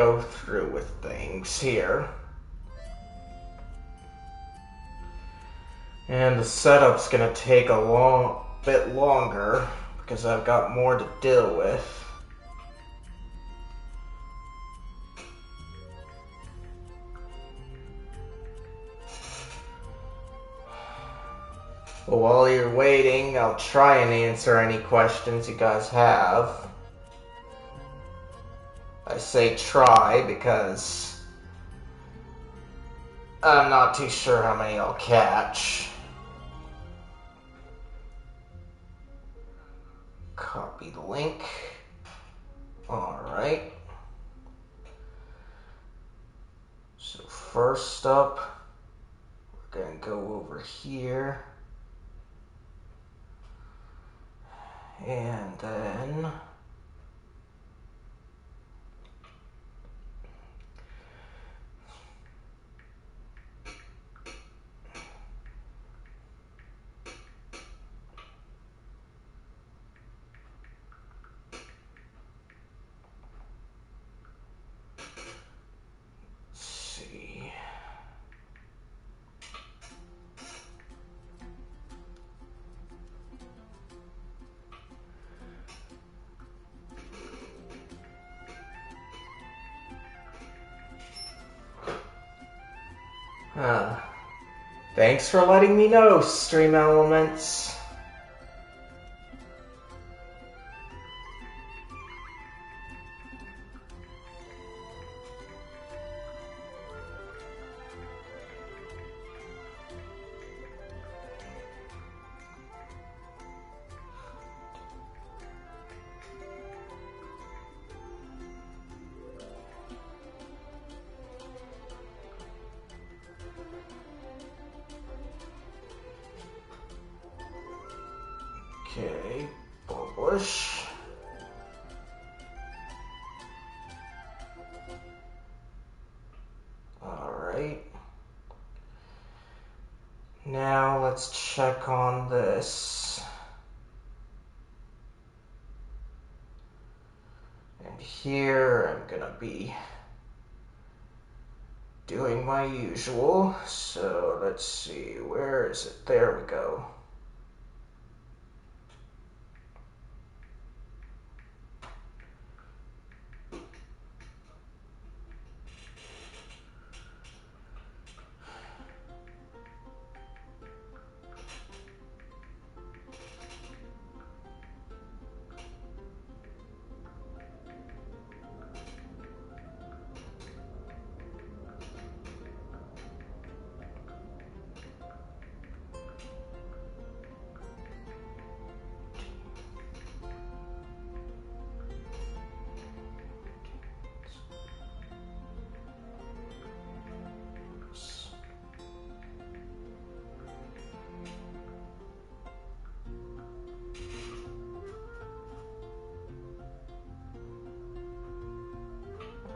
Go through with things here. And the setup's gonna take a bit longer because I've got more to deal with. But while you're waiting, I'll try and answer any questions you guys have. I say try because I'm not too sure how many I'll catch. Copy the link. Alright. So first up, we're going to go over here. And then see. Thanks for letting me know, Stream Elements. Okay, publish. Alright. Now let's check on this. And here I'm gonna be doing my usual. So let's see, where is it? There we go.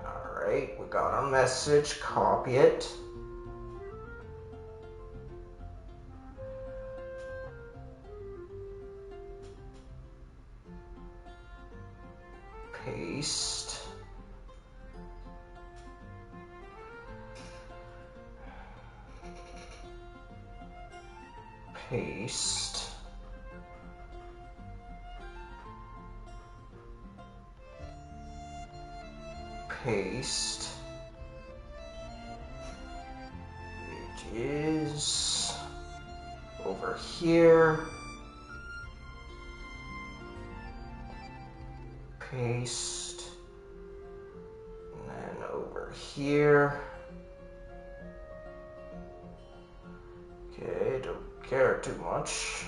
Alright, we got our message, copy it. Paste. Paste. Paste. It is over here. Paste. And then over here. Okay, don't care too much.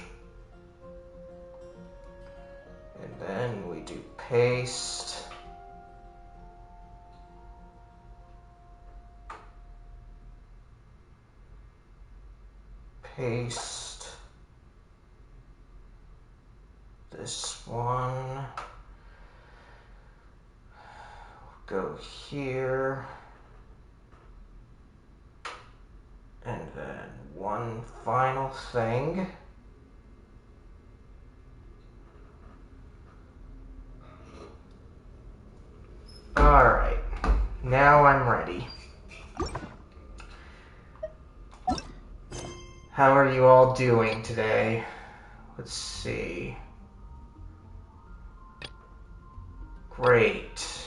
And then we do paste. Paste this one, go here, and then one final thing. Alright, Now I'm ready. How are you all doing today? Let's see. Great.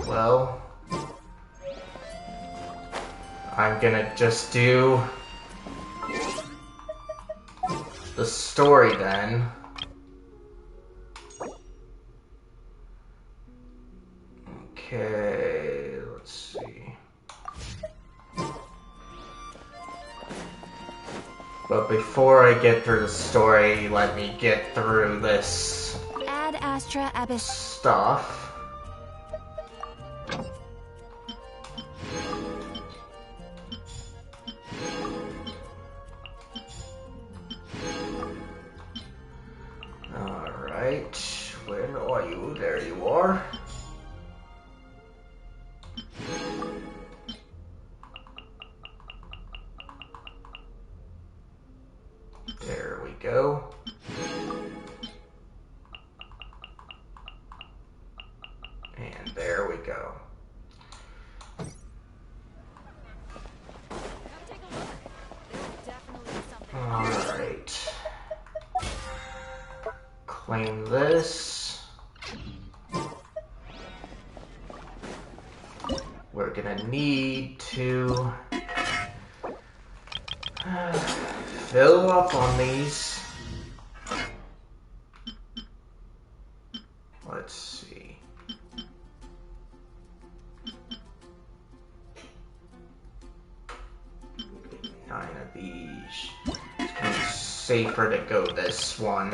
Well, I'm gonna just do the story then. Okay, let's see. But before I get through the story, let me get through this Ad Astra Abyss stuff. Alright, where are you? There you are. There we go. And there we go. Alright. Claim this. We're gonna need to fill up on these. Let's see. Nine of these. It's gonna be safer to go this one.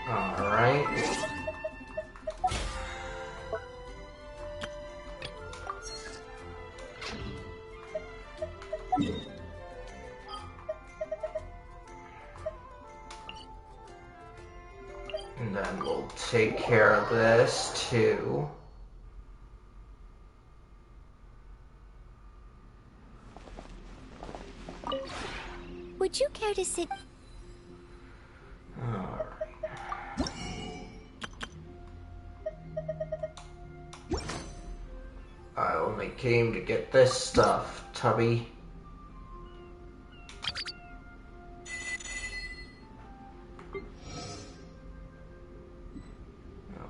Alright. And then we'll take care of this too. Would you care to sit? Alright. I only came to get this stuff, Tubby.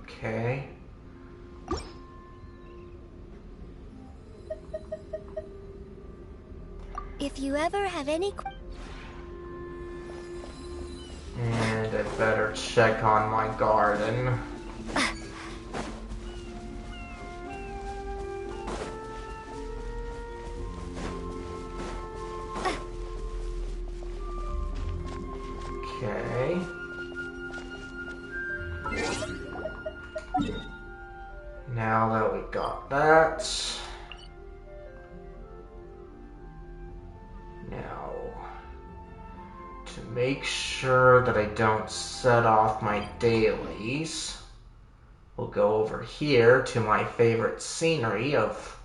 Okay. If you ever have any... And I better check on my garden. Okay. Now that we got that, now to make sure that I don't set off my dailies, we'll go over here to my favorite scenery of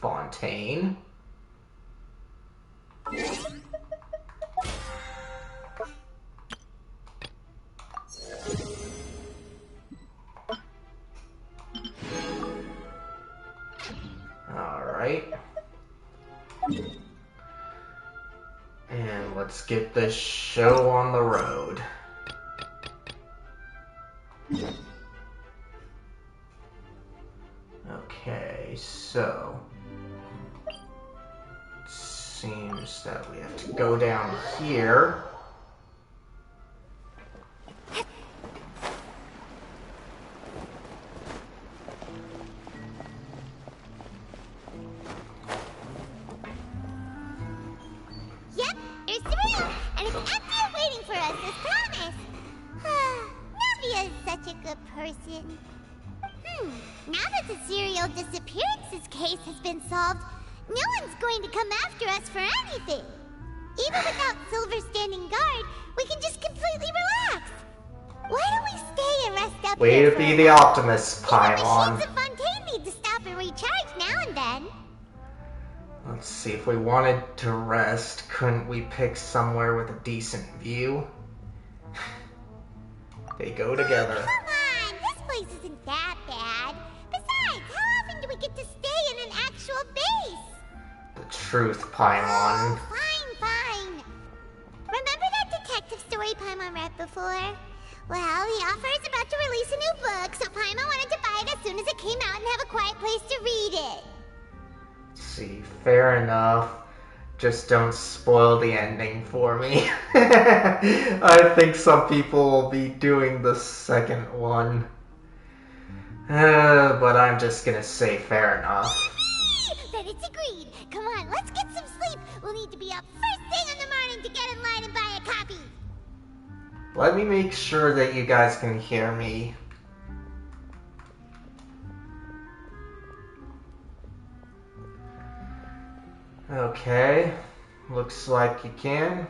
Fontaine. Alright. And let's get this show on the road. Okay, so it seems that we have to go down here. Yep, there's cereal, and it's empty and waiting for us, as promised. Navia is such a good person. Now that the serial disappearances case has been solved, no one's going to come after us for anything. Even without Silver standing guard, we can just completely relax. Why don't we stay and rest up Way here to for be a the while? optimist, Even Paimon. machines of Fontaine need to stop and recharge now and then. Let's see, if we wanted to rest, couldn't we pick somewhere with a decent view? They go together. Come on, this place isn't that bad. Besides, how often do we get to stay in an actual base? The truth, Paimon. Oh, fine. Remember that detective story Paimon read before? Well, the author is about to release a new book, so Paimon wanted to buy it as soon as it came out and have a quiet place to read it. See, fair enough. Just don't spoil the ending for me. I think some people will be doing the second one. But I'm just gonna say fair enough. Then it's agreed. Come on, let's get some sleep. We'll need to be up first thing in the morning to get in line and buy a copy. Let me make sure that you guys can hear me. Okay, looks like you can.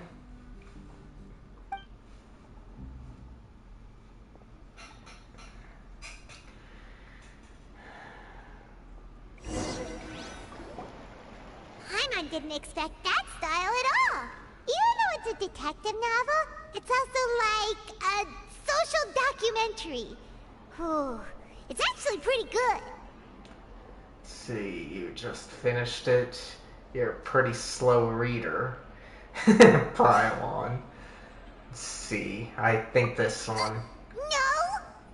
Paimon didn't expect that style at all. Even though it's a detective novel, it's also like a social documentary. Whew, it's actually pretty good. Let's see, you just finished it. You're a pretty slow reader. Paimon. Let's see, I think this one. No!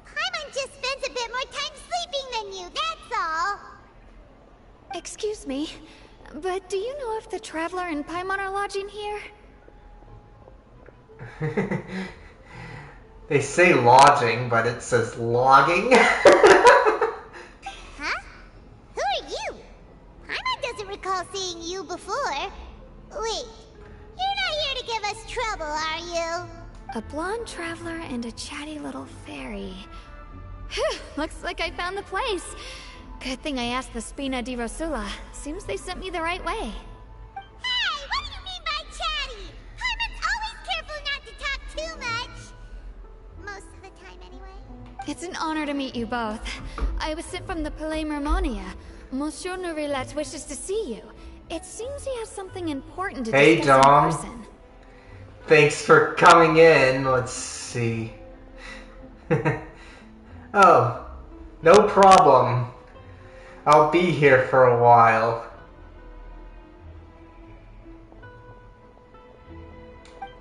Paimon just spends a bit more time sleeping than you, that's all. Excuse me, but do you know if the Traveler and Paimon are lodging here? They say lodging, but it says logging. Huh? Who are you? Paimon doesn't recall seeing you before. Wait, you're not here to give us trouble, are you? A blonde traveler and a chatty little fairy. Phew, looks like I found the place. Good thing I asked the Spina di Rosula. Seems they sent me the right way. Hey, what do you mean by chatty? Paimon's always careful not to talk too much. Most of the time, anyway. It's an honor to meet you both. I was sent from the Palais Mermonia. Monsieur Nourillet wishes to see you. It seems he has something important to Hey, discuss Dom. in person. Thanks for coming in. Let's see. Oh, no problem. I'll be here for a while.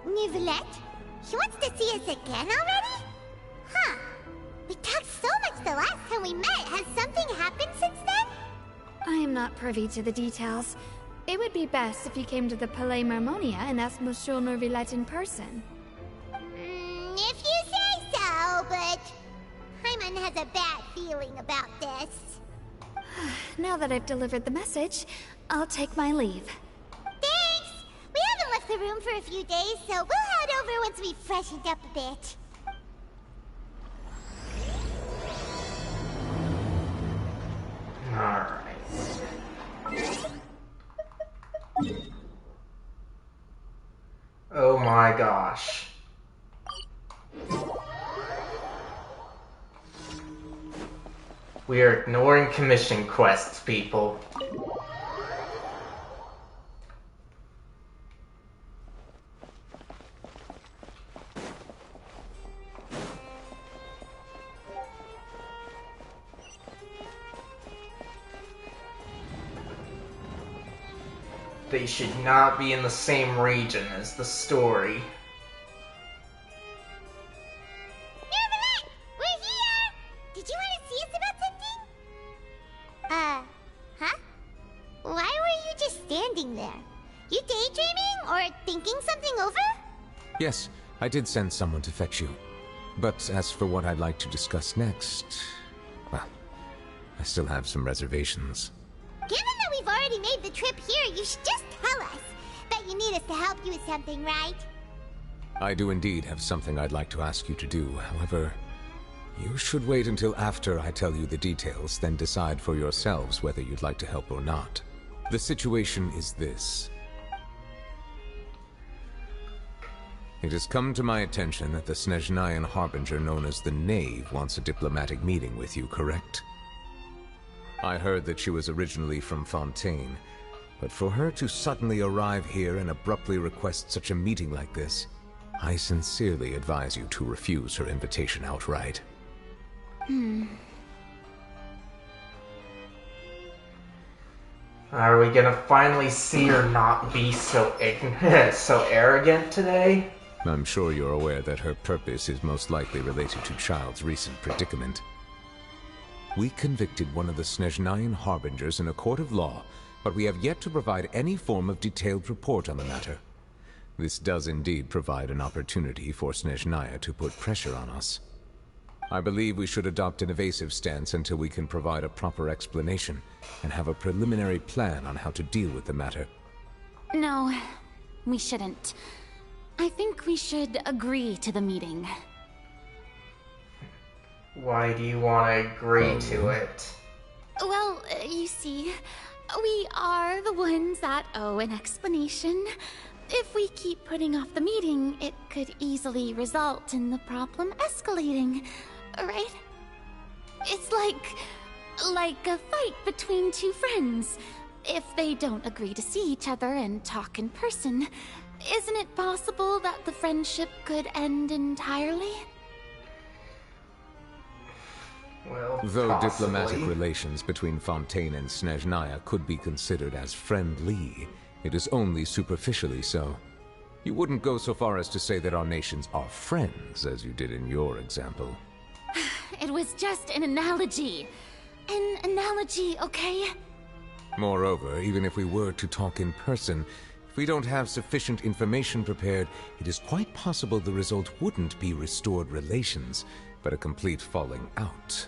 Nouvelette? She wants to see us again already? Huh. We talked so much the last time we met. Has something happened since then? I am not privy to the details. It would be best if you came to the Palais Mermonia and asked Monsieur Nourillet in person. If you say so, but Paimon has a bad feeling about this. Now that I've delivered the message, I'll take my leave. Thanks! We haven't left the room for a few days, so we'll head over once we've freshened up a bit. Alright. Oh my gosh. We are ignoring commission quests, people. They should not be in the same region as the story. Nouvelette! We're here! Did you want to see us about something? Huh? Why were you just standing there? You daydreaming or thinking something over? Yes, I did send someone to fetch you. But as for what I'd like to discuss next, well, I still have some reservations. Given that we've already made the trip here, you should just tell us. Bet you need us to help you with something, right? I do indeed have something I'd like to ask you to do. However, you should wait until after I tell you the details, then decide for yourselves whether you'd like to help or not. The situation is this. It has come to my attention that the Snezhnayan harbinger known as the Knave wants a diplomatic meeting with you, correct? I heard that she was originally from Fontaine, But for her to suddenly arrive here and abruptly request such a meeting like this, I sincerely advise you to refuse her invitation outright. Are we gonna finally see her not be so ignorant, so arrogant today? I'm sure you're aware that her purpose is most likely related to Child's recent predicament. We convicted one of the Snezhnayan harbingers in a court of law, but we have yet to provide any form of detailed report on the matter. This does indeed provide an opportunity for Snezhnaya to put pressure on us. I believe we should adopt an evasive stance until we can provide a proper explanation and have a preliminary plan on how to deal with the matter. No, we shouldn't. I think we should agree to the meeting. Why do you want to agree to it? Well, you see, we are the ones that owe an explanation. If we keep putting off the meeting, it could easily result in the problem escalating, right? It's like a fight between two friends. If they don't agree to see each other and talk in person, isn't it possible that the friendship could end entirely? Well, though possibly. Diplomatic relations between Fontaine and Snezhnaya could be considered as friendly, it is only superficially so. You wouldn't go so far as to say that our nations are friends, as you did in your example. It was just an analogy. An analogy, okay? Moreover, even if we were to talk in person, if we don't have sufficient information prepared, it is quite possible the result wouldn't be restored relations, but a complete falling out.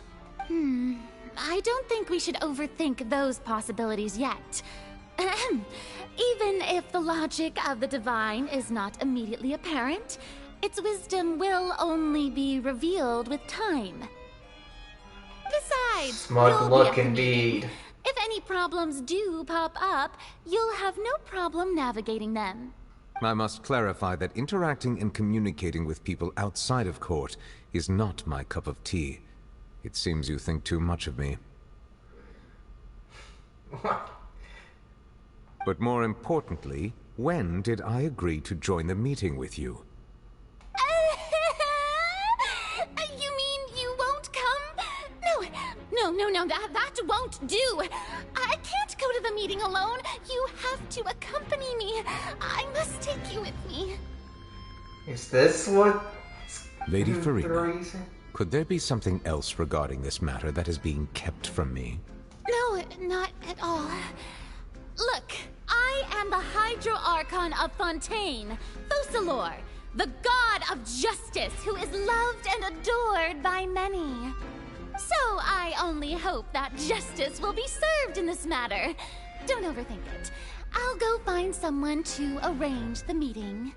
I don't think we should overthink those possibilities yet. Ahem. Even if the logic of the divine is not immediately apparent, its wisdom will only be revealed with time. Besides, Smug you'll look be at the meeting. indeed. If any problems do pop up, you'll have no problem navigating them. I must clarify that interacting and communicating with people outside of court is not my cup of tea. It seems you think too much of me. But more importantly, when did I agree to join the meeting with you? You mean you won't come? No, that won't do. I can't go to the meeting alone. You have to accompany me. I must take you with me. Is this what? Lady the Farina, reason? could there be something else regarding this matter that is being kept from me? No, not at all. Look, I am the Hydro Archon of Fontaine, Focalor, the god of justice who is loved and adored by many. So I only hope that justice will be served in this matter. Don't overthink it. I'll go find someone to arrange the meeting.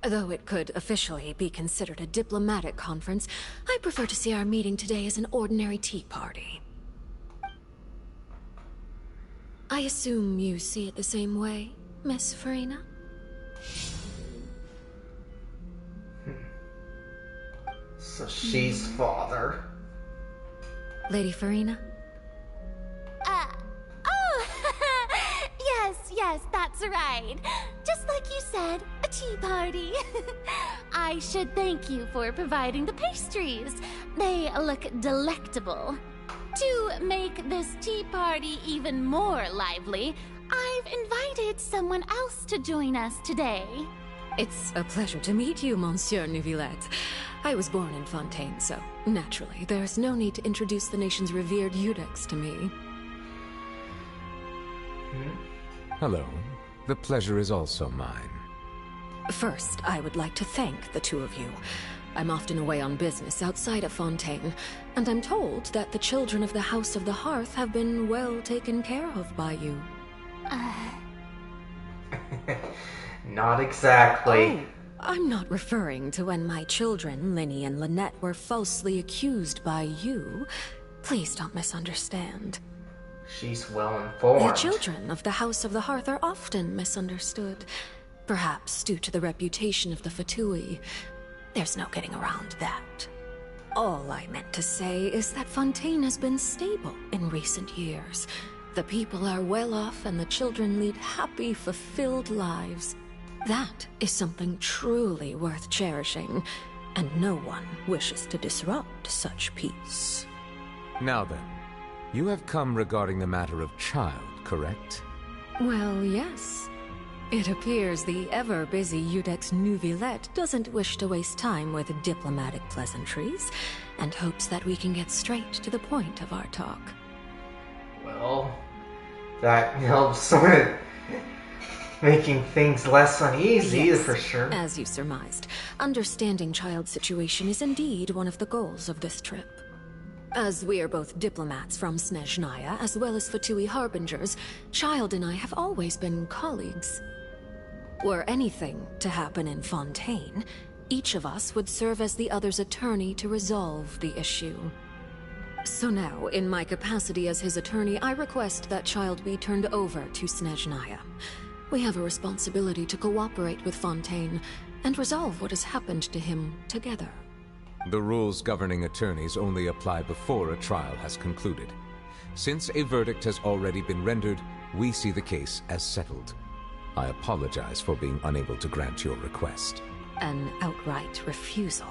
Though it could officially be considered a diplomatic conference, I prefer to see our meeting today as an ordinary tea party. I assume you see it the same way, Miss Farina? So she's father. Lady Farina? Yes, that's right. Just like you said, a tea party. I should thank you for providing the pastries. They look delectable. To make this tea party even more lively, I've invited someone else to join us today. It's a pleasure to meet you, Monsieur Neuvillette. I was born in Fontaine, so naturally, there's no need to introduce the nation's revered Eudex to me. Hello. The pleasure is also mine. First, I would like to thank the two of you. I'm often away on business outside of Fontaine, and I'm told that the children of the House of the Hearth have been well taken care of by you. Not exactly. Oh, I'm not referring to when my children, Linny and Lynette, were falsely accused by you. Please don't misunderstand. She's well informed. The children of the House of the Hearth are often misunderstood, perhaps due to the reputation of the Fatui. There's no getting around that. All I meant to say is that Fontaine has been stable in recent years. The people are well off and the children lead happy, fulfilled lives. That is something truly worth cherishing, and no one wishes to disrupt such peace. Now then, you have come regarding the matter of child, correct? Well, yes. It appears the ever-busy Iudex Neuvillette doesn't wish to waste time with diplomatic pleasantries, and hopes that we can get straight to the point of our talk. Well, that helps with making things less uneasy, Yes, for sure. as you surmised, understanding Child's situation is indeed one of the goals of this trip. As we are both diplomats from Snezhnaya, as well as Fatui Harbingers, Child and I have always been colleagues. Were anything to happen in Fontaine, each of us would serve as the other's attorney to resolve the issue. So now, in my capacity as his attorney, I request that Child be turned over to Snezhnaya. We have a responsibility to cooperate with Fontaine and resolve what has happened to him together. The rules governing attorneys only apply before a trial has concluded. Since a verdict has already been rendered, we see the case as settled. I apologize for being unable to grant your request. An outright refusal.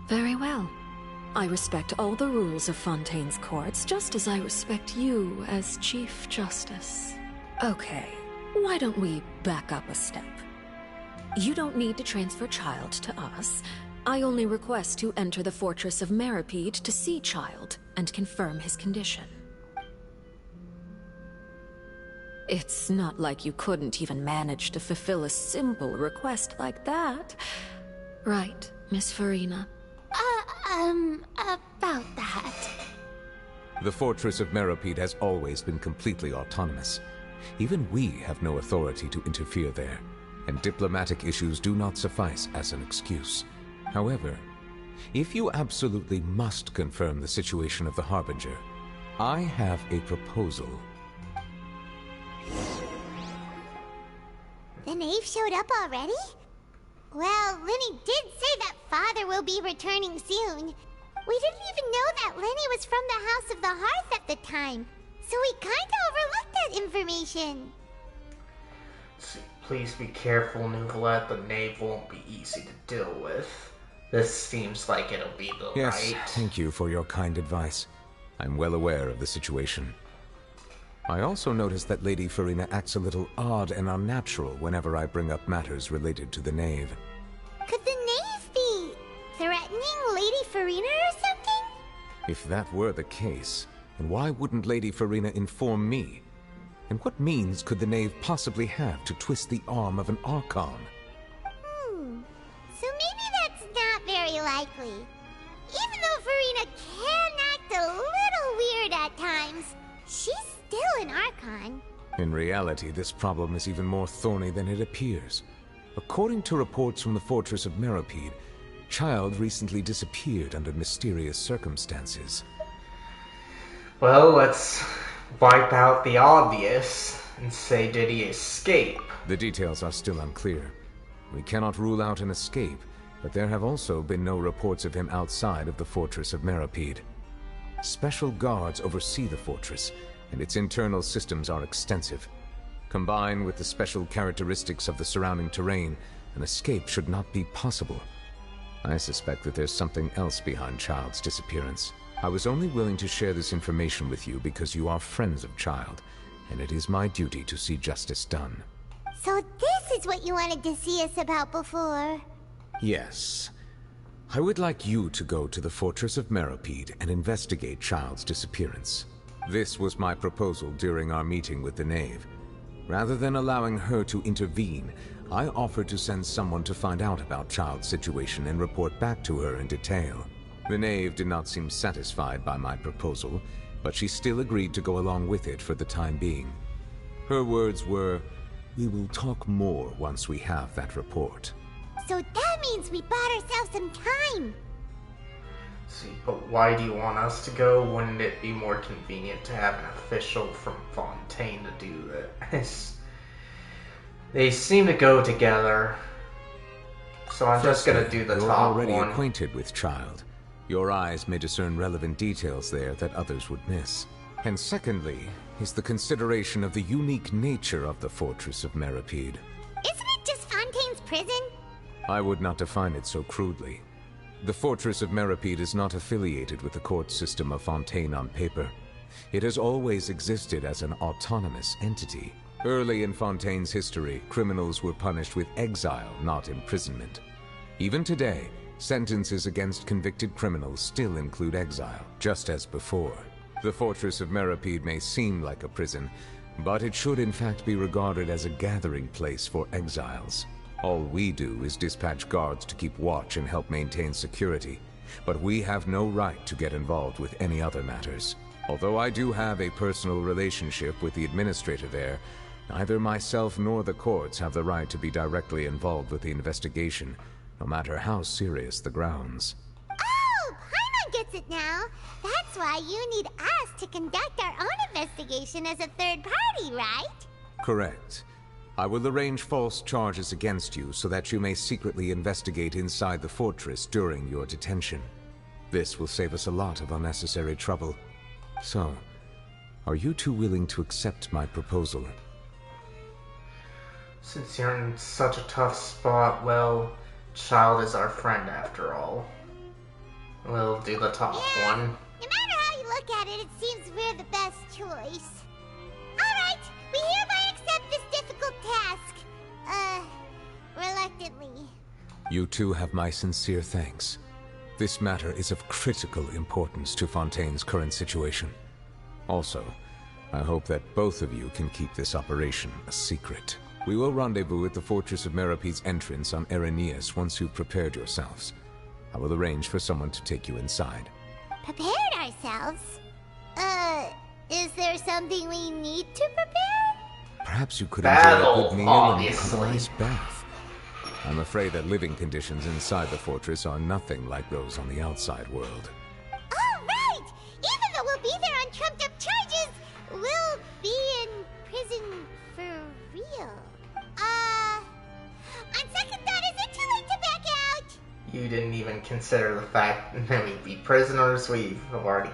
Very well. I respect all the rules of Fontaine's courts, just as I respect you as Chief Justice. Okay, why don't we back up a step? You don't need to transfer Child to us. I only request to enter the Fortress of Meripede to see Child and confirm his condition. It's not like you couldn't even manage to fulfill a simple request like that. Right, Miss Farina? About that. The Fortress of Meripede has always been completely autonomous. Even we have no authority to interfere there, and diplomatic issues do not suffice as an excuse. However, if you absolutely must confirm the situation of the Harbinger, I have a proposal. The knave showed up already? Well, Lenny did say that Father will be returning soon. We didn't even know that Lenny was from the House of the Hearth at the time, so we kinda overlooked that information. Please be careful, Neuvillette. The knave won't be easy to deal with. This seems like it'll be the Yes, right... thank you for your kind advice. I'm well aware of the situation. I also noticed that Lady Farina acts a little odd and unnatural whenever I bring up matters related to the knave. Could the knave be threatening Lady Farina or something? If that were the case, then why wouldn't Lady Farina inform me? And what means could the knave possibly have to twist the arm of an Archon? So maybe that's not very likely. Even though Farina can act a little weird at times, she's still an Archon. In reality, this problem is even more thorny than it appears. According to reports from the Fortress of Meripede, Child recently disappeared under mysterious circumstances. Well, let's wipe out the obvious and say, did he escape? The details are still unclear. We cannot rule out an escape, but there have also been no reports of him outside of the Fortress of Meripede. Special guards oversee the fortress, and its internal systems are extensive. Combined with the special characteristics of the surrounding terrain, an escape should not be possible. I suspect that there's something else behind Child's disappearance. I was only willing to share this information with you because you are friends of Child, and it is my duty to see justice done. So this is what you wanted to see us about before. Yes. I would like you to go to the Fortress of Meripede and investigate Child's disappearance. This was my proposal during our meeting with the knave. Rather than allowing her to intervene, I offered to send someone to find out about Child's situation and report back to her in detail. The knave did not seem satisfied by my proposal, but she still agreed to go along with it for the time being. Her words were, "We will talk more once we have that report." So that means we bought ourselves some time. See, but why do you want us to go? Wouldn't it be more convenient to have an official from Fontaine to do this? They seem to go together. So I'm just gonna do the you're top already one. acquainted with Child. Your eyes may discern relevant details there that others would miss. And secondly, is the consideration of the unique nature of the Fortress of Meripede. Isn't it just Fontaine's prison? I would not define it so crudely. The Fortress of Meripede is not affiliated with the court system of Fontaine on paper. It has always existed as an autonomous entity. Early in Fontaine's history, criminals were punished with exile, not imprisonment. Even today, sentences against convicted criminals still include exile, just as before. The Fortress of Meripede may seem like a prison, but it should in fact be regarded as a gathering place for exiles. All we do is dispatch guards to keep watch and help maintain security, but we have no right to get involved with any other matters. Although I do have a personal relationship with the administrator there, neither myself nor the courts have the right to be directly involved with the investigation, no matter how serious the grounds. Oh, Paimon gets it now. That's why you need us to conduct our own investigation as a third party, right? Correct. I will arrange false charges against you so that you may secretly investigate inside the fortress during your detention. This will save us a lot of unnecessary trouble. So, are you two willing to accept my proposal? Since you're in such a tough spot, well, Child is our friend after all. We'll do the top one. No matter how you look at it, it seems we're the best choice. Alright, we hereby accept this difficult task. Reluctantly. You two have my sincere thanks. This matter is of critical importance to Fontaine's current situation. Also, I hope that both of you can keep this operation a secret. We will rendezvous at the Fortress of Meripede's entrance on Erinius once you've prepared yourselves. I will arrange for someone to take you inside. Prepared ourselves? Is there something we need to prepare? Perhaps you could Battle, enjoy a good meal obviously. and a nice bath. I'm afraid that living conditions inside the fortress are nothing like those on the outside world. Oh, right! Even though we'll be there on trumped-up charges, we'll be in prison for real. On second thought, is it too late to back out? You didn't even consider the fact that we'd be prisoners. We've already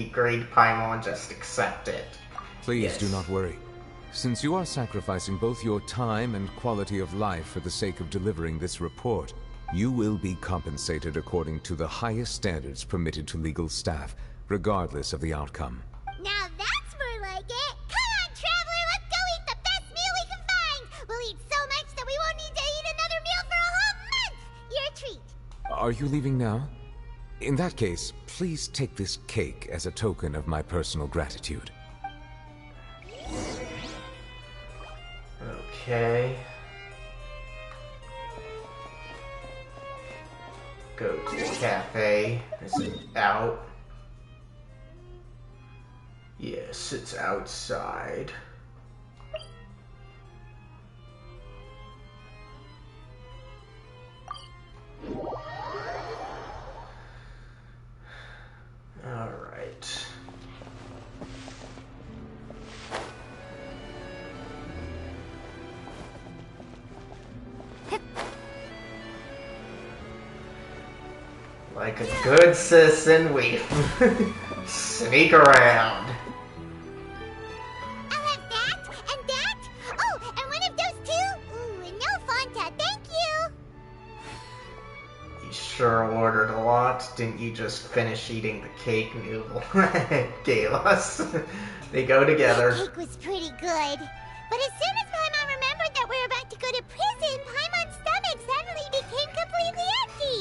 agreed, Paimon, just accept it. Please Yes. do not worry. Since you are sacrificing both your time and quality of life for the sake of delivering this report, you will be compensated according to the highest standards permitted to legal staff, regardless of the outcome. Now that's more like it. Come on, Traveler, let's go eat the best meal we can find. We'll eat so much that we won't need to eat another meal for a whole month. You're a treat. Are you leaving now? In that case, please take this cake as a token of my personal gratitude. Okay. Go to the cafe. Is it out? Yes, it's outside. Alright. Like a good citizen, we sneak around. I'll have that, and that. Oh, and one of those two. Ooh, and no Fanta, thank you. You sure ordered a lot. Didn't you just finish eating the cake Noodle gave us? They go together. That cake was pretty good. But as soon as Paimon remembered that we were about to go to prison, Paimon's stomach suddenly became completely empty.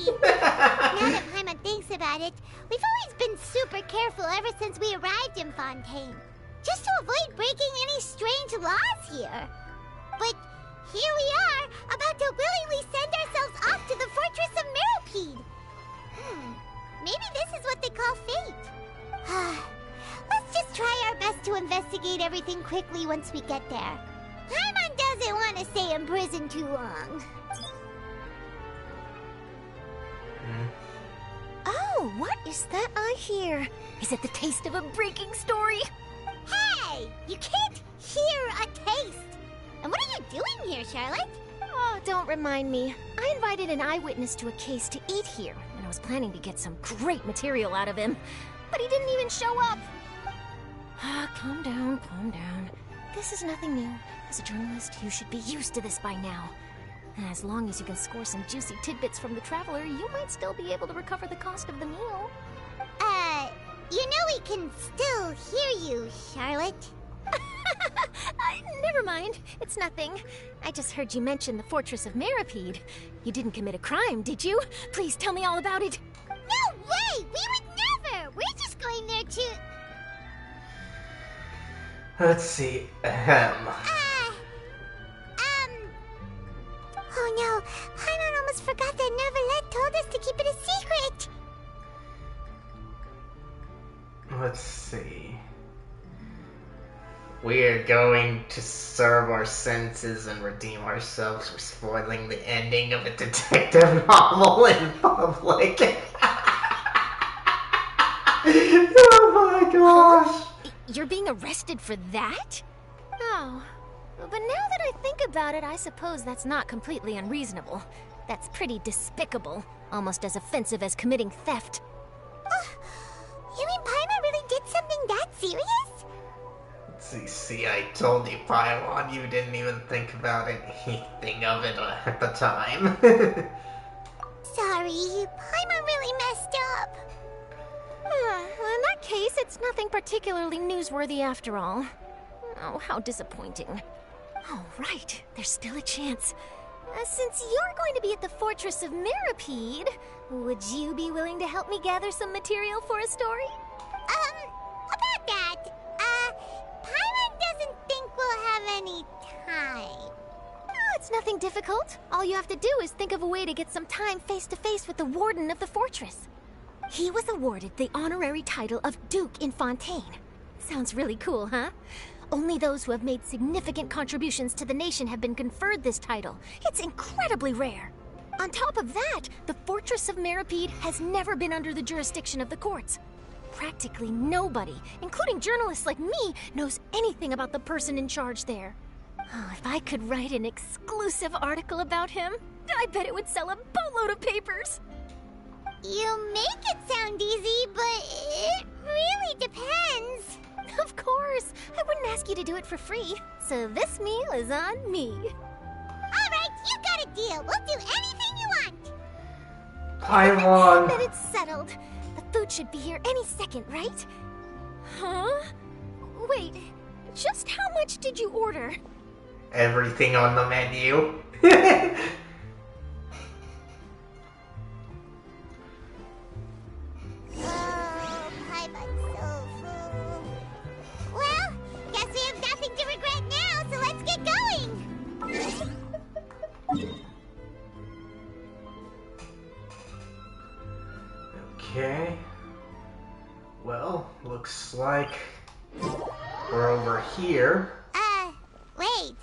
Now that Paimon thinks about it, we've always been super careful ever since we arrived in Fontaine. Just to avoid breaking any strange laws here. But here we are, about to willingly send ourselves off to the Fortress of Meripede. Maybe this is what they call fate. Let's just try our best to investigate everything quickly once we get there. Paimon doesn't want to stay in prison too long. Oh, what is that I hear? Is it the taste of a breaking story? Hey! You can't hear a taste! And what are you doing here, Charlotte? Oh, don't remind me. I invited an eyewitness to a case to eat here, and I was planning to get some great material out of him. But he didn't even show up. Calm down, calm down. This is nothing new. As a journalist, you should be used to this by now. As long as you can score some juicy tidbits from the Traveler, you might still be able to recover the cost of the meal. You know we can still hear you, Charlotte. Never mind. It's nothing. I just heard you mention the Fortress of Meripede. You didn't commit a crime, did you? Please tell me all about it. No way! We would never! We're just going there to... Let's see. Ahem. Oh no, Paimon almost forgot that Neverlet told us to keep it a secret! Let's see. We are going to serve our senses and redeem ourselves for spoiling the ending of a detective novel in public. Oh my gosh! You're being arrested for that? Oh. But now that I think about it, I suppose that's not completely unreasonable. That's pretty despicable. Almost as offensive as committing theft. You mean Paimon really did something that serious? See, I told you, Paimon, you didn't even think about anything of it at the time. Sorry, Paimon really messed up. In that case, it's nothing particularly newsworthy after all. Oh, how disappointing. Oh, right. There's still a chance. Since you're going to be at the Fortress of Meripede, would you be willing to help me gather some material for a story? About that, Paimon doesn't think we'll have any time. Oh, it's nothing difficult. All you have to do is think of a way to get some time face-to-face with the warden of the fortress. He was awarded the honorary title of Duke in Fontaine. Sounds really cool, huh? Only those who have made significant contributions to the nation have been conferred this title. It's incredibly rare. On top of that, the Fortress of Meripede has never been under the jurisdiction of the courts. Practically nobody, including journalists like me, knows anything about the person in charge there. Oh, if I could write an exclusive article about him, I bet it would sell a boatload of papers. You make it sound easy, but it really depends. Of course. I wouldn't ask you to do it for free. So this meal is on me. All right, you got a deal. We'll do anything you want. Paimon! Then it's settled. The food should be here any second, right? Huh? Wait, just how much did you order? Everything on the menu. Oh, Paimon's so full. Well, guess we have nothing to regret now, so let's get going. Okay. Well, looks like we're over here. Wait.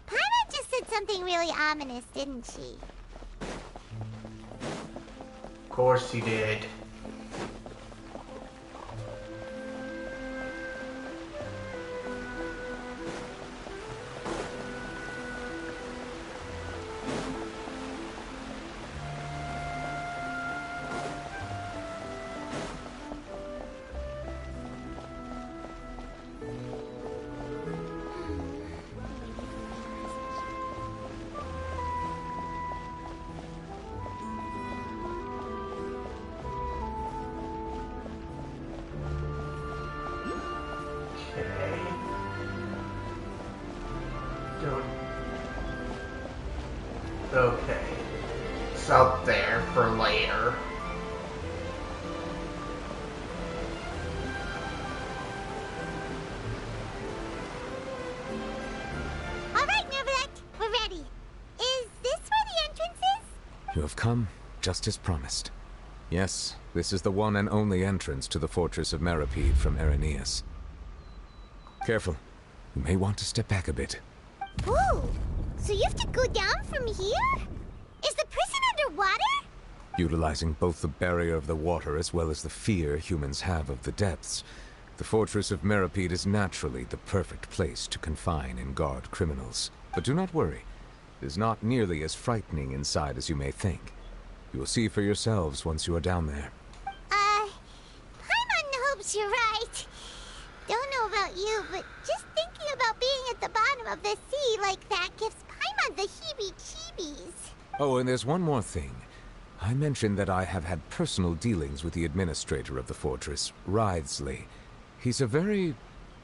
Paimon just said something really ominous, didn't she? Of course you did. Okay. It's out there for later. All right, Neverlet, we're ready. Is this where the entrance is? You have come, just as promised. Yes, this is the one and only entrance to the Fortress of Meripede from Irenaeus. Careful. You may want to step back a bit. Ooh, so you have to go down from here? Is the prison underwater? Utilizing both the barrier of the water as well as the fear humans have of the depths, the Fortress of Meripede is naturally the perfect place to confine and guard criminals. But do not worry. It is not nearly as frightening inside as you may think. You will see for yourselves once you are down there. Paimon hopes you're right. Don't know about you, but just thinking about being at the bottom of the sea like that gives Paimon the heebie-jeebies. Oh, and there's one more thing. I mentioned that I have had personal dealings with the administrator of the fortress, Wriothesley. He's a very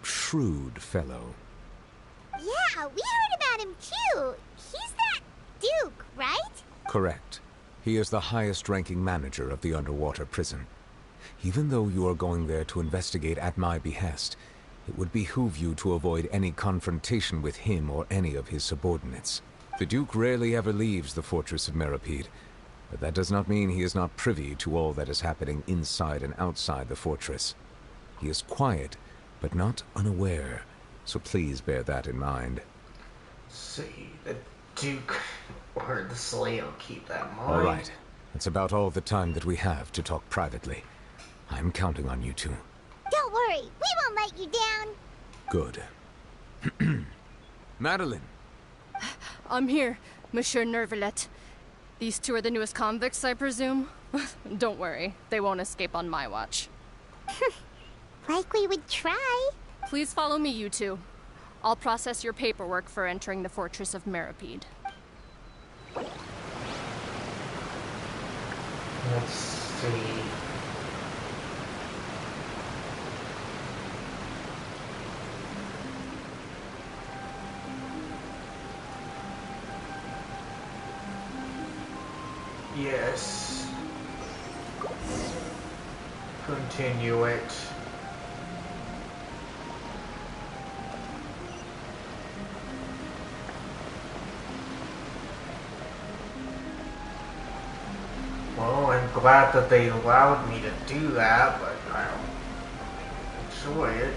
shrewd fellow. Yeah, we heard about him too. He's that Duke, right? Correct. He is the highest-ranking manager of the underwater prison. Even though you are going there to investigate at my behest, it would behoove you to avoid any confrontation with him or any of his subordinates. The Duke rarely ever leaves the fortress of Meripede, but that does not mean he is not privy to all that is happening inside and outside the fortress. He is quiet, but not unaware, so please bear that in mind. See, the Duke or the Slay will keep that in mind. All right. That's about all the time that we have to talk privately. I'm counting on you two. Don't worry, we won't let you down. Good. Madeline! I'm here, Monsieur Nervalet. These two are the newest convicts, I presume? Don't worry, they won't escape on my watch. Like we would try. Please follow me, you two. I'll process your paperwork for entering the Fortress of Meripede. Let's see. Yes. Continue it. Well, I'm glad that they allowed me to do that, but I don't enjoy it.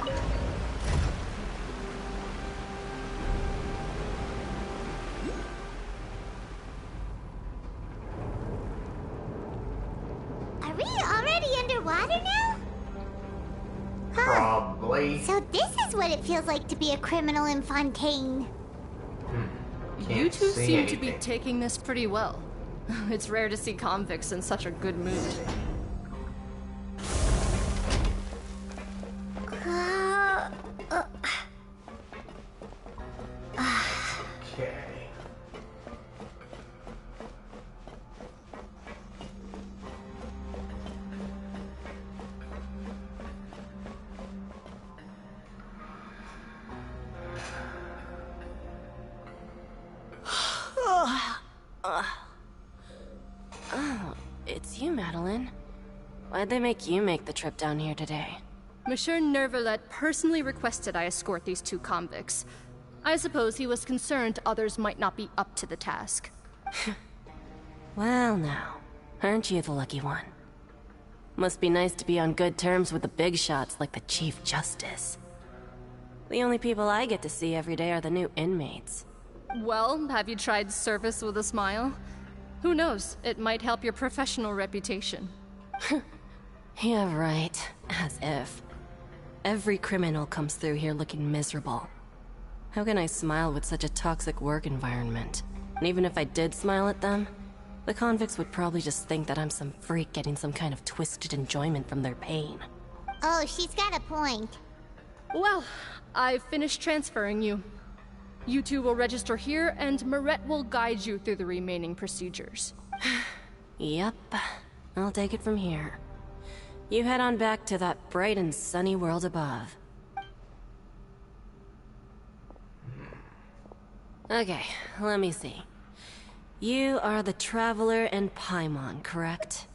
Are we already underwater now? Huh. Probably. So this is what it feels like to be a criminal in Fontaine. You Can't two see seem to be anything. taking this pretty well. It's rare to see convicts in such a good mood. Okay. It's you, Madeline. Why'd they make you make the trip down here today? Monsieur Nervalet personally requested I escort these two convicts. I suppose he was concerned others might not be up to the task. Well now, aren't you the lucky one? Must be nice to be on good terms with the big shots like the Chief Justice. The only people I get to see every day are the new inmates. Well, have you tried service with a smile? Who knows, it might help your professional reputation. Yeah, right. As if. Every criminal comes through here looking miserable. How can I smile with such a toxic work environment? And even if I did smile at them, the convicts would probably just think that I'm some freak getting some kind of twisted enjoyment from their pain. Oh, she's got a point. Well, I've finished transferring you. You two will register here, and Marette will guide you through the remaining procedures. Yep, I'll take it from here. You head on back to that bright and sunny world above. Okay, let me see. You are the Traveler and Paimon, correct?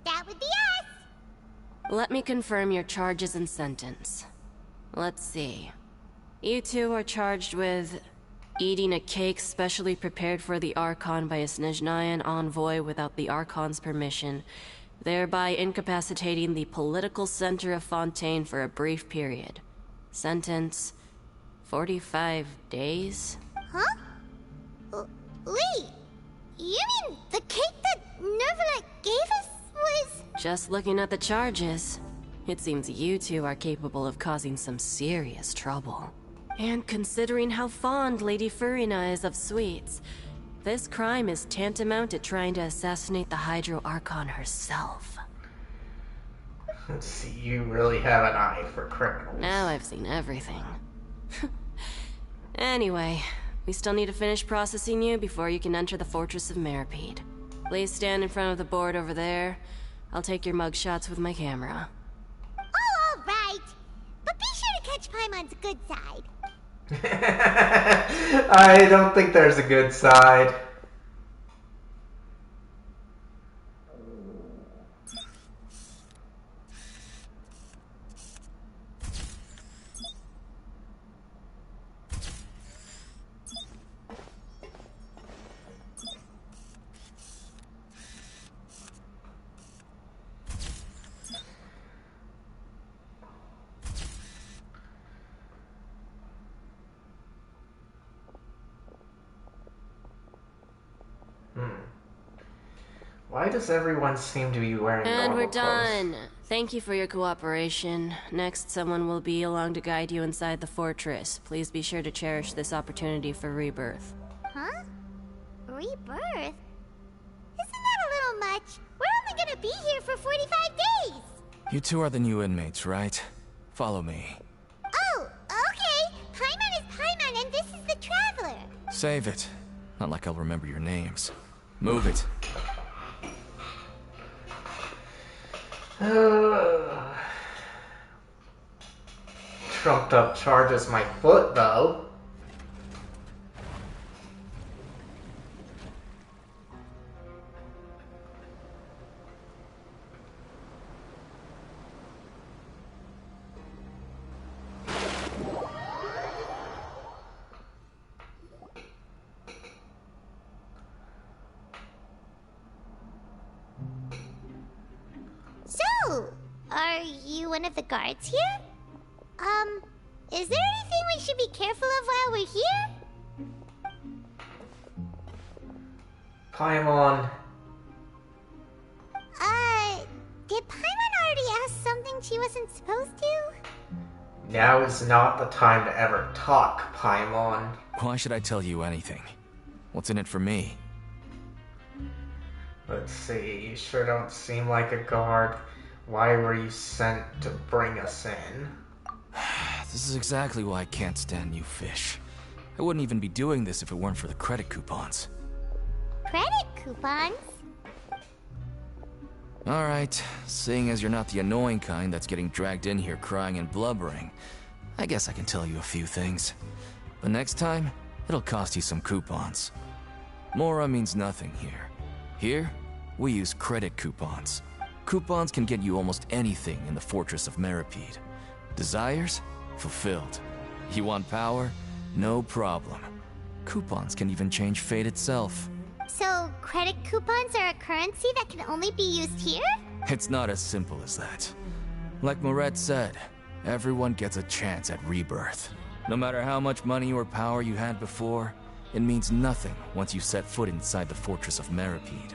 That would be us. Let me confirm your charges and sentence. Let's see. You two are charged with eating a cake specially prepared for the Archon by a Snezhnayan envoy without the Archon's permission, thereby incapacitating the political center of Fontaine for a brief period. Sentence: 45 days? Huh? Wait, you mean the cake that Nervalet gave us was... Just looking at the charges, it seems you two are capable of causing some serious trouble. And considering how fond Lady Furina is of sweets, This crime is tantamount to trying to assassinate the Hydro Archon herself. Let's see, you really have an eye for criminals. Now I've seen everything. Anyway, we still need to finish processing you before you can enter the Fortress of Meripede. Please stand in front of the board over there. I'll take your mugshots with my camera. Oh, all right. But be sure to catch Paimon's good side. I don't think there's a good side. Why does everyone seem to be wearing And we're normal done. clothes? Thank you for your cooperation. Next, someone will be along to guide you inside the fortress. Please be sure to cherish this opportunity for rebirth. Huh? Rebirth? Isn't that a little much? We're only gonna be here for 45 days! You two are the new inmates, right? Follow me. Oh, okay! Paimon is Paimon and this is the Traveler! Save it. Not like I'll remember your names. Move it. Trumped up charges my foot, though. So, are you one of the guards here? Is there anything we should be careful of while we're here? Paimon. Did Paimon already ask something she wasn't supposed to? Now is not the time to ever talk, Paimon. Why should I tell you anything? What's in it for me? Let's see, you sure don't seem like a guard. Why were you sent to bring us in? This is exactly why I can't stand you fish. I wouldn't even be doing this if it weren't for the credit coupons. Credit coupons? Alright, seeing as you're not the annoying kind that's getting dragged in here crying and blubbering, I guess I can tell you a few things. But next time, it'll cost you some coupons. Mora means nothing here. Here, we use credit coupons. Coupons can get you almost anything in the Fortress of Meripede. Desires? Fulfilled. You want power? No problem. Coupons can even change fate itself. So, credit coupons are a currency that can only be used here? It's not as simple as that. Like Moret said, everyone gets a chance at rebirth. No matter how much money or power you had before, it means nothing once you set foot inside the Fortress of Meripede.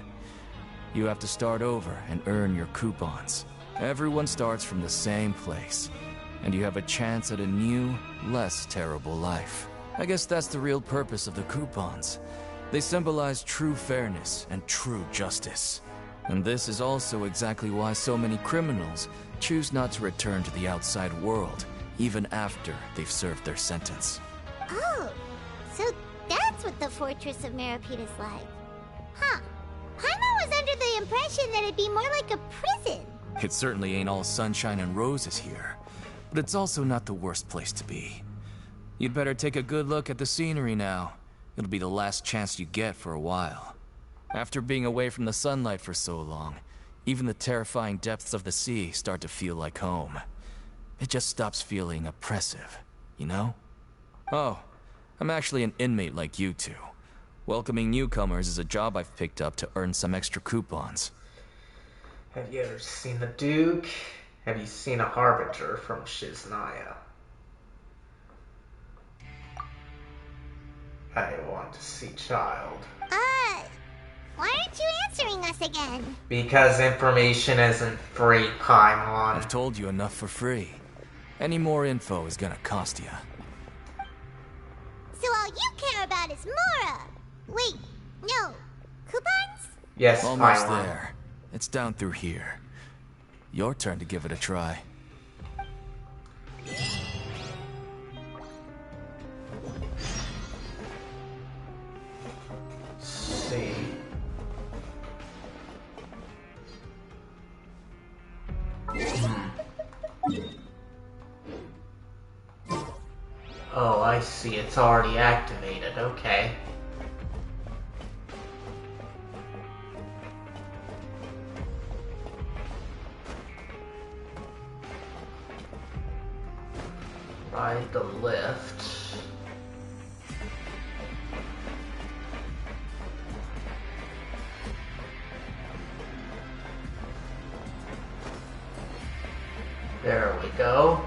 You have to start over and earn your coupons. Everyone starts from the same place, and you have a chance at a new, less terrible life. I guess that's the real purpose of the coupons. They symbolize true fairness and true justice. And this is also exactly why so many criminals choose not to return to the outside world, even after they've served their sentence. Oh, so that's what the Fortress of Meripede is like. Huh. Paimon was under the impression that it'd be more like a prison. It certainly ain't all sunshine and roses here, but it's also not the worst place to be. You'd better take a good look at the scenery now. It'll be the last chance you get for a while. After being away from the sunlight for so long, even the terrifying depths of the sea start to feel like home. It just stops feeling oppressive, you know? Oh, I'm actually an inmate like you two. Welcoming newcomers is a job I've picked up to earn some extra coupons. Have you ever seen the Duke? Have you seen a Harbinger from Shiznaya? I want to see child. Why aren't you answering us again? Because information isn't free, Paimon. I've told you enough for free. Any more info is gonna cost you. So all you care about is Mora! Wait, No. Coupons? Yes, Almost Paimon. there. It's down through here. Your turn to give it a try. See. Oh, I see. It's already activated. Okay. Ride the lift. There we go.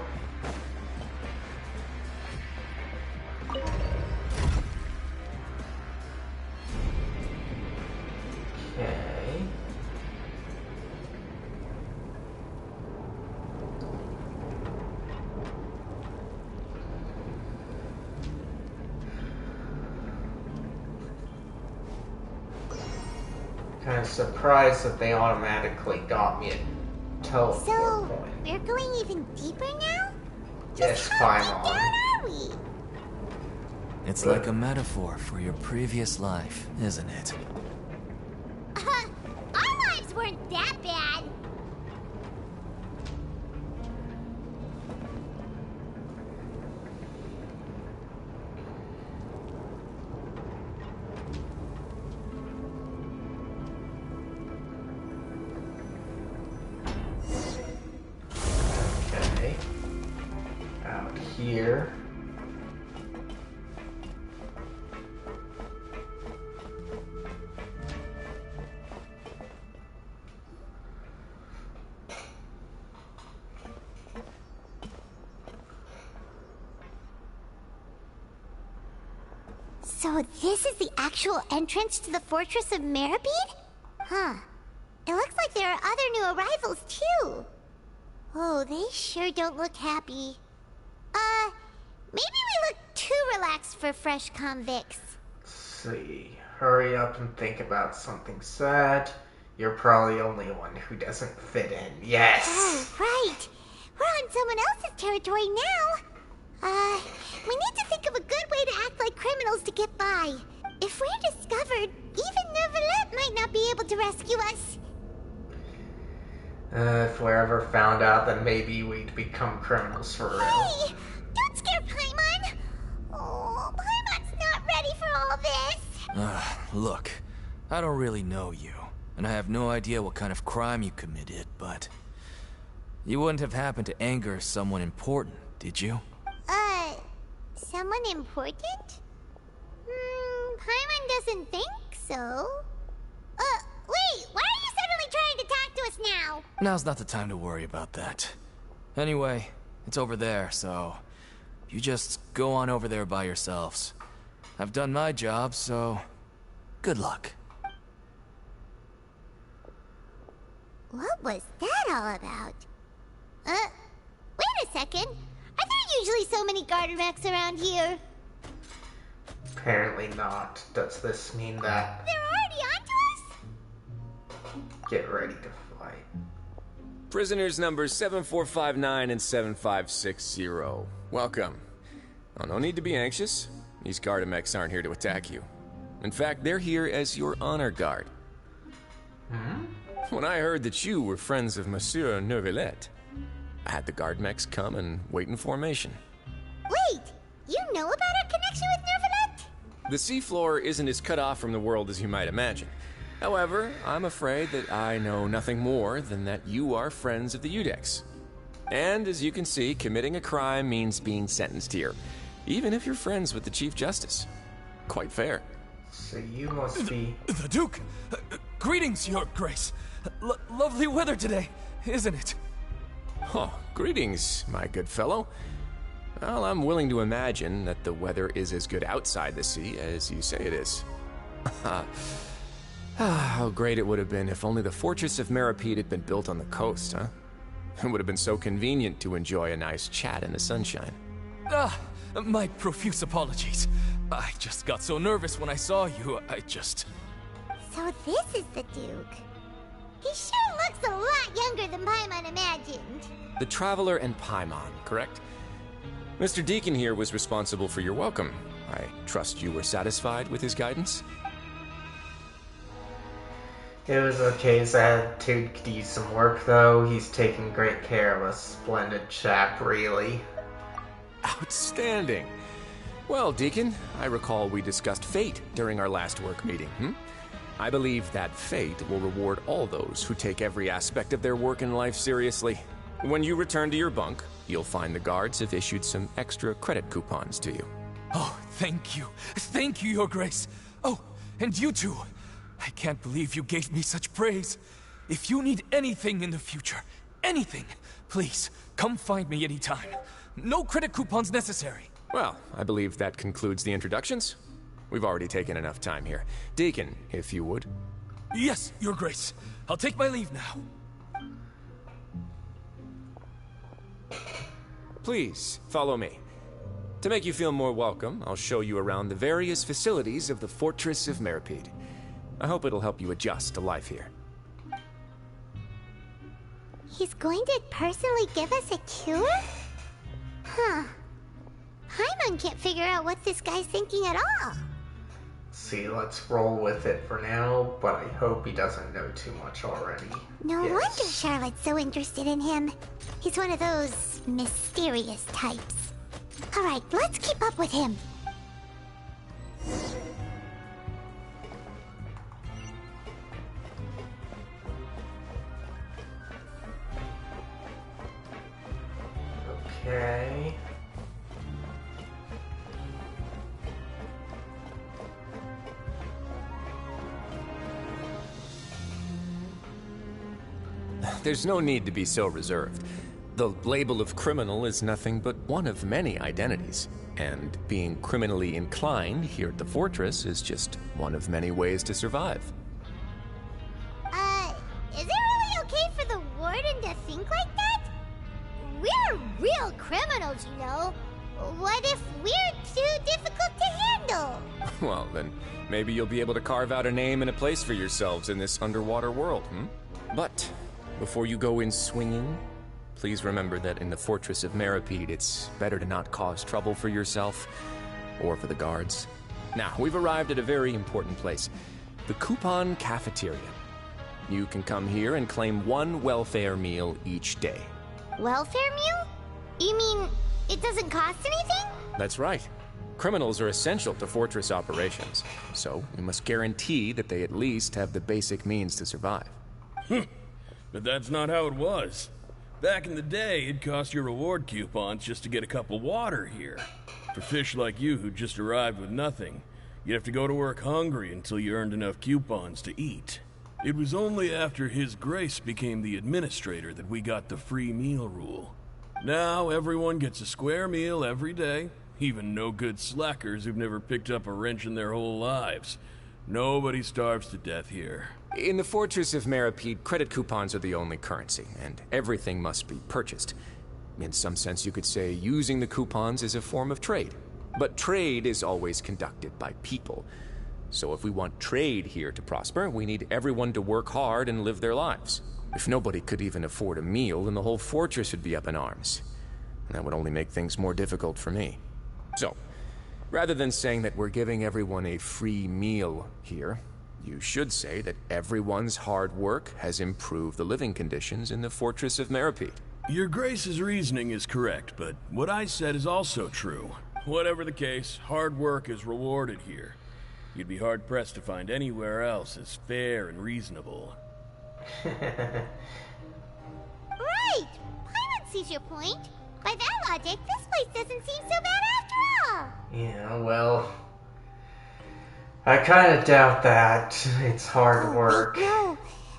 Okay. Kind of surprised that they automatically got me a teleport So, point. we're going even deeper now? Yes, Just how deep Paimon. down are we? It's like a metaphor for your previous life, isn't it? Our lives weren't that bad. Okay. Out here. So this is the actual entrance to the Fortress of Meribed? Huh. It looks like there are other new arrivals, too. Oh, they sure don't look happy. Maybe we look too relaxed for fresh convicts. Let's see. Hurry up and think about something sad. You're probably the only one who doesn't fit in. Yes! Oh, right. We're on someone else's territory now. We need to think of a good way to act like criminals to get by. If we're discovered, even Neuvillette might not be able to rescue us. If we're ever found out, then maybe we'd become criminals for real. Hey! Don't scare Paimon! Oh, Paimon's not ready for all this. Look, I don't really know you, and I have no idea what kind of crime you committed, but you wouldn't have happened to anger someone important, did you? Someone important? Paimon doesn't think so. Wait, why are you suddenly trying to talk to us now? Now's not the time to worry about that. Anyway, it's over there, so you just go on over there by yourselves. I've done my job, so good luck. What was that all about? Wait a second. Are there usually so many garter mechs around here? Apparently not. Does this mean that... They're already onto us? Get ready to fight. Prisoners numbers 7459 and 7560. Welcome. Oh, no need to be anxious. These Gardamex aren't here to attack you. In fact, they're here as your honor guard. When I heard that you were friends of Monsieur Neuvillette, I had the Gardamex come and wait in formation. Wait, you know about our connection with Neuvillette? The seafloor isn't as cut off from the world as you might imagine. However, I'm afraid that I know nothing more than that you are friends of the Udex. And as you can see, committing a crime means being sentenced here, even if you're friends with the Chief Justice. Quite fair. So you must be... The Duke! Greetings, Your Grace! Lovely weather today, isn't it? Oh, greetings, my good fellow. Well, I'm willing to imagine that the weather is as good outside the sea as you say it is. How great it would have been if only the Fortress of Meribed had been built on the coast, huh? It would have been so convenient to enjoy a nice chat in the sunshine. My profuse apologies. I just got so nervous when I saw you, So this is the Duke. He sure looks a lot younger than Paimon imagined. The Traveler and Paimon, correct? Mr. Deacon here was responsible for your welcome. I trust you were satisfied with his guidance? It was a case I had to do some work, though. He's taking great care of a splendid chap, really. Outstanding. Well, Deacon, I recall we discussed fate during our last work meeting, I believe that fate will reward all those who take every aspect of their work in life seriously. When you return to your bunk, you'll find the guards have issued some extra credit coupons to you. Oh, thank you. Thank you, Your Grace. Oh, and you too. I can't believe you gave me such praise. If you need anything in the future, anything, please, come find me anytime. No credit coupons necessary. Well, I believe that concludes the introductions. We've already taken enough time here. Deacon, if you would. Yes, Your Grace. I'll take my leave now. Please, follow me. To make you feel more welcome, I'll show you around the various facilities of the Fortress of Meripede. I hope it'll help you adjust to life here. He's going to personally give us a cure? Huh. Paimon can't figure out what this guy's thinking at all. See, let's roll with it for now, but I hope he doesn't know too much already. No wonder Charlotte's so interested in him. He's one of those mysterious types. Alright, let's keep up with him. Okay. There's no need to be so reserved. The label of criminal is nothing but one of many identities, and being criminally inclined here at the Fortress is just one of many ways to survive. Is it really okay for the warden to think like that? We're real criminals, you know. What if we're too difficult to handle? Well, then maybe you'll be able to carve out a name and a place for yourselves in this underwater world, But before you go in swinging, please remember that in the Fortress of Meripede, it's better to not cause trouble for yourself or for the guards. Now, we've arrived at a very important place, the Coupon Cafeteria. You can come here and claim one welfare meal each day. Welfare meal? You mean it doesn't cost anything? That's right. Criminals are essential to Fortress operations, so we must guarantee that they at least have the basic means to survive. But that's not how it was. Back in the day, it cost your reward coupons just to get a cup of water here. For fish like you who just arrived with nothing, you'd have to go to work hungry until you earned enough coupons to eat. It was only after His Grace became the administrator that we got the free meal rule. Now everyone gets a square meal every day, even no-good slackers who've never picked up a wrench in their whole lives. Nobody starves to death here. In the Fortress of Meripede, credit coupons are the only currency, and everything must be purchased. In some sense, you could say using the coupons is a form of trade. But trade is always conducted by people. So if we want trade here to prosper, we need everyone to work hard and live their lives. If nobody could even afford a meal, then the whole fortress would be up in arms. And that would only make things more difficult for me. So, rather than saying that we're giving everyone a free meal here, you should say that everyone's hard work has improved the living conditions in the Fortress of Meripede. Your Grace's reasoning is correct, but what I said is also true. Whatever the case, hard work is rewarded here. You'd be hard-pressed to find anywhere else as fair and reasonable. Right! Paimon sees your point. By that logic, this place doesn't seem so bad after all. Yeah, well, I kind of doubt that. It's hard work. Wait, no.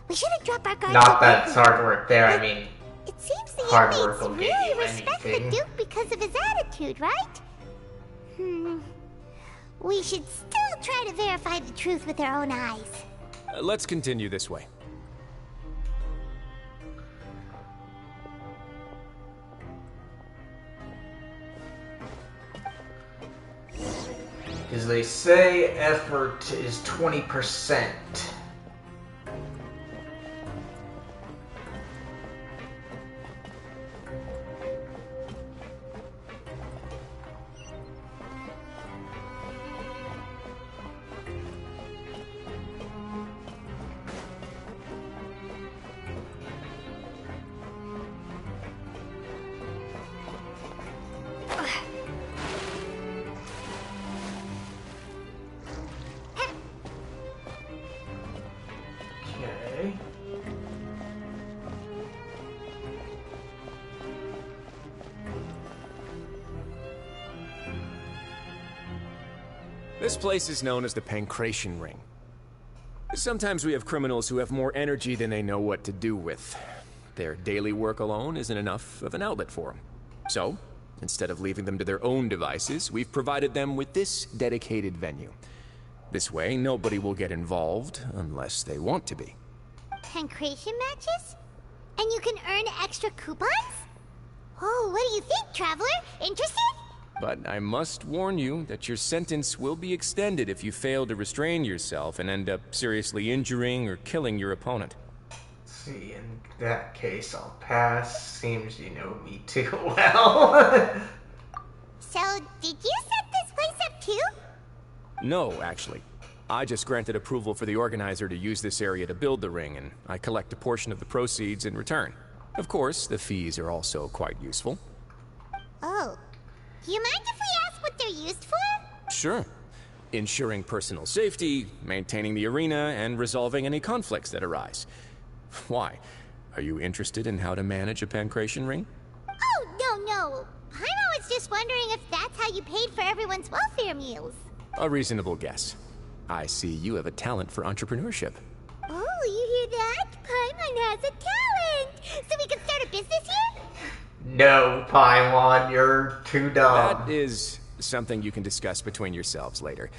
We should have dropped our guard. Not that it's hard work there, I mean, it seems the hard work will inmates get really you respect anything. the Duke because of his attitude, right? We should still try to verify the truth with our own eyes. Let's continue this way. Because they say effort is 20%. This place is known as the Pancration Ring. Sometimes we have criminals who have more energy than they know what to do with. Their daily work alone isn't enough of an outlet for them. So, instead of leaving them to their own devices, we've provided them with this dedicated venue. This way, nobody will get involved unless they want to be. Pancration matches? And you can earn extra coupons? Oh, what do you think, Traveler? Interested? But I must warn you that your sentence will be extended if you fail to restrain yourself and end up seriously injuring or killing your opponent. See, in that case, I'll pass. Seems you know me too well. So, did you set this place up too? No, actually. I just granted approval for the organizer to use this area to build the ring, and I collect a portion of the proceeds in return. Of course, the fees are also quite useful. Oh. Do you mind if we ask what they're used for? Sure. Ensuring personal safety, maintaining the arena, and resolving any conflicts that arise. Why? Are you interested in how to manage a pancration ring? Oh, no. I was just wondering if that's how you paid for everyone's welfare meals. A reasonable guess. I see you have a talent for entrepreneurship. Oh, you hear that? Paimon has a talent! So we can start a business here? No, Paimon, you're too dumb. That is something you can discuss between yourselves later.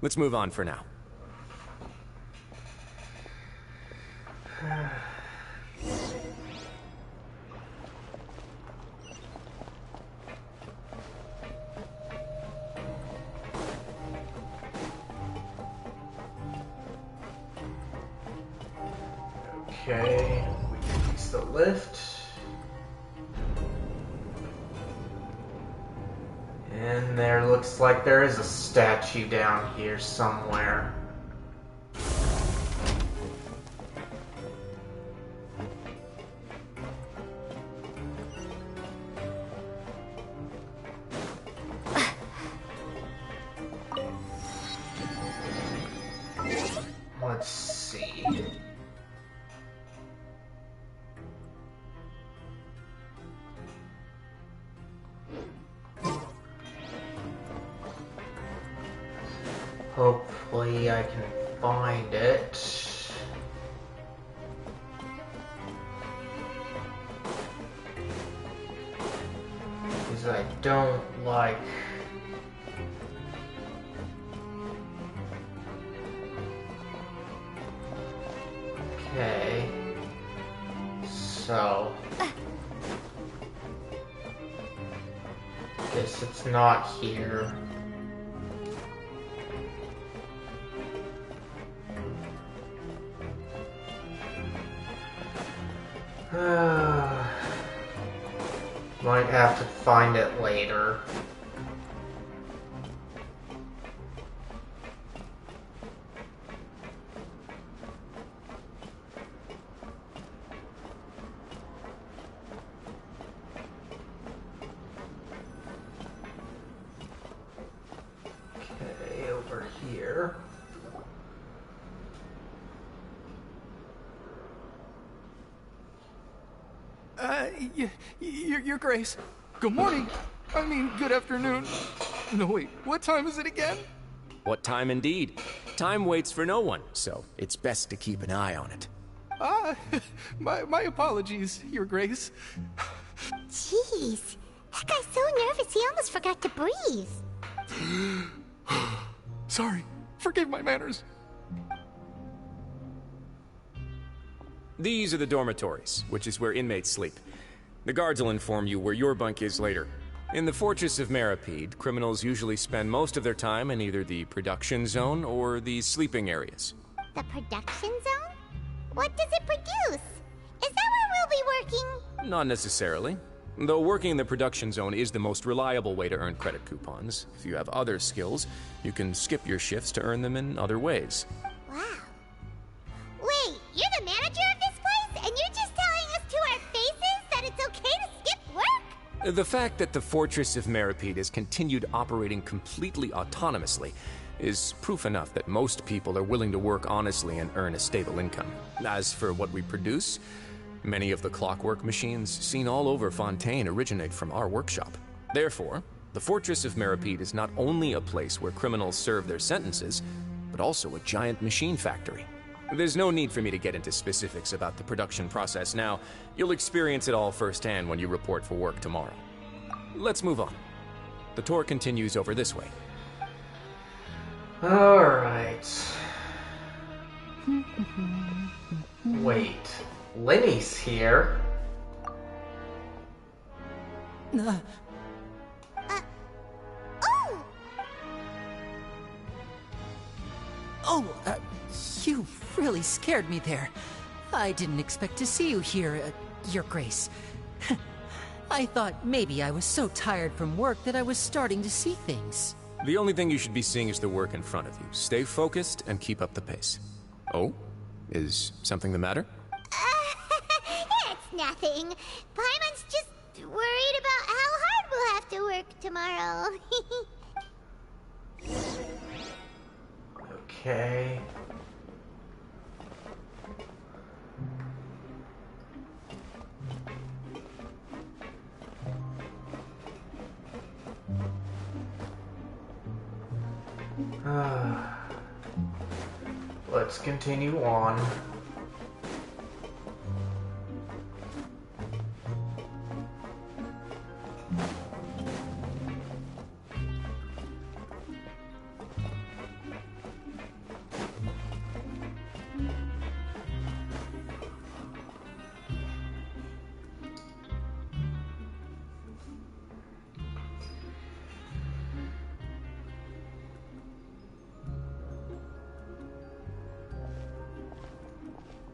Let's move on for now. Okay, we can use the lift. And there looks like there is a statue down here somewhere. Let's see. Hopefully I can find it. Because I don't like... Okay. So... Guess it's not here. Might have to find it later. Okay, over here. Your Grace. Good morning. I mean, good afternoon. No, wait, what time is it again? What time indeed? Time waits for no one, so it's best to keep an eye on it. My apologies, Your Grace. Jeez, that guy's so nervous he almost forgot to breathe. Sorry, forgive my manners. These are the dormitories, which is where inmates sleep. The guards will inform you where your bunk is later. In the Fortress of Maripede, criminals usually spend most of their time in either the production zone or the sleeping areas. The production zone? What does it produce? Is that where we'll be working? Not necessarily. Though working in the production zone is the most reliable way to earn credit coupons. If you have other skills, you can skip your shifts to earn them in other ways. Wow. Wait, you're the manager of this place? And you're just telling us to our faces that it's okay to skip work? The fact that the Fortress of Maripede has continued operating completely autonomously is proof enough that most people are willing to work honestly and earn a stable income. As for what we produce, many of the clockwork machines seen all over Fontaine originate from our workshop. Therefore, The Fortress of Meripede is not only a place where criminals serve their sentences, but also a giant machine factory. There's no need for me to get into specifics about the production process now. You'll experience it all firsthand when you report for work tomorrow. Let's move on. The tour continues over this way. Alright. Wait, Lenny's here? You really scared me there. I didn't expect to see you here, Your Grace. I thought maybe I was so tired from work that I was starting to see things. The only thing you should be seeing is the work in front of you. Stay focused and keep up the pace. Oh? Is something the matter? It's nothing. Paimon's just worried about how hard we'll have to work tomorrow. Okay. Let's continue on.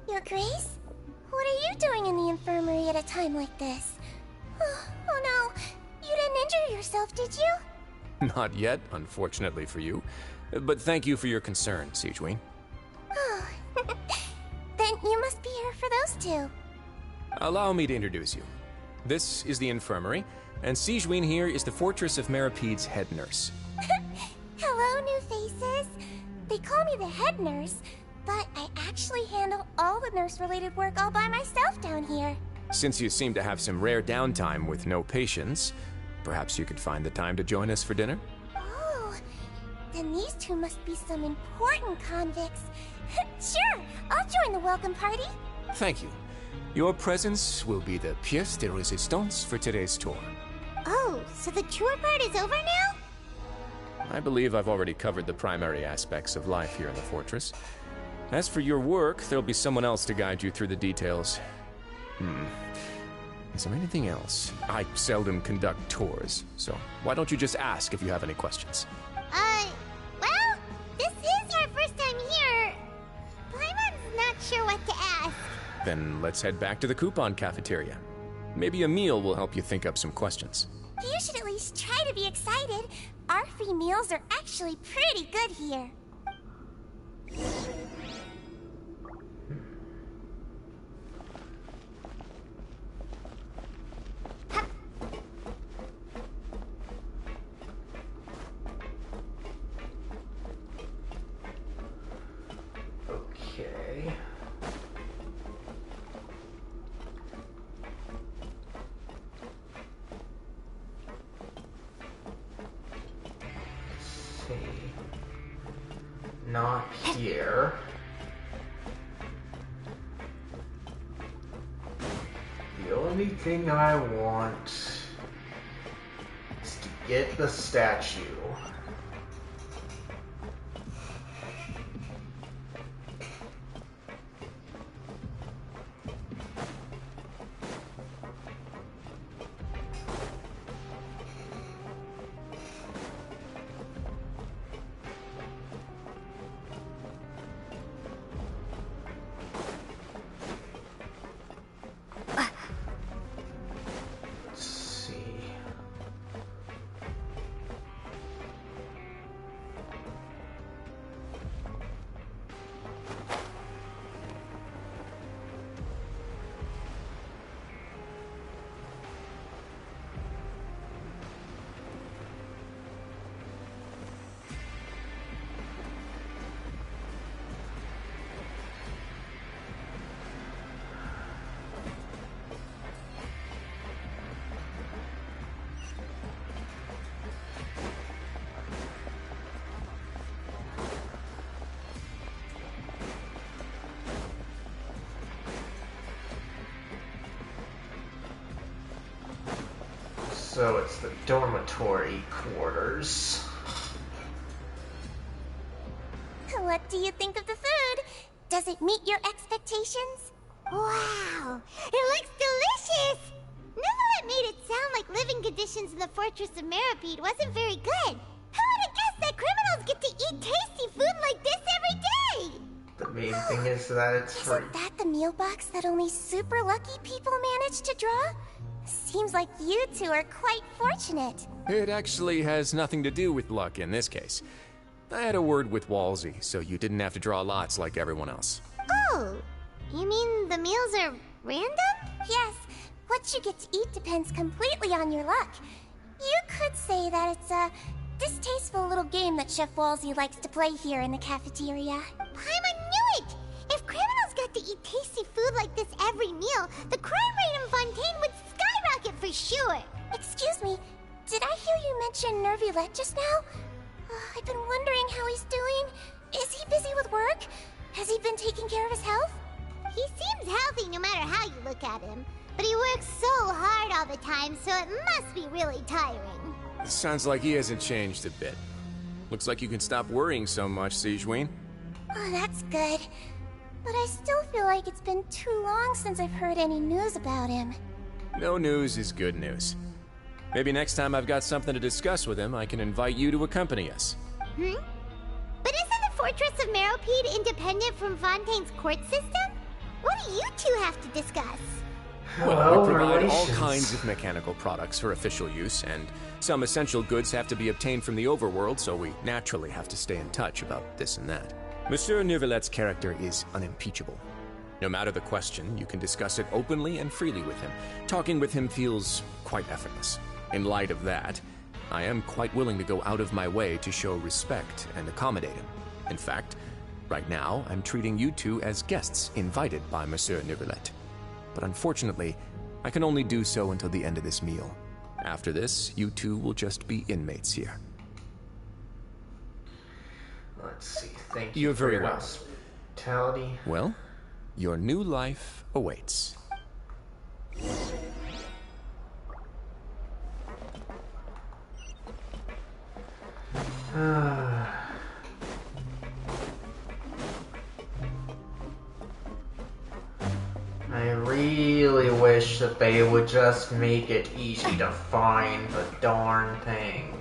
Your Grace? What are you doing in the infirmary at a time like this? Oh no, you didn't injure yourself, did you? Not yet, unfortunately for you. But thank you for your concern, Sigewinne. Oh, then you must be here for those two. Allow me to introduce you. This is the infirmary, and Sigewinne here is the Fortress of Meripede's head nurse. Hello, new faces. They call me the head nurse, but I actually handle all the nurse-related work all by myself down here. Since you seem to have some rare downtime with no patients, perhaps you could find the time to join us for dinner? Oh, then these two must be some important convicts. Sure, I'll join the welcome party. Thank you. Your presence will be the pièce de résistance for today's tour. Oh, so the tour part is over now? I believe I've already covered the primary aspects of life here in the fortress. As for your work, there'll be someone else to guide you through the details. Is there anything else? I seldom conduct tours, so why don't you just ask if you have any questions? Well, this is our first time here. Paimon's not sure what to ask. Then let's head back to the coupon cafeteria. Maybe a meal will help you think up some questions. You should at least try to be excited. Our free meals are actually pretty good here. Okay. Let's see. Not here. The only thing I want is to get the statue. So it's the dormitory quarters. What do you think of the food? Does it meet your expectations? Wow, it looks delicious! Neverlet made it sound like living conditions in the Fortress of Meripede wasn't very good. Who would have guessed that criminals get to eat tasty food like this every day? The main thing is that it's free. Isn't that the meal box that only super lucky people manage to draw? Seems like you two are quite fortunate. It actually has nothing to do with luck in this case. I had a word with Walsey, so you didn't have to draw lots like everyone else. Oh, you mean the meals are random? Yes, what you get to eat depends completely on your luck. You could say that it's a distasteful little game that Chef Walsey likes to play here in the cafeteria. Paimon knew it! If criminals got to eat tasty food like this every meal, the crime rate in Fontaine would skyrocket for sure! Excuse me, did I hear you mention Nervulette just now? I've been wondering how he's doing. Is he busy with work? Has he been taking care of his health? He seems healthy no matter how you look at him. But he works so hard all the time, so it must be really tiring. Sounds like he hasn't changed a bit. Looks like you can stop worrying so much, Sigewinne. Oh, that's good. But I still feel like it's been too long since I've heard any news about him. No news is good news. Maybe next time I've got something to discuss with him, I can invite you to accompany us. But isn't the Fortress of Meripede independent from Fontaine's court system? What do you two have to discuss? Well, we provide all kinds of mechanical products for official use, and some essential goods have to be obtained from the overworld, so we naturally have to stay in touch about this and that. Monsieur Nervulette's character is unimpeachable. No matter the question, you can discuss it openly and freely with him. Talking with him feels quite effortless. In light of that, I am quite willing to go out of my way to show respect and accommodate him. In fact, right now, I'm treating you two as guests invited by Monsieur Nervulette. But unfortunately, I can only do so until the end of this meal. After this, you two will just be inmates here. Let's see, thank you You're for very your welcome. hospitality. Well, your new life awaits. I really wish that they would just make it easy to find the darn thing.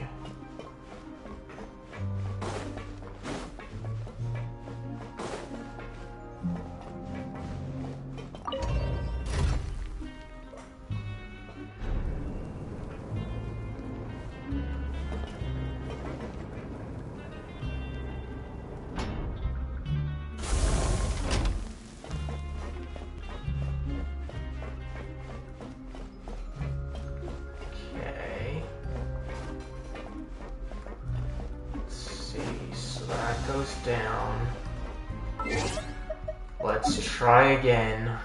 Okay. Let's see, so that goes down. Let's try again.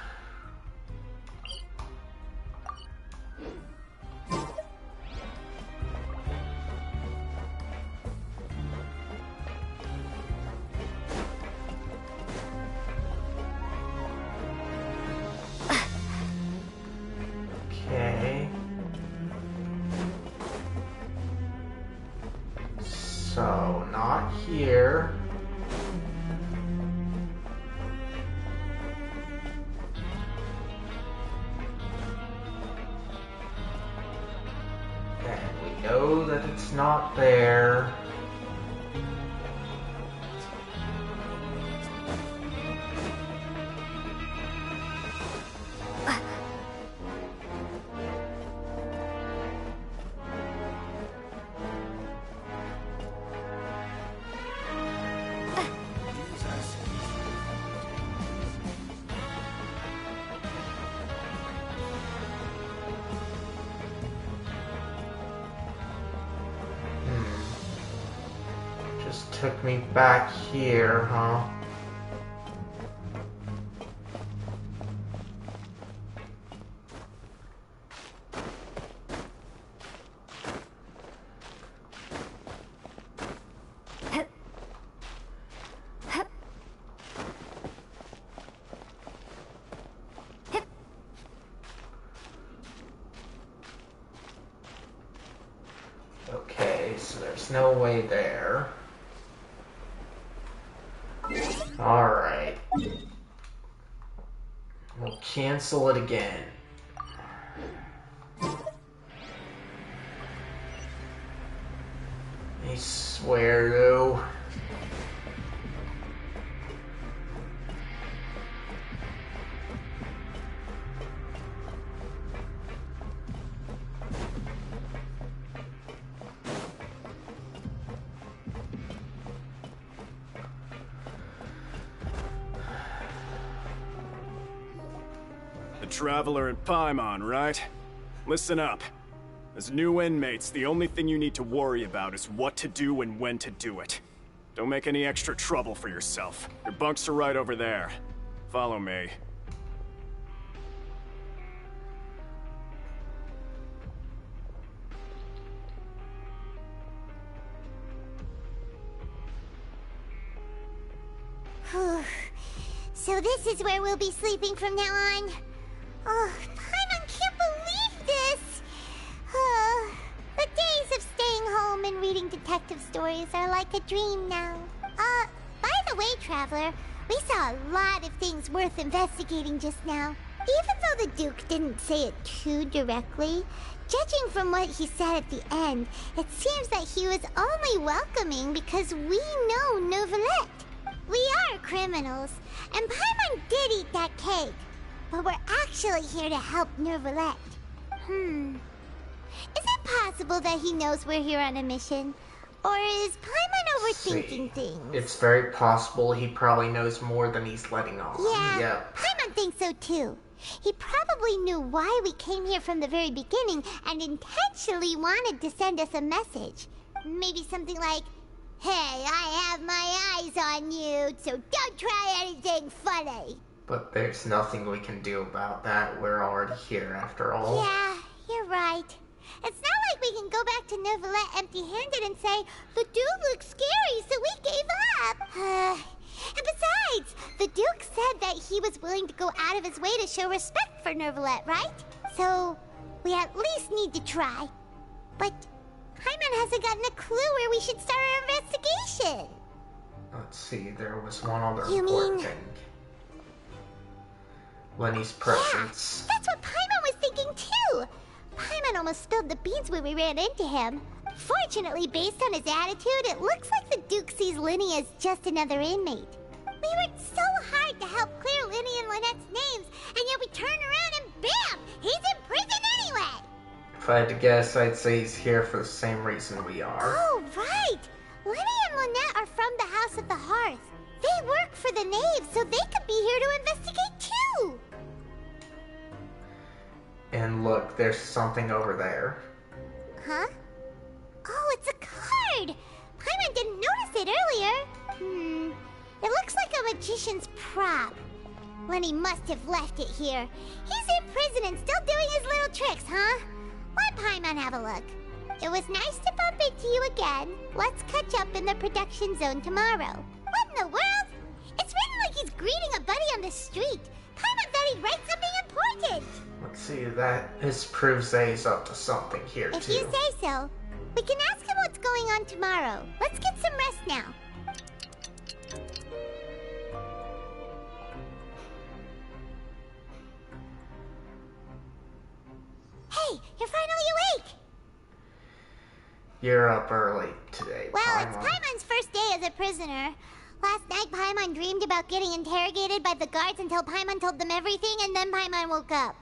Okay. So, not here. And we know that it's not there. Just took me back here, huh? Okay, so there's no way there. Alright. We'll cancel it again. I swear, though. The Traveler and Paimon, right? Listen up. As new inmates, the only thing you need to worry about is what to do and when to do it. Don't make any extra trouble for yourself. Your bunks are right over there. Follow me. So this is where we'll be sleeping from now on. Oh, Paimon can't believe this! The days of staying home and reading detective stories are like a dream now. By the way, Traveler, we saw a lot of things worth investigating just now. Even though the Duke didn't say it too directly, judging from what he said at the end, it seems that he was only welcoming because we know Neuvillette. We are criminals, and Paimon did eat that cake, but we're actually here to help Neuvillette. Is it possible that he knows we're here on a mission? Or is Paimon overthinking things? It's very possible he probably knows more than he's letting on. Yeah, Paimon thinks so too. He probably knew why we came here from the very beginning and intentionally wanted to send us a message. Maybe something like, "Hey, I have my eyes on you, so don't try anything funny." But there's nothing we can do about that. We're already here after all. Yeah, you're right. It's not like we can go back to Neuvillette empty-handed and say, "The Duke looks scary, so we gave up." And besides, the Duke said that he was willing to go out of his way to show respect for Neuvillette, right? So, we at least need to try. But Paimon hasn't gotten a clue where we should start our investigation. Let's see, there was one other You important mean- thing. Lenny's presence. That's what Paimon was thinking too. Paimon almost spilled the beans when we ran into him. Fortunately, based on his attitude, it looks like the Duke sees Lenny as just another inmate. We worked so hard to help clear Lenny and Lynette's names, and yet we turn around and bam! He's in prison anyway! If I had to guess, I'd say he's here for the same reason we are. Oh, right! Lenny and Lynette are from the House of the Hearth. They work for the Knave, so they could be here to investigate too! And look, there's something over there. Huh? Oh, it's a card! Paimon didn't notice it earlier. It looks like a magician's prop. Lenny must have left it here. He's in prison and still doing his little tricks, huh? Let Paimon have a look. It was nice to bump into you again. Let's catch up in the production zone tomorrow. What in the world? It's written like he's greeting a buddy on the street. Paimon thought he'd write something important. Let's see, this proves that he's up to something here, If too. you say so. We can ask him what's going on tomorrow. Let's get some rest now. Hey, you're finally awake! You're up early today, Well, Paimon. it's Paimon's first day as a prisoner. Last night, Paimon dreamed about getting interrogated by the guards until Paimon told them everything, and then Paimon woke up.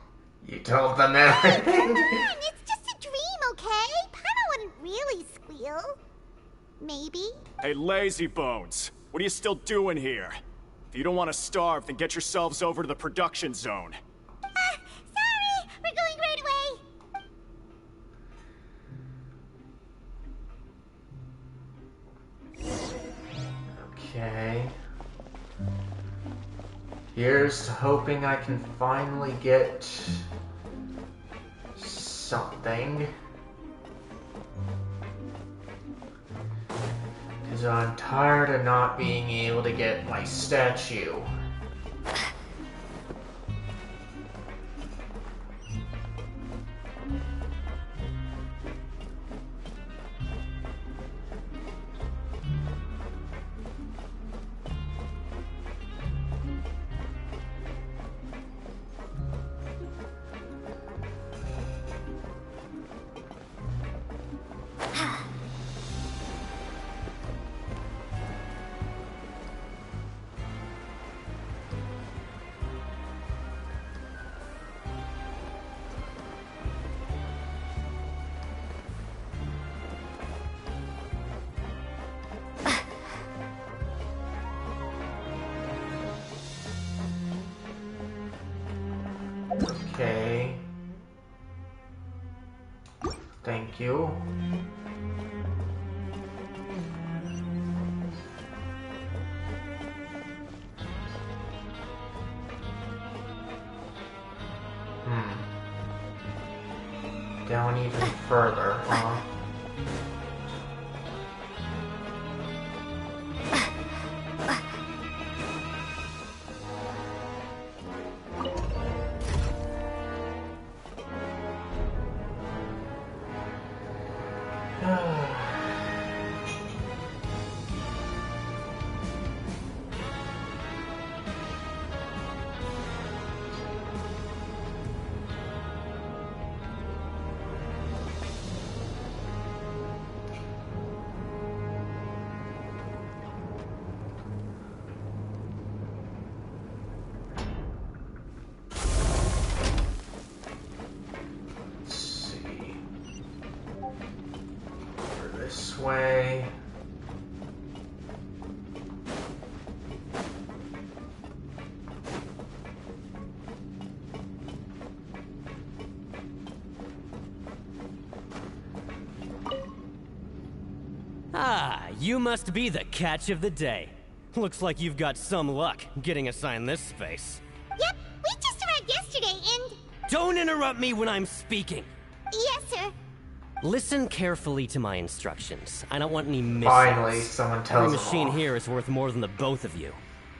You told them everything? Come on, it's just a dream, okay? Paimon wouldn't really squeal. Maybe. Hey, lazy bones. What are you still doing here? If you don't want to starve, then get yourselves over to the production zone. Sorry! We're going right away! Okay. Here's to hoping I can finally get something. Because I'm tired of not being able to get my statue. Thank you. Down even further, huh? Way. Ah, you must be the catch of the day. Looks like you've got some luck getting assigned this space. Yep, we just arrived yesterday and... Don't interrupt me when I'm speaking! Yes, sir. Listen carefully to my instructions. I don't want any misses. Finally, someone tells Every machine them all. here is worth more than the both of you.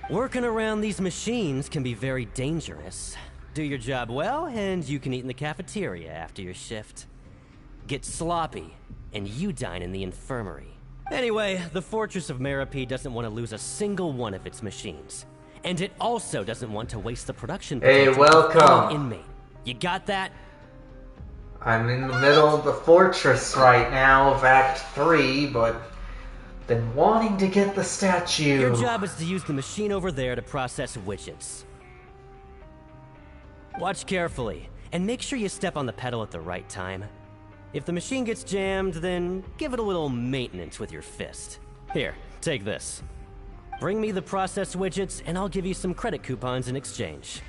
Working around these machines can be very dangerous. Do your job well, and you can eat in the cafeteria after your shift. Get sloppy, and you dine in the infirmary. Anyway, the Fortress of Meropide doesn't want to lose a single one of its machines. And it also doesn't want to waste the production potential welcome. of an inmate. You got that? I'm in the middle of the fortress right now of Act 3, but been wanting to get the statue. Your job is to use the machine over there to process widgets. Watch carefully, and make sure you step on the pedal at the right time. If the machine gets jammed, then give it a little maintenance with your fist. Here, take this. Bring me the process widgets, and I'll give you some credit coupons in exchange.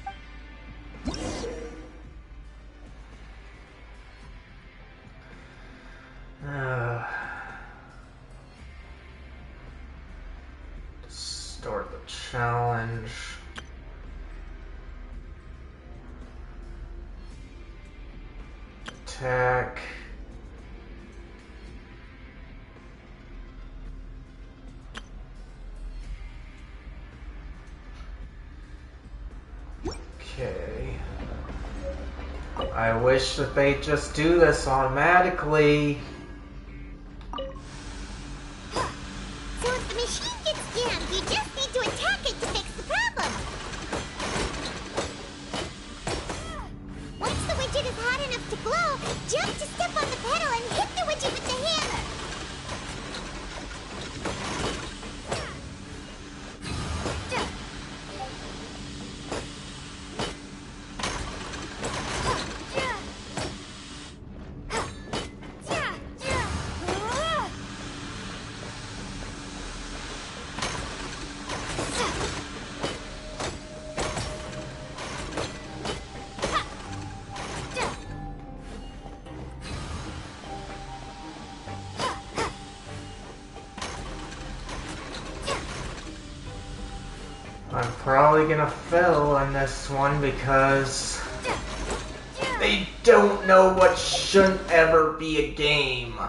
Start the challenge. Attack. Okay. I wish that they just do this automatically. So if the machine gets jammed, you just need to attack it to fix the problem. Once the widget is hot enough to glow, jump to step on the pedal and hit the widget with the hammer. I'm probably gonna fail on this one because they don't know what shouldn't ever be a game.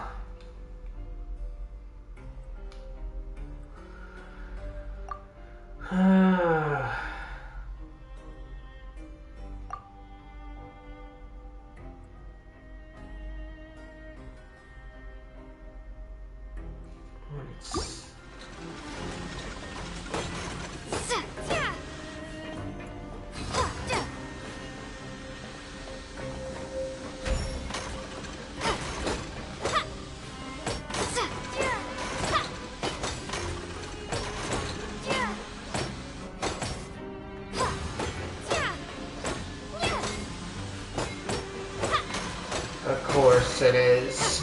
Of course it is.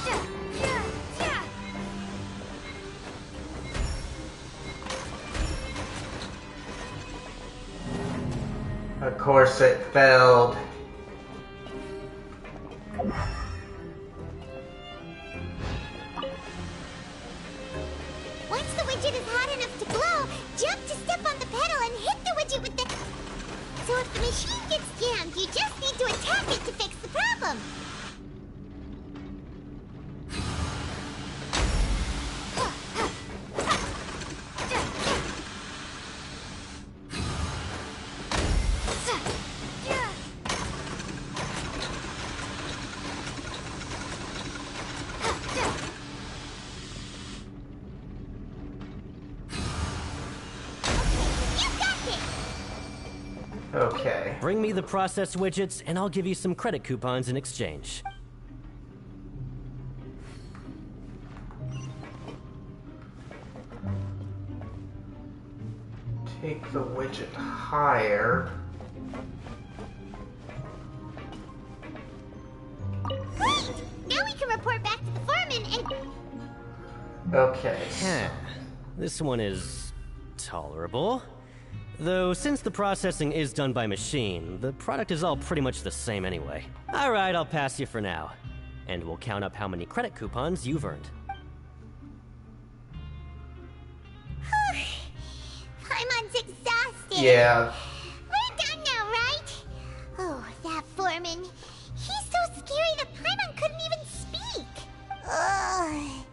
Of course it failed. Bring me the processed widgets, and I'll give you some credit coupons in exchange. Take the widget higher. Great! Now we can report back to the foreman and... Okay. This one is tolerable. Though, since the processing is done by machine, the product is all pretty much the same anyway. Alright, I'll pass you for now. And we'll count up how many credit coupons you've earned. Paimon's exhausted. Yeah. We're done now, right? Oh, that foreman. He's so scary that Paimon couldn't even speak. Ugh.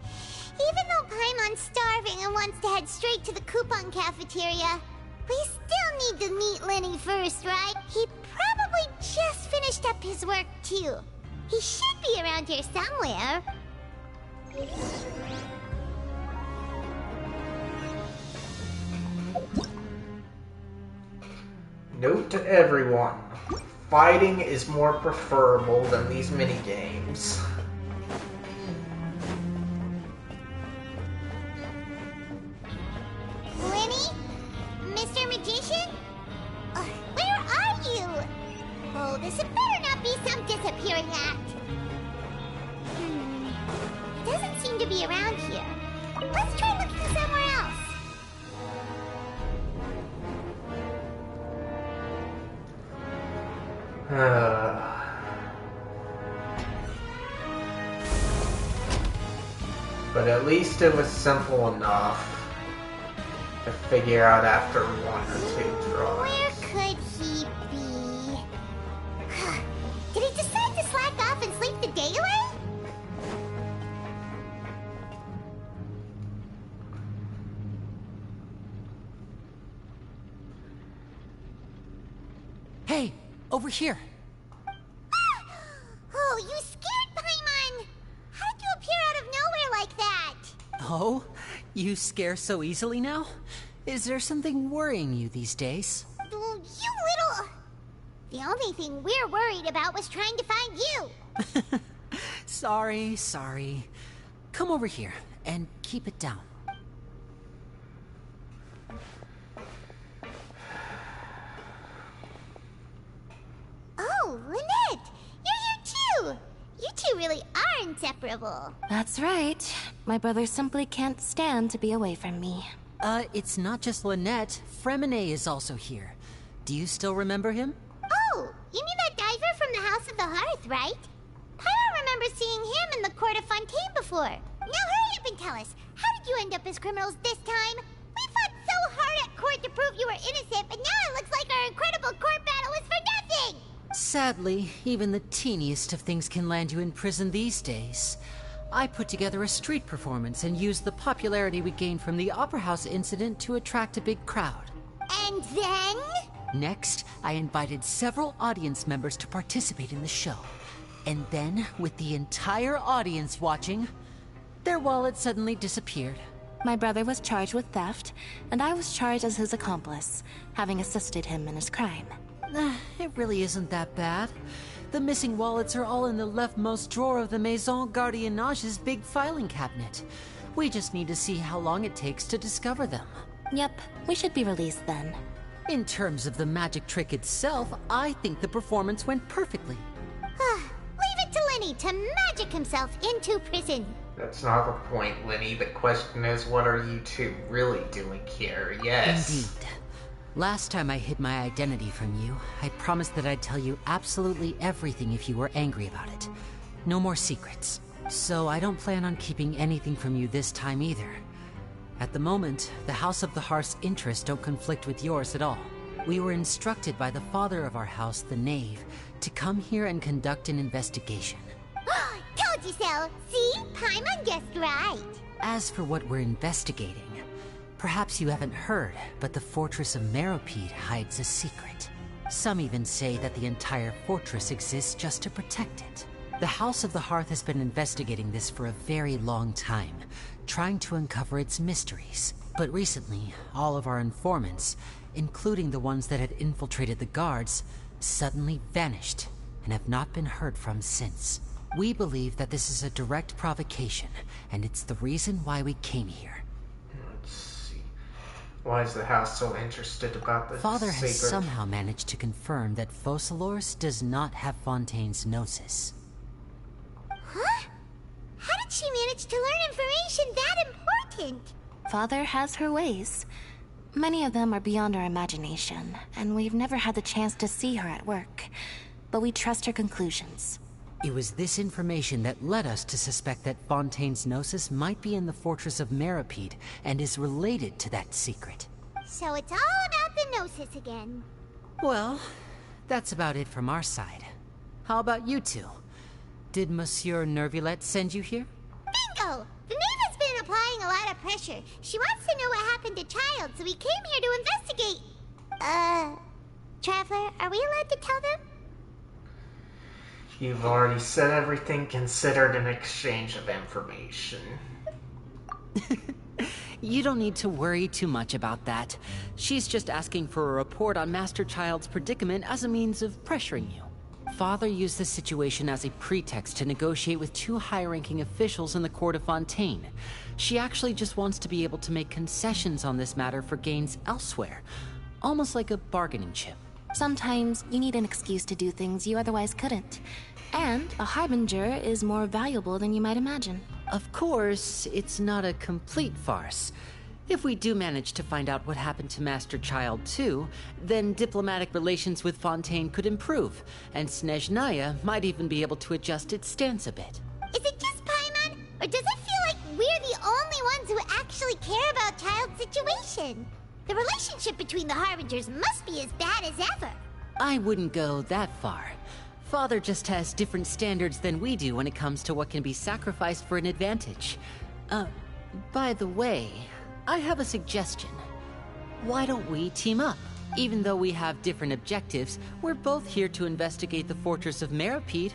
Even though Paimon's starving and wants to head straight to the coupon cafeteria, we still need to meet Lenny first, right? He probably just finished up his work, too. He should be around here somewhere. Note to everyone, fighting is more preferable than these mini-games. Lenny? Mr. Magician? Where are you? Oh, this had better not be some disappearing act. He doesn't seem to be around here. Let's try looking somewhere else. But at least it was simple enough to figure out after one or two tries. Where could he be? Did he decide to slack off and sleep the day away? Hey, over here. Oh, you scared Paimon! How did you appear out of nowhere like that? Oh, you scare so easily now? Is there something worrying you these days? You little... The only thing we're worried about was trying to find you. Sorry. Come over here and keep it down. Oh, Lynette! You're here too! You two really are inseparable. That's right. My brother simply can't stand to be away from me. It's not just Lynette. Fremine is also here. Do you still remember him? Oh, you mean that diver from the House of the Hearth, right? Paimon remembers seeing him in the court of Fontaine before. Now hurry up and tell us, how did you end up as criminals this time? We fought so hard at court to prove you were innocent, but now it looks like our incredible court battle is for nothing! Sadly, even the teeniest of things can land you in prison these days. I put together a street performance and used the popularity we gained from the Opera House incident to attract a big crowd. And then? Next, I invited several audience members to participate in the show. And then, with the entire audience watching, their wallet suddenly disappeared. My brother was charged with theft, and I was charged as his accomplice, having assisted him in his crime. It really isn't that bad. The missing wallets are all in the leftmost drawer of the Maison Gardiennage's big filing cabinet. We just need to see how long it takes to discover them. Yep, we should be released then. In terms of the magic trick itself, I think the performance went perfectly. Leave it to Lenny to magic himself into prison. That's not the point, Lenny. The question is, what are you two really doing here? Yes. Indeed. Last time I hid my identity from you, I promised that I'd tell you absolutely everything if you were angry about it. No more secrets. So I don't plan on keeping anything from you this time either. At the moment, the House of the Hearth's interests don't conflict with yours at all. We were instructed by the father of our house, the Knave, to come here and conduct an investigation. Told you so! See? Paimon guessed right. As for what we're investigating, perhaps you haven't heard, but the fortress of Meropide hides a secret. Some even say that the entire fortress exists just to protect it. The House of the Hearth has been investigating this for a very long time, trying to uncover its mysteries. But recently, all of our informants, including the ones that had infiltrated the guards, suddenly vanished and have not been heard from since. We believe that this is a direct provocation, and it's the reason why we came here. Let's see. Why is the house so interested about this Father has sacred... somehow managed to confirm that Focalors does not have Fontaine's gnosis. Huh? How did she manage to learn information that important? Father has her ways. Many of them are beyond our imagination, and we've never had the chance to see her at work. But we trust her conclusions. It was this information that led us to suspect that Fontaine's gnosis might be in the fortress of Meripede and is related to that secret. So it's all about the gnosis again. Well, that's about it from our side. How about you two? Did Monsieur Nervulette send you here? Bingo! The maid has been applying a lot of pressure. She wants to know what happened to Child, so we came here to investigate. Traveler, are we allowed to tell them? You've already said everything considered an exchange of information. You don't need to worry too much about that. She's just asking for a report on Master Child's predicament as a means of pressuring you. Father used this situation as a pretext to negotiate with two high-ranking officials in the court of Fontaine. She actually just wants to be able to make concessions on this matter for gains elsewhere, almost like a bargaining chip. Sometimes you need an excuse to do things you otherwise couldn't. And a harbinger is more valuable than you might imagine. Of course, it's not a complete farce. If we do manage to find out what happened to Master Child too, then diplomatic relations with Fontaine could improve, and Snezhnaya might even be able to adjust its stance a bit. Is it just Paimon, or does it feel like we're the only ones who actually care about Child's situation? The relationship between the Harbingers must be as bad as ever. I wouldn't go that far. Father just has different standards than we do when it comes to what can be sacrificed for an advantage. By the way, I have a suggestion. Why don't we team up? Even though we have different objectives, we're both here to investigate the fortress of Meripede.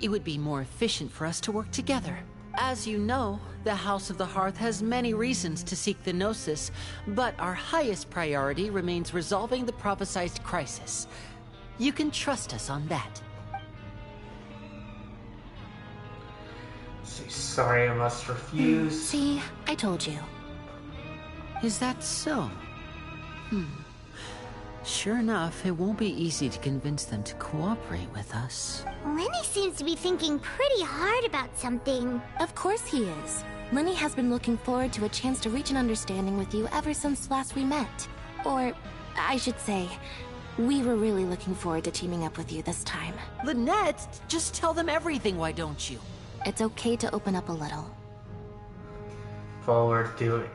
It would be more efficient for us to work together. As you know, the House of the Hearth has many reasons to seek the Gnosis, but our highest priority remains resolving the prophesized crisis. You can trust us on that. Sorry, I must refuse. See, I told you. Is that so? Sure enough, it won't be easy to convince them to cooperate with us. Lenny seems to be thinking pretty hard about something. Of course he is. Lenny has been looking forward to a chance to reach an understanding with you ever since last we met. Or, I should say, we were really looking forward to teaming up with you this time. Lynette, just tell them everything, why don't you? It's okay to open up a little. Forward doing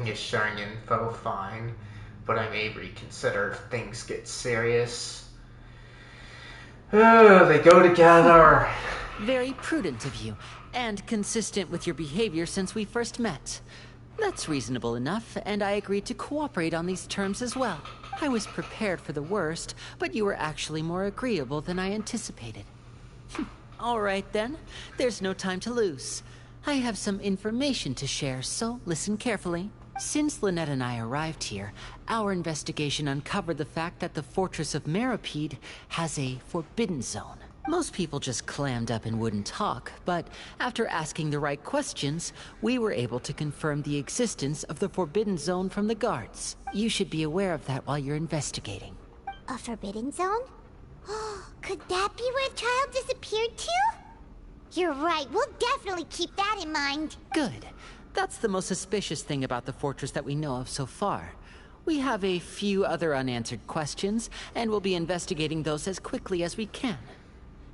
is sharing info, fine, but I may reconsider if things get serious. They go together. Very prudent of you, and consistent with your behavior since we first met. That's reasonable enough, and I agreed to cooperate on these terms as well. I was prepared for the worst, but you were actually more agreeable than I anticipated. All right then, there's no time to lose. I have some information to share, so listen carefully. Since Lynette and I arrived here, our investigation uncovered the fact that the Fortress of Meripede has a forbidden zone. Most people just clammed up and wouldn't talk, but after asking the right questions, we were able to confirm the existence of the forbidden zone from the guards. You should be aware of that while you're investigating. A forbidden zone? Could that be where Child disappeared to? You're right, we'll definitely keep that in mind. Good. That's the most suspicious thing about the fortress that we know of so far. We have a few other unanswered questions, and we'll be investigating those as quickly as we can.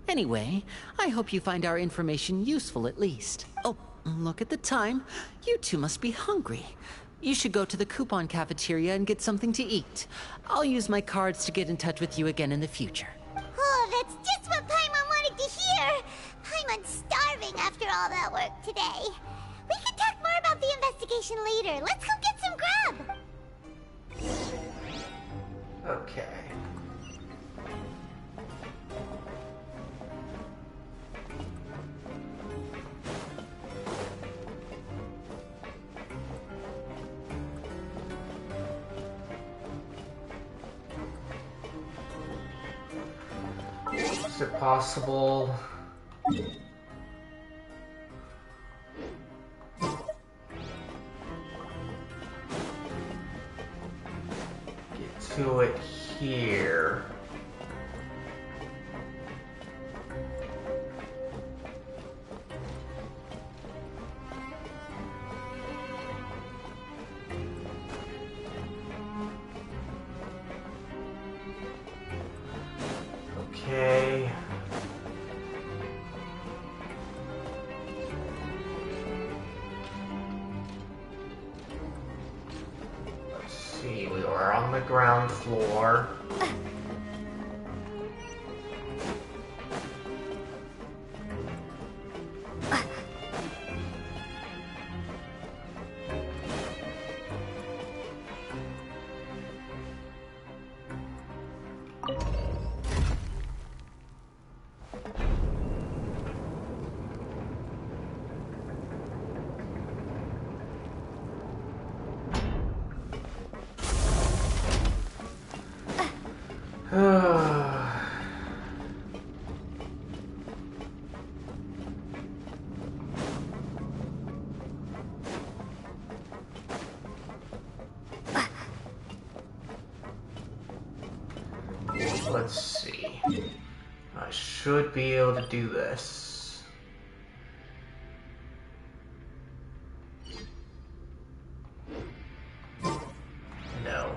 Anyway, I hope you find our information useful at least. Oh, look at the time. You two must be hungry. You should go to the coupon cafeteria and get something to eat. I'll use my cards to get in touch with you again in the future. Oh, that's just what Paimon wanted to hear. Paimon's starving after all that work today. We can talk more about the investigation later. Let's go get some grub. Okay. Is it possible? Get to it here. Okay. Let's see, we were on the ground floor. Let's see. I should be able to do this. No.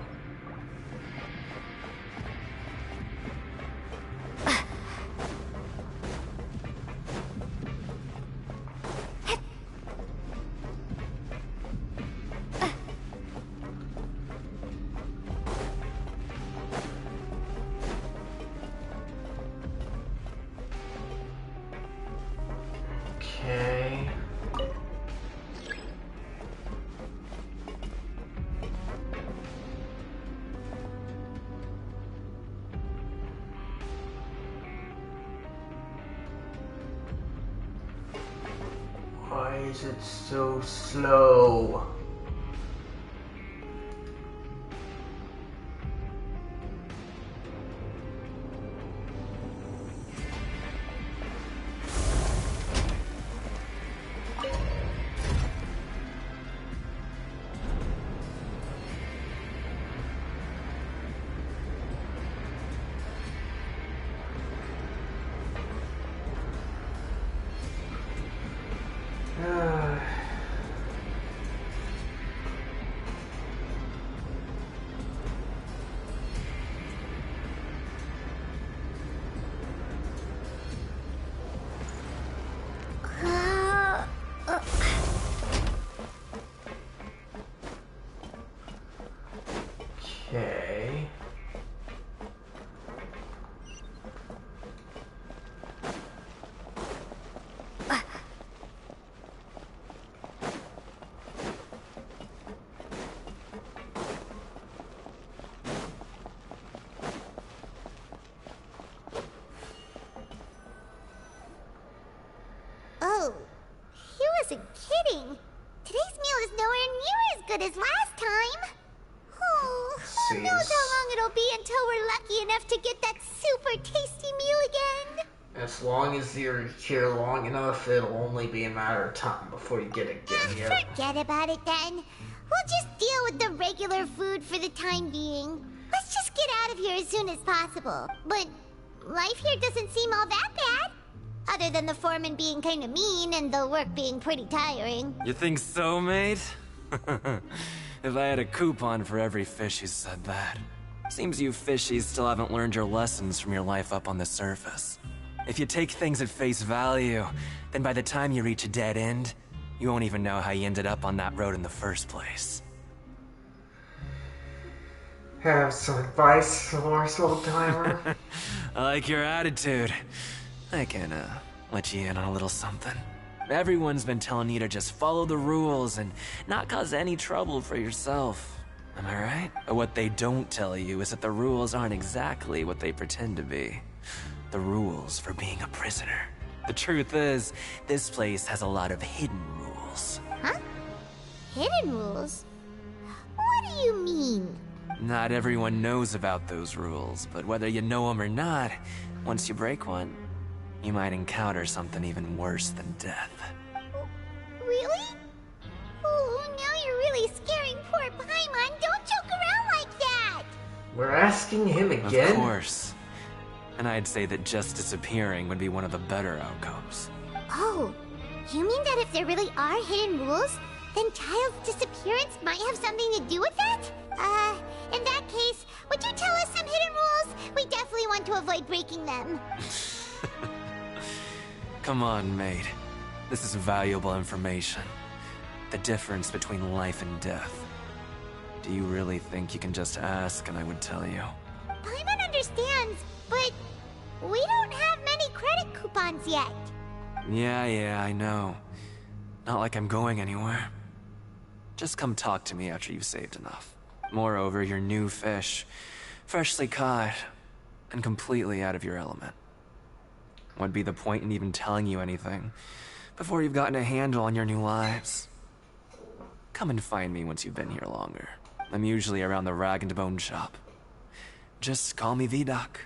Okay. Why is it so slow? Okay. Oh, he wasn't kidding. Today's meal is nowhere near as good as last time. Oh, who knows how long it'll be until we're lucky enough to get that super tasty meal again. As long as you're here long enough, it'll only be a matter of time before you get it again. Yeah. Forget about it then. We'll just deal with the regular food for the time being. Let's just get out of here as soon as possible. But life here doesn't seem all that bad. Other than the foreman being kind of mean and the work being pretty tiring. You think so, mate? If I had a coupon for every fish who said that. Seems you fishies still haven't learned your lessons from your life up on the surface. If you take things at face value, then by the time you reach a dead end, you won't even know how you ended up on that road in the first place. Have some advice for us, old timer? I like your attitude. I can, let you in on a little something. Everyone's been telling you to just follow the rules and not cause any trouble for yourself. Am I right? But what they don't tell you is that the rules aren't exactly what they pretend to be. The rules for being a prisoner. The truth is, this place has a lot of hidden rules. Huh? Hidden rules? What do you mean? Not everyone knows about those rules, but whether you know them or not, once you break one, you might encounter something even worse than death. Really? Oh, now you're really scaring poor Paimon. Don't joke around like that! We're asking him again? Of course. And I'd say that just disappearing would be one of the better outcomes. Oh, you mean that if there really are hidden rules, then Child's disappearance might have something to do with that? In that case, would you tell us some hidden rules? We definitely want to avoid breaking them. Come on, mate. This is valuable information. The difference between life and death. Do you really think you can just ask and I would tell you? Paimon understands, but we don't have many credit coupons yet. Yeah, I know. Not like I'm going anywhere. Just come talk to me after you've saved enough. Moreover, you're new fish, freshly caught, and completely out of your element. What'd be the point in even telling you anything before you've gotten a handle on your new lives? Come and find me once you've been here longer. I'm usually around the rag and bone shop. Just call me V-Doc.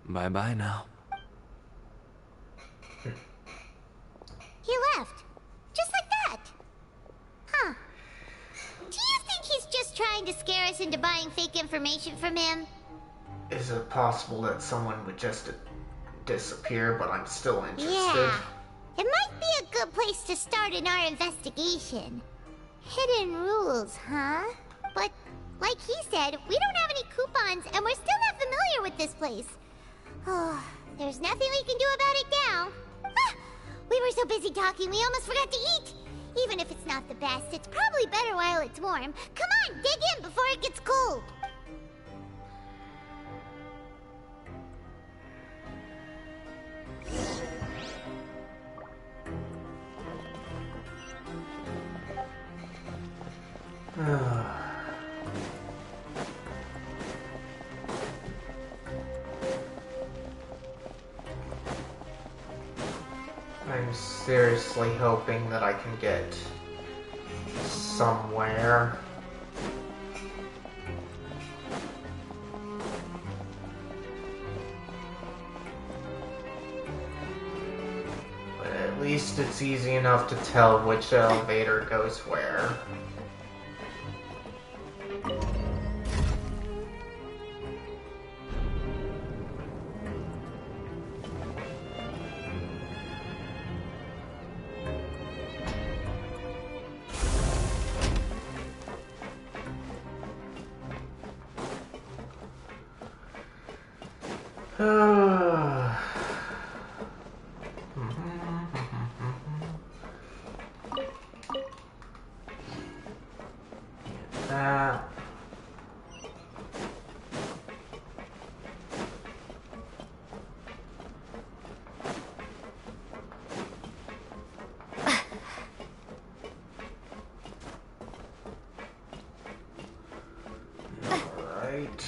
Bye-bye now. He left. Just like that. Huh. Do you think he's just trying to scare us into buying fake information from him? Is it possible that someone would just disappear, but I'm still interested? Yeah. It might be a good place to start in our investigation. Hidden rules, huh? But, like he said, we don't have any coupons, and we're still not familiar with this place. Oh, there's nothing we can do about it now. Ah, we were so busy talking, we almost forgot to eat. Even if it's not the best, it's probably better while it's warm. Come on, dig in before it gets cold. I'm seriously hoping that I can get somewhere. But at least it's easy enough to tell which elevator goes where. That. Alright.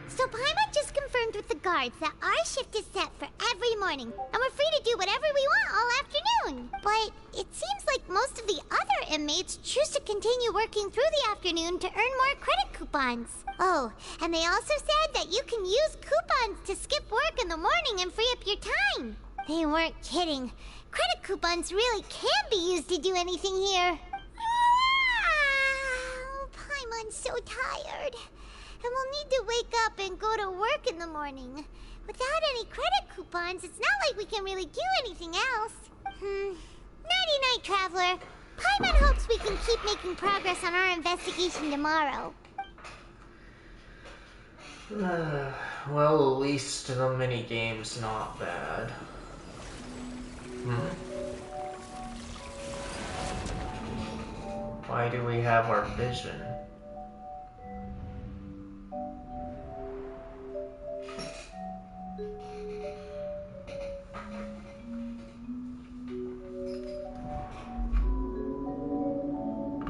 So Paimon just confirmed with the guards that our shift is set for every morning, and we're free to do whatever we want all afternoon. But it seems like most of the other inmates choose to continue working through the afternoon to earn more credit coupons. Oh, and they also said that you can use coupons to skip work in the morning and free up your time. They weren't kidding. Credit coupons really can be used to do anything here. Paimon's so tired. And we'll need to wake up and go to work in the morning. Without any credit coupons, it's not like we can really do anything else. Nighty-night, Traveler. Paimon hopes we can keep making progress on our investigation tomorrow. Well, at least the mini-game's not bad. Why do we have our vision?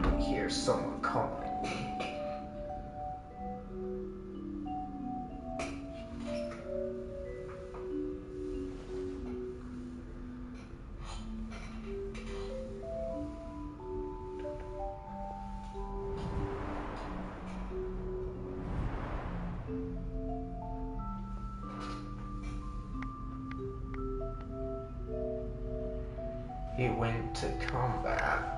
I hear someone calling me. He went to combat.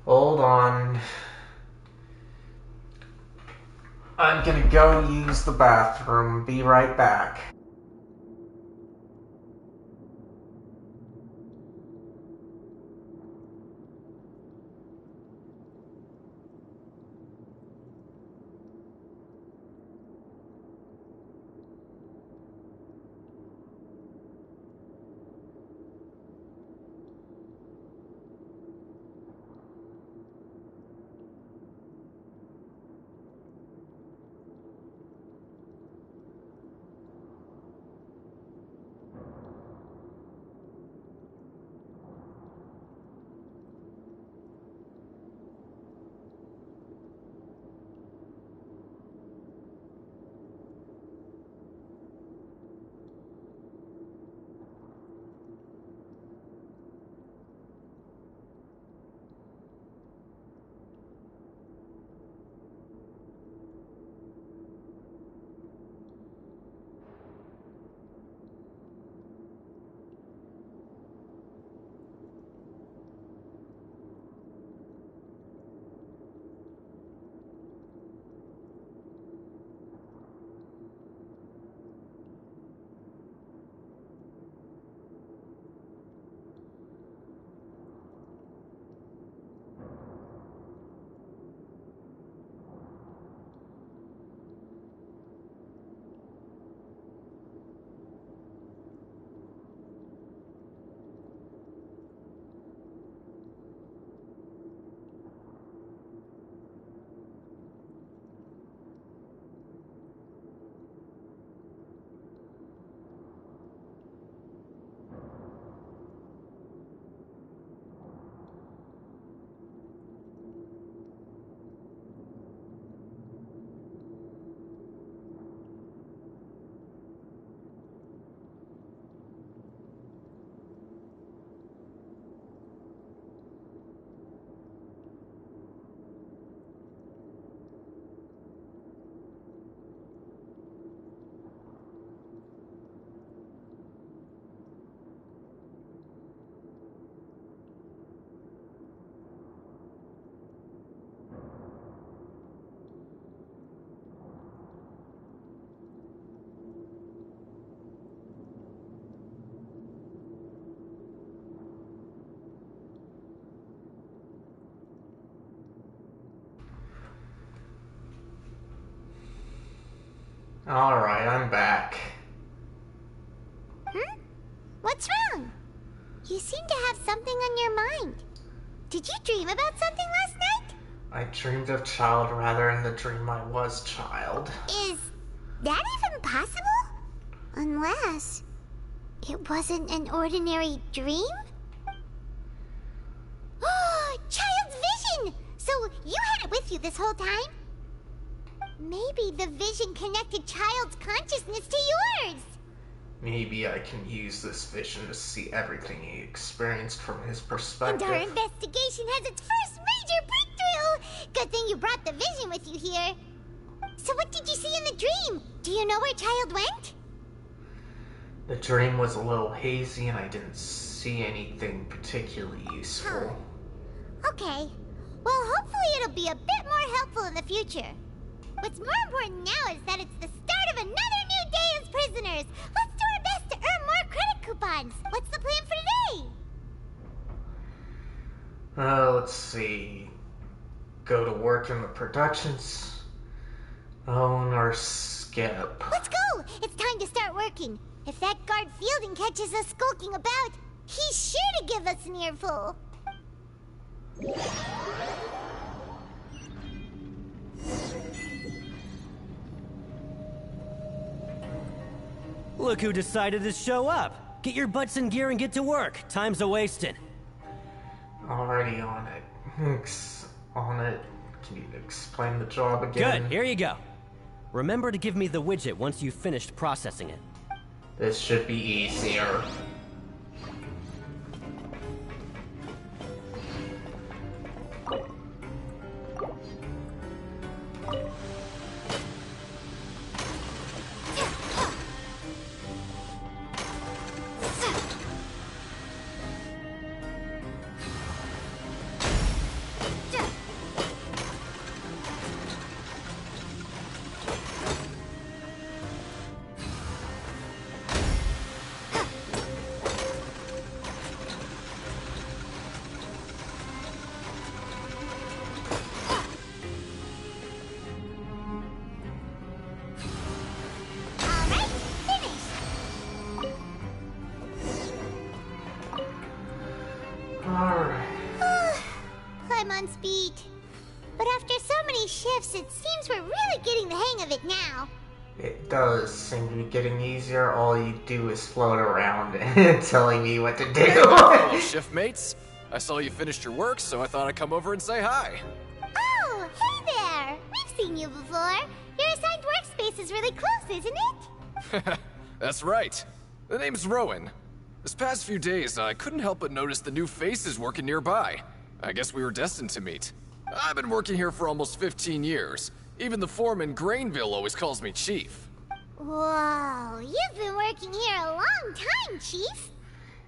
Hold on. I'm gonna go use the bathroom. Be right back. Alright, I'm back. What's wrong? You seem to have something on your mind. Did you dream about something last night? I dreamed of child rather in the dream I was child. Is that even possible? Unless it wasn't an ordinary dream? Oh, child's vision! So you had it with you this whole time? Maybe the vision connected child's consciousness to yours. Maybe I can use this vision to see everything he experienced from his perspective. And our investigation has its first major breakthrough! Good thing you brought the vision with you here. So what did you see in the dream? Do you know where child went? The dream was a little hazy and I didn't see anything particularly useful. Okay. Well, hopefully it'll be a bit more helpful in the future. What's more important now is that it's the start of another new day as prisoners. Let's do our best to earn more credit coupons. What's the plan for today? Let's see. Go to work in the productions. Own or skip. Let's go! It's time to start working. If that guard Fielding catches us skulking about, he's sure to give us an earful. Look who decided to show up. Get your butts in gear and get to work. Time's a-wasting. Already on it. On it. Can you explain the job again? Good, here you go. Remember to give me the widget once you've finished processing it. This should be easier. I'm on speed. But after so many shifts, it seems we're really getting the hang of it now. It does seem to be getting easier. All you do is float around telling me what to do. Hello, shift mates. I saw you finished your work, so I thought I'd come over and say hi. Oh, hey there! We've seen you before. Your assigned workspace is really close, isn't it? That's right. The name's Rowan. This past few days, I couldn't help but notice the new faces working nearby. I guess we were destined to meet. I've been working here for almost 15 years. Even the foreman, Grainville, always calls me Chief. Whoa, you've been working here a long time, Chief.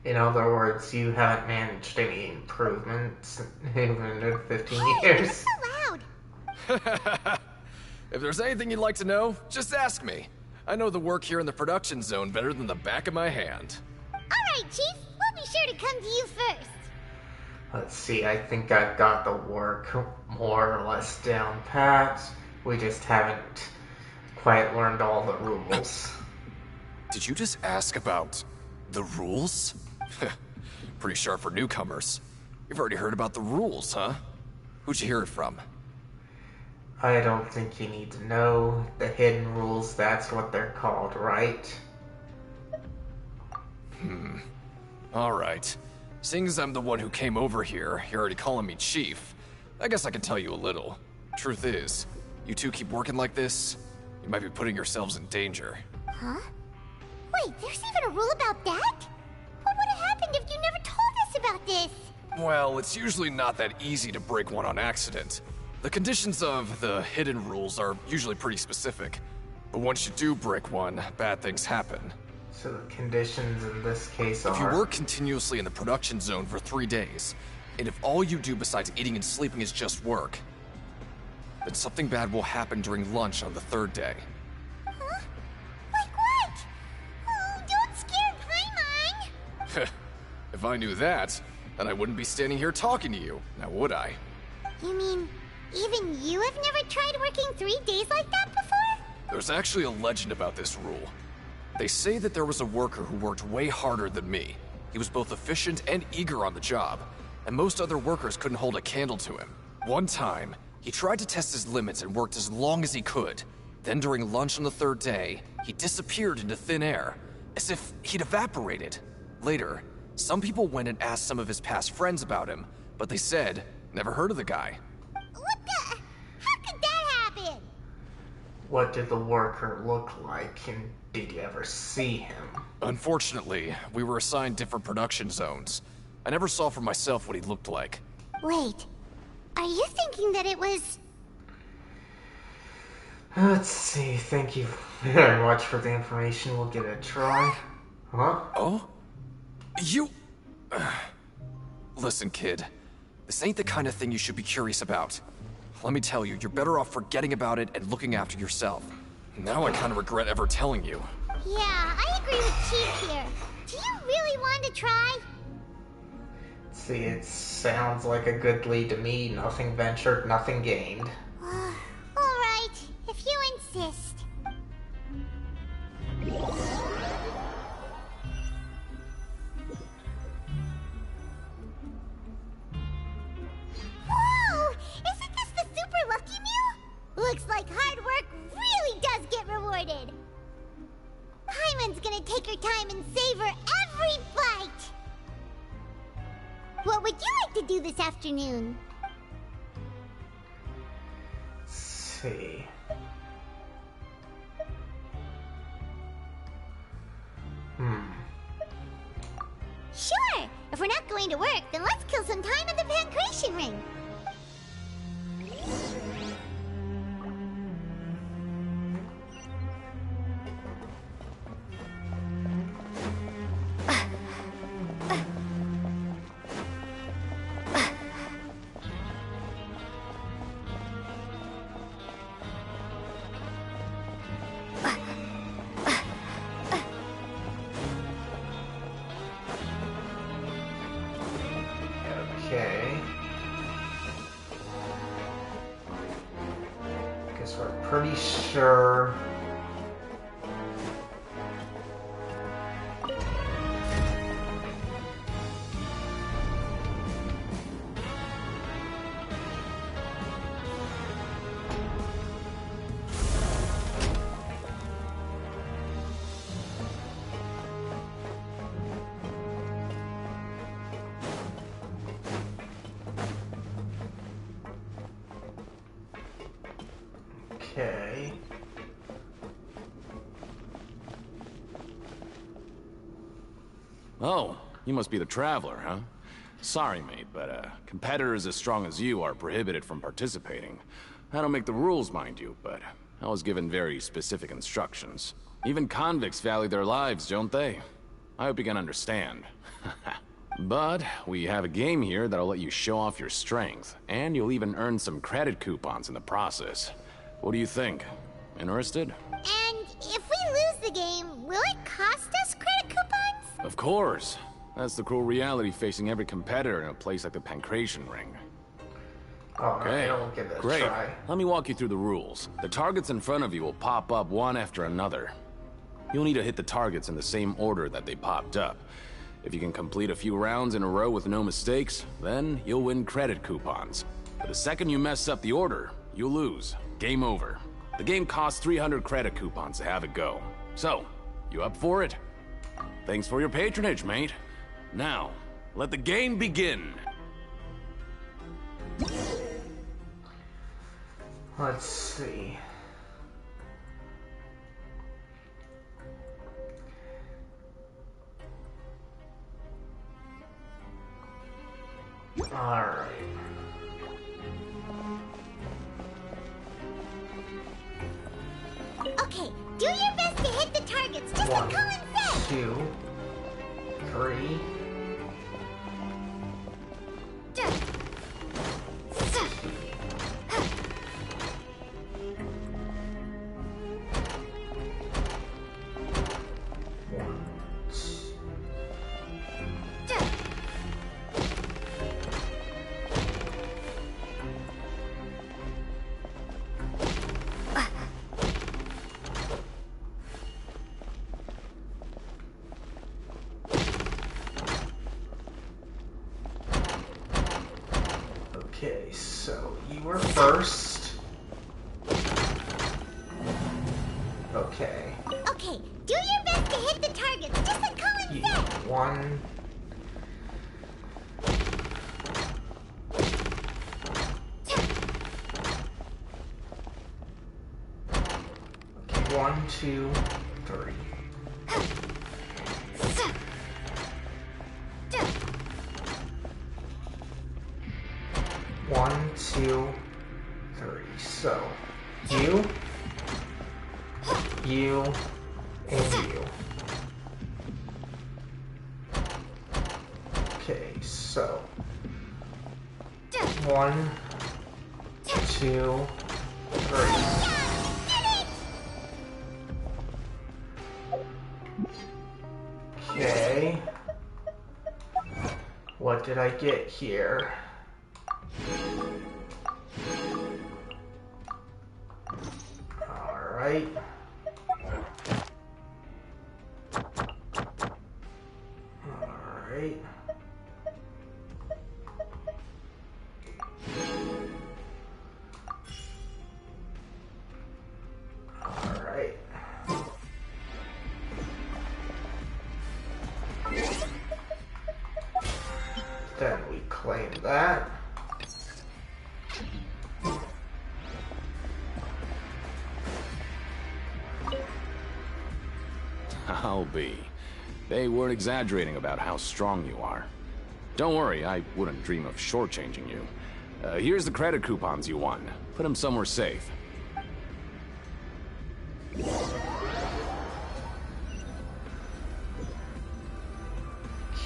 In other words, you haven't managed any improvements even in 15 years. So loud. If there's anything you'd like to know, just ask me. I know the work here in the production zone better than the back of my hand. Alright, Chief. We'll be sure to come to you first. Let's see, I think I've got the work more or less down pat. We just haven't quite learned all the rules. Did you just ask about the rules? Pretty sharp for newcomers. You've already heard about the rules, huh? Who'd you hear it from? I don't think you need to know. The hidden rules, that's what they're called, right? Alright. Seeing as I'm the one who came over here, you're already calling me Chief. I guess I can tell you a little. Truth is, you two keep working like this, you might be putting yourselves in danger. Huh? Wait, there's even a rule about that? What would have happened if you never told us about this? Well, it's usually not that easy to break one on accident. The conditions of the hidden rules are usually pretty specific. But once you do break one, bad things happen. So the conditions in this case are... If you work continuously in the production zone for 3 days, and if all you do besides eating and sleeping is just work, then something bad will happen during lunch on the 3rd day. Huh? Like what? Oh, don't scare Paimon! If I knew that, then I wouldn't be standing here talking to you, now would I? You mean, even you have never tried working 3 days like that before? There's actually a legend about this rule. They say that there was a worker who worked way harder than me. He was both efficient and eager on the job, and most other workers couldn't hold a candle to him. One time, he tried to test his limits and worked as long as he could. Then during lunch on the 3rd day, he disappeared into thin air, as if he'd evaporated. Later, some people went and asked some of his past friends about him, but they said, never heard of the guy. What the? How could that happen? What did the worker look like, and did you ever see him? Unfortunately, we were assigned different production zones. I never saw for myself what he looked like. Wait, are you thinking that it was... Let's see, thank you very much for the information. We'll give it a try. Huh? Oh? You... Listen, kid. This ain't the kind of thing you should be curious about. Let me tell you, you're better off forgetting about it and looking after yourself. Now I kind of regret ever telling you. Yeah, I agree with Chief here. Do you really want to try? See, it sounds like a good lead to me. Nothing ventured, nothing gained. Alright, if you insist. Whoa! Isn't this the Super Lucky Meal? Looks like hard work really does get rewarded. Paimon's gonna take her time and savor every bite. What would you like to do this afternoon? see. Sure! If we're not going to work, then let's kill some time at the Pancration Ring. Okay. Guess we're pretty sure. Okay. Oh, you must be the Traveler, huh? Sorry, mate, but competitors as strong as you are prohibited from participating. I don't make the rules, mind you, but I was given very specific instructions. Even convicts value their lives, don't they? I hope you can understand. But we have a game here that'll let you show off your strength, and you'll even earn some credit coupons in the process. What do you think? Interested? And if we lose the game, will it cost us credit coupons? Of course. That's the cruel reality facing every competitor in a place like the Pancration Ring. Okay, I'll give it a great. try. Let me walk you through the rules. The targets in front of you will pop up one after another. You'll need to hit the targets in the same order that they popped up. If you can complete a few rounds in a row with no mistakes, then you'll win credit coupons. But the second you mess up the order, you'll lose. Game over. The game costs 300 credit coupons to have it go. So, you up for it? Thanks for your patronage, mate. Now, let the game begin. Let's see. Alright. Okay, do your best to hit the targets, just like Colin said! 2, 3. Okay, so you were first. Okay. Okay, do your best to hit the targets, just like Colin said! 1. Okay, 1, 2, 3. One, two, three. So, you, and you. Okay, so 1, 2, 3. Okay. What did I get here? Alright. Alright. Alright. Then we claim that. I'll be. They weren't exaggerating about how strong you are. Don't worry, I wouldn't dream of shortchanging you. Here's the credit coupons you won. Put them somewhere safe.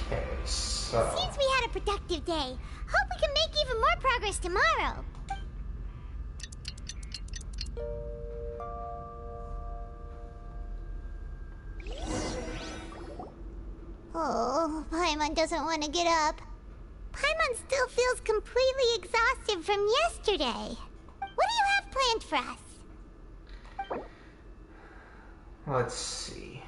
Okay, so... Seems we had a productive day. Hope we can make even more progress tomorrow. Oh, Paimon doesn't want to get up. Paimon still feels completely exhausted from yesterday. What do you have planned for us? Let's see.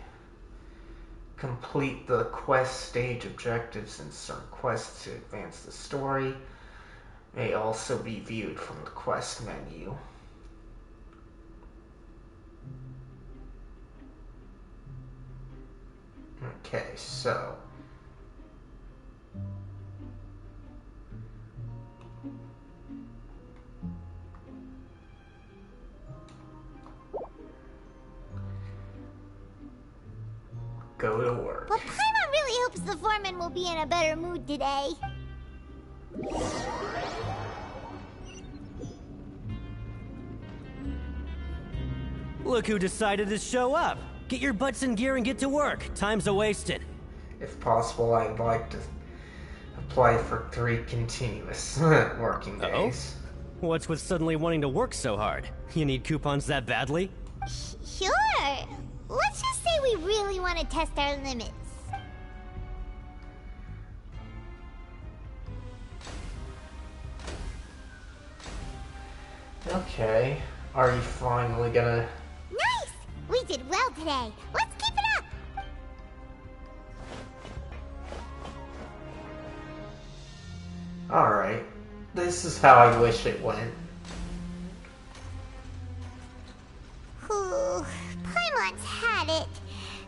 Complete the quest stage objectives and certain quests to advance the story. May also be viewed from the quest menu. Okay, so... go to work. But Paimon really hopes the foreman will be in a better mood today. Look who decided to show up. Get your butts in gear and get to work. Time's a-wasted. If possible, I'd like to apply for 3 continuous working days. What's with suddenly wanting to work so hard? You need coupons that badly? Sure. Let's just say we really want to test our limits. Okay. Are you finally gonna... Nice! We did well today. Let's keep it up! Alright. This is how I wish it went. Ooh, Paimon's had it.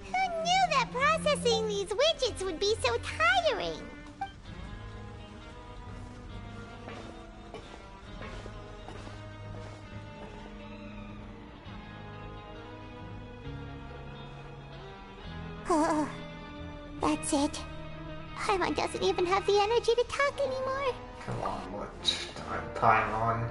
Who knew that processing these widgets would be so tiring? That's it. Paimon doesn't even have the energy to talk anymore. Come on, what time on?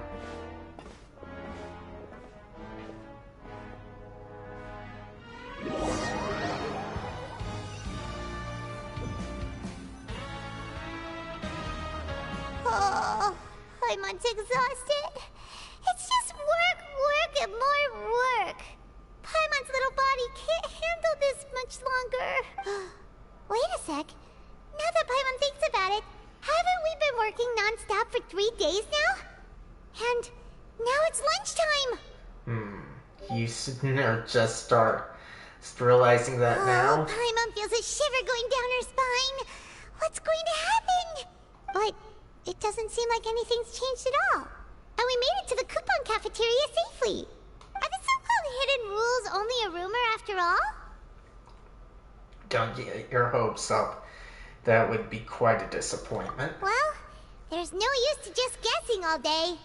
Oh, Paimon's exhausted. It's just work, work, and more work. Paimon's little body can't handle this much longer. Wait a sec. Now that Paimon thinks about it, haven't we been working non-stop for 3 days now? And now it's lunchtime. You should just start realizing that now? Paimon feels a shiver going down her spine. What's going to happen? But it doesn't seem like anything's changed at all. And we made it to the coupon cafeteria safely. Are the so-called hidden rules only a rumor after all? Don't get your hopes up. That would be quite a disappointment. Well, there's no use to just guessing all day.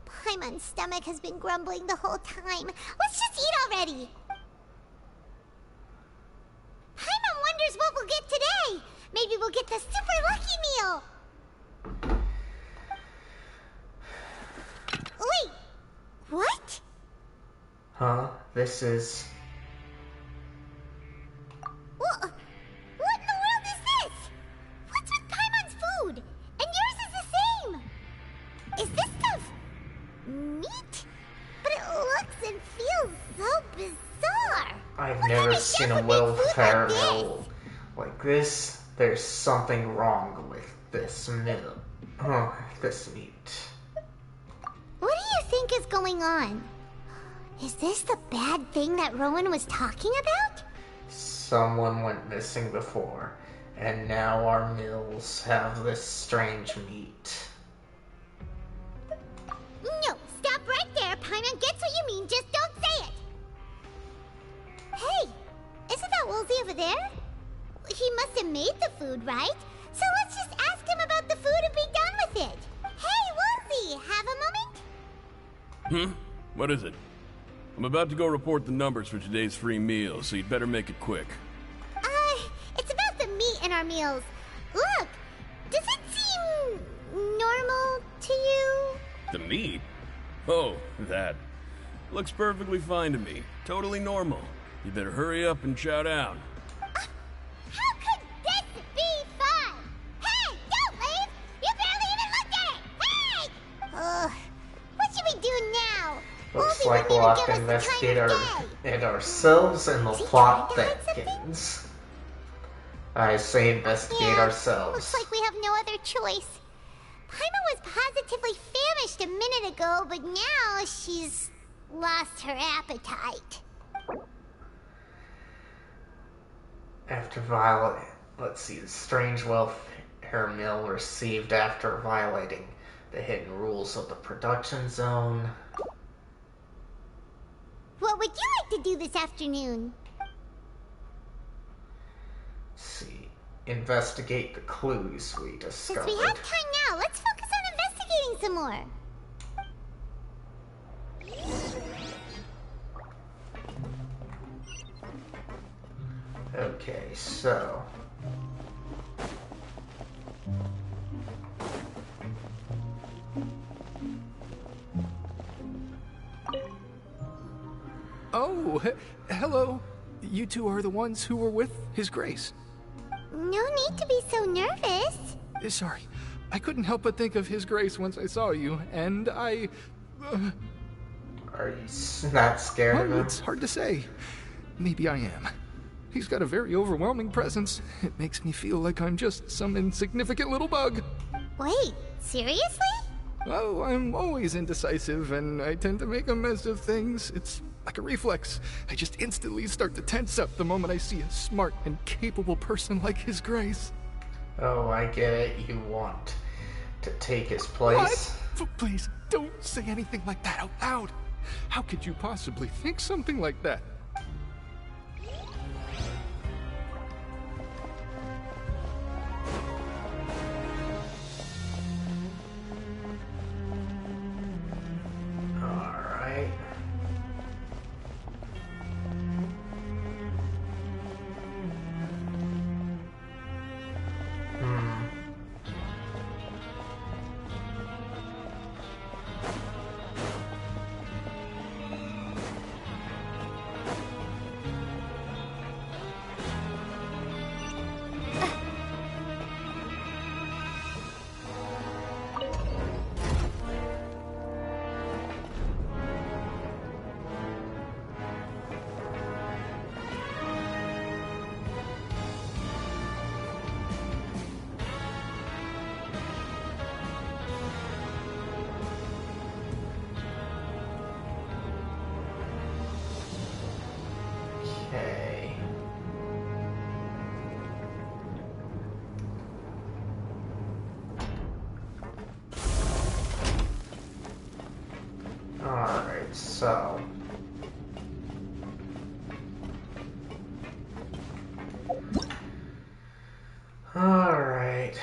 Paimon's stomach has been grumbling the whole time. Let's just eat already. Paimon wonders what we'll get today. Maybe we'll get the super lucky meal. Wait, what? Huh? This is... What in the world is this? What's with Paimon's food? And yours is the same. Is this stuff meat? But it looks and feels so bizarre. I've never seen a welfare meal like this. There's something wrong with this meal. Oh, this meat. What do you think is going on? Is this the bad thing that Rowan was talking about? Someone went missing before, and now our meals have this strange meat. No, stop right there. Paimon gets what you mean, just don't say it. Hey, isn't that Woolsey over there? He must have made the food, right? So let's just ask him about the food and be done with it. Hey, Woolsey, have a moment? What is it? I'm about to go report the numbers for today's free meal, so you'd better make it quick. meals. Look, does it seem normal to you? The meat? Oh, that. Looks perfectly fine to me. Totally normal. You better hurry up and chow down. How could this be fun? Hey, don't leave! You barely even looked at it! Hey! Ugh, what should we do now? Looks like we'll have to investigate it ourselves and the plot thickens. I say investigate ourselves. Looks like we have no other choice. Paima was positively famished a minute ago, but now she's lost her appetite. After let's see, the strange welfare meal received after violating the hidden rules of the production zone. What would you like to do this afternoon? Let's see, investigate the clues we discovered. Since we have time now, let's focus on investigating some more. Okay, so... Oh, hello. You two are the ones who were with His Grace. No need to be so nervous. Sorry, I couldn't help but think of His Grace once I saw you, and I... Are you not scared of him? It's hard to say. Maybe I am. He's got a very overwhelming presence. It makes me feel like I'm just some insignificant little bug. Wait, seriously? Oh, I'm always indecisive, and I tend to make a mess of things. It's like a reflex. I just instantly start to tense up the moment I see a smart and capable person like His Grace. Oh, I get it. You want to take his place? What? Please, don't say anything like that out loud. How could you possibly think something like that? Alright. Okay. Alright, so... Alright.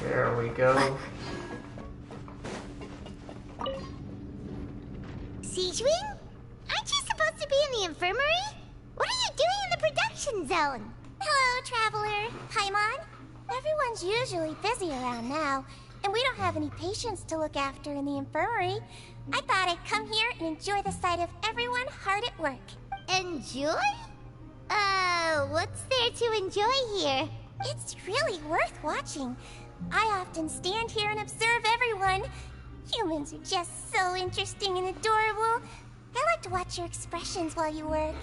There we go. Siegewing? Aren't you supposed to be in the infirmary? What are you doing in the production zone? Hello, Traveler. Paimon. Everyone's usually busy around now, and we don't have any patients to look after in the infirmary. I thought I'd come here and enjoy the sight of everyone hard at work. Enjoy? What's there to enjoy here? It's really worth watching. I often stand here and observe everyone. Humans are just so interesting and adorable. I like to watch your expressions while you work.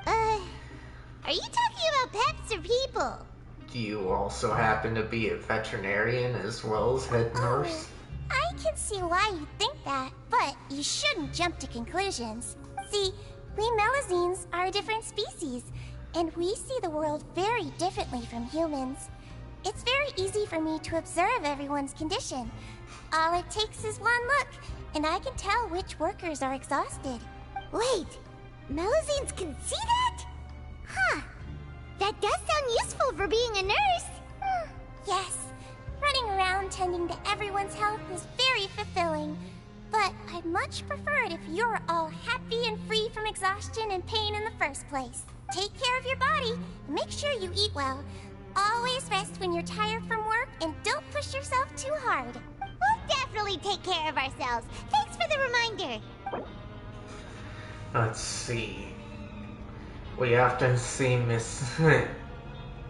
Are you talking about pets or people? Do you also happen to be a veterinarian as well as head nurse? I can see why you think that, but you shouldn't jump to conclusions. See, we Melazines are a different species, and we see the world very differently from humans. It's very easy for me to observe everyone's condition. All it takes is one look, and I can tell which workers are exhausted. Wait, Melazines can see that? Huh. That does sound useful for being a nurse. Yes. Running around tending to everyone's health is very fulfilling. But I'd much prefer it if you're all happy and free from exhaustion and pain in the first place. take care of your body, and make sure you eat well. Always rest when you're tired from work, and don't push yourself too hard. We'll definitely take care of ourselves. Thanks for the reminder. Let's see. We often see Miss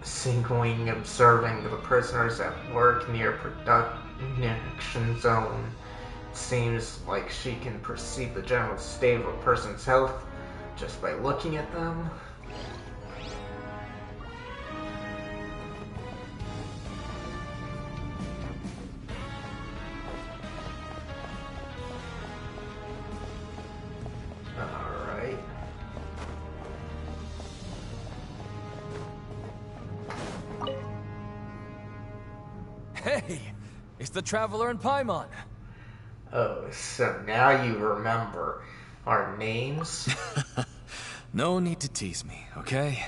Sigwing observing the prisoners at work near production zone. Seems like she can perceive the general state of a person's health just by looking at them. Alright. Hey! It's the Traveler and Paimon! Oh, so now you remember our names? No need to tease me, okay?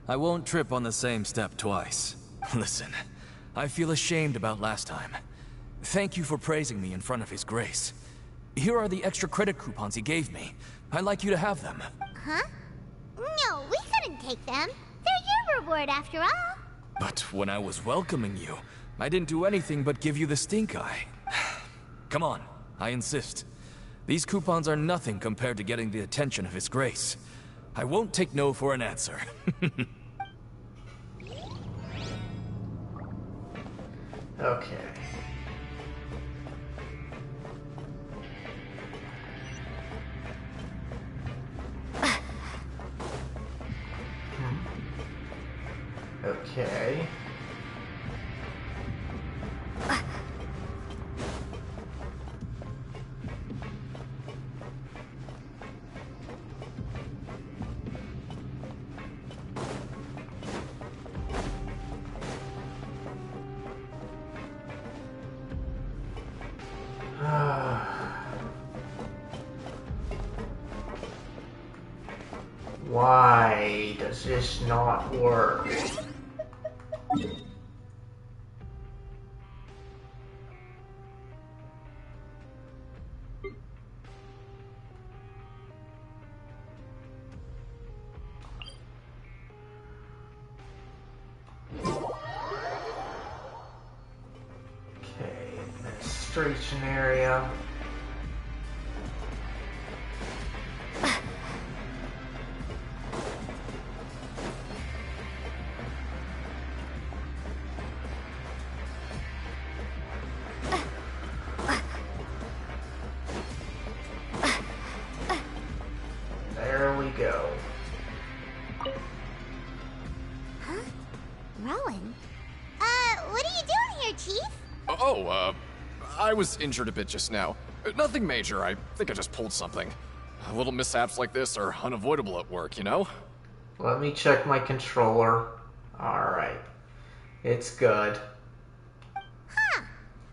I won't trip on the same step twice. Listen, I feel ashamed about last time. Thank you for praising me in front of His Grace. Here are the extra credit coupons he gave me. I'd like you to have them. Huh? No, we couldn't take them. They're your reward after all. But when I was welcoming you, I didn't do anything but give you the stink eye. Come on, I insist. These coupons are nothing compared to getting the attention of His Grace. I won't take no for an answer. Okay. Okay. Why does this not work? Okay, administration area. There we go. Huh? Rowan? What are you doing here, Chief? Oh, I was injured a bit just now. Nothing major, I think I just pulled something. Little mishaps like this are unavoidable at work, you know? Let me check my controller. Alright. It's good. Huh.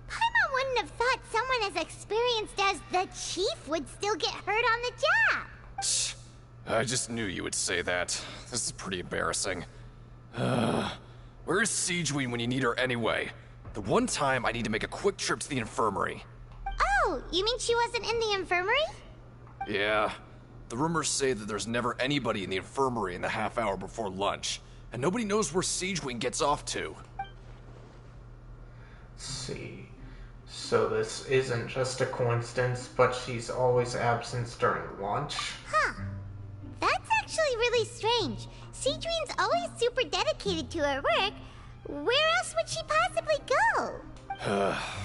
Paimon wouldn't have thought someone as experienced as the Chief would still get hurt on the job. I just knew you would say that. This is pretty embarrassing. Where's Sigewin when you need her anyway? The one time I need to make a quick trip to the infirmary. Oh, you mean she wasn't in the infirmary? Yeah. The rumors say that there's never anybody in the infirmary in the half hour before lunch, and nobody knows where Sigewin gets off to. Let's see. So this isn't just a coincidence, but she's always absent during lunch? Huh. That's actually really strange. Sigewin's always super dedicated to her work. Where else would she possibly go?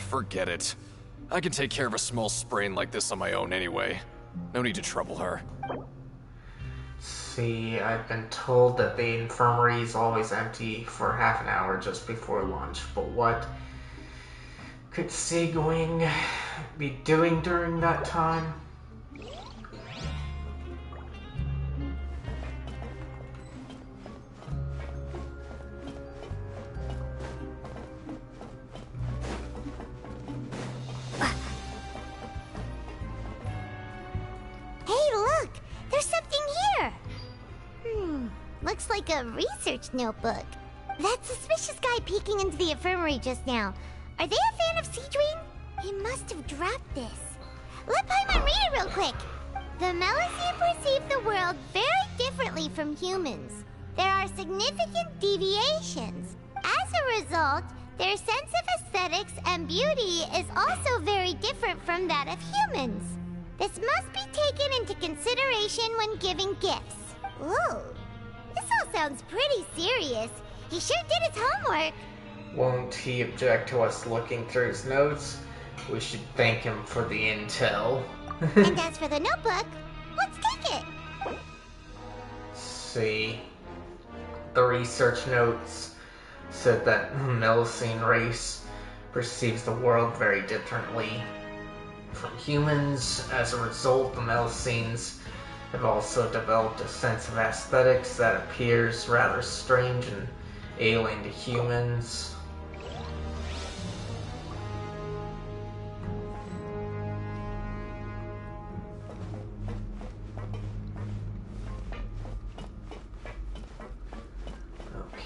Forget it. I can take care of a small sprain like this on my own anyway. No need to trouble her. See, I've been told that the infirmary is always empty for half an hour just before lunch, but what could Sigewin be doing during that time? Hey, look! There's something here! Looks like a research notebook. That suspicious guy peeking into the infirmary just now. Are they a fan of Sigewin? He must have dropped this. Let Paimon read it real quick. The Melusine perceive the world very differently from humans. There are significant deviations. As a result, their sense of aesthetics and beauty is also very different from that of humans. This must be taken into consideration when giving gifts. Ooh, this all sounds pretty serious. He sure did his homework. Won't he object to us looking through his notes? We should thank him for the intel. And as for the notebook, let's take it. See, the research notes said that the Melusine race perceives the world very differently from humans. As a result, the Melusines have also developed a sense of aesthetics that appears rather strange and alien to humans.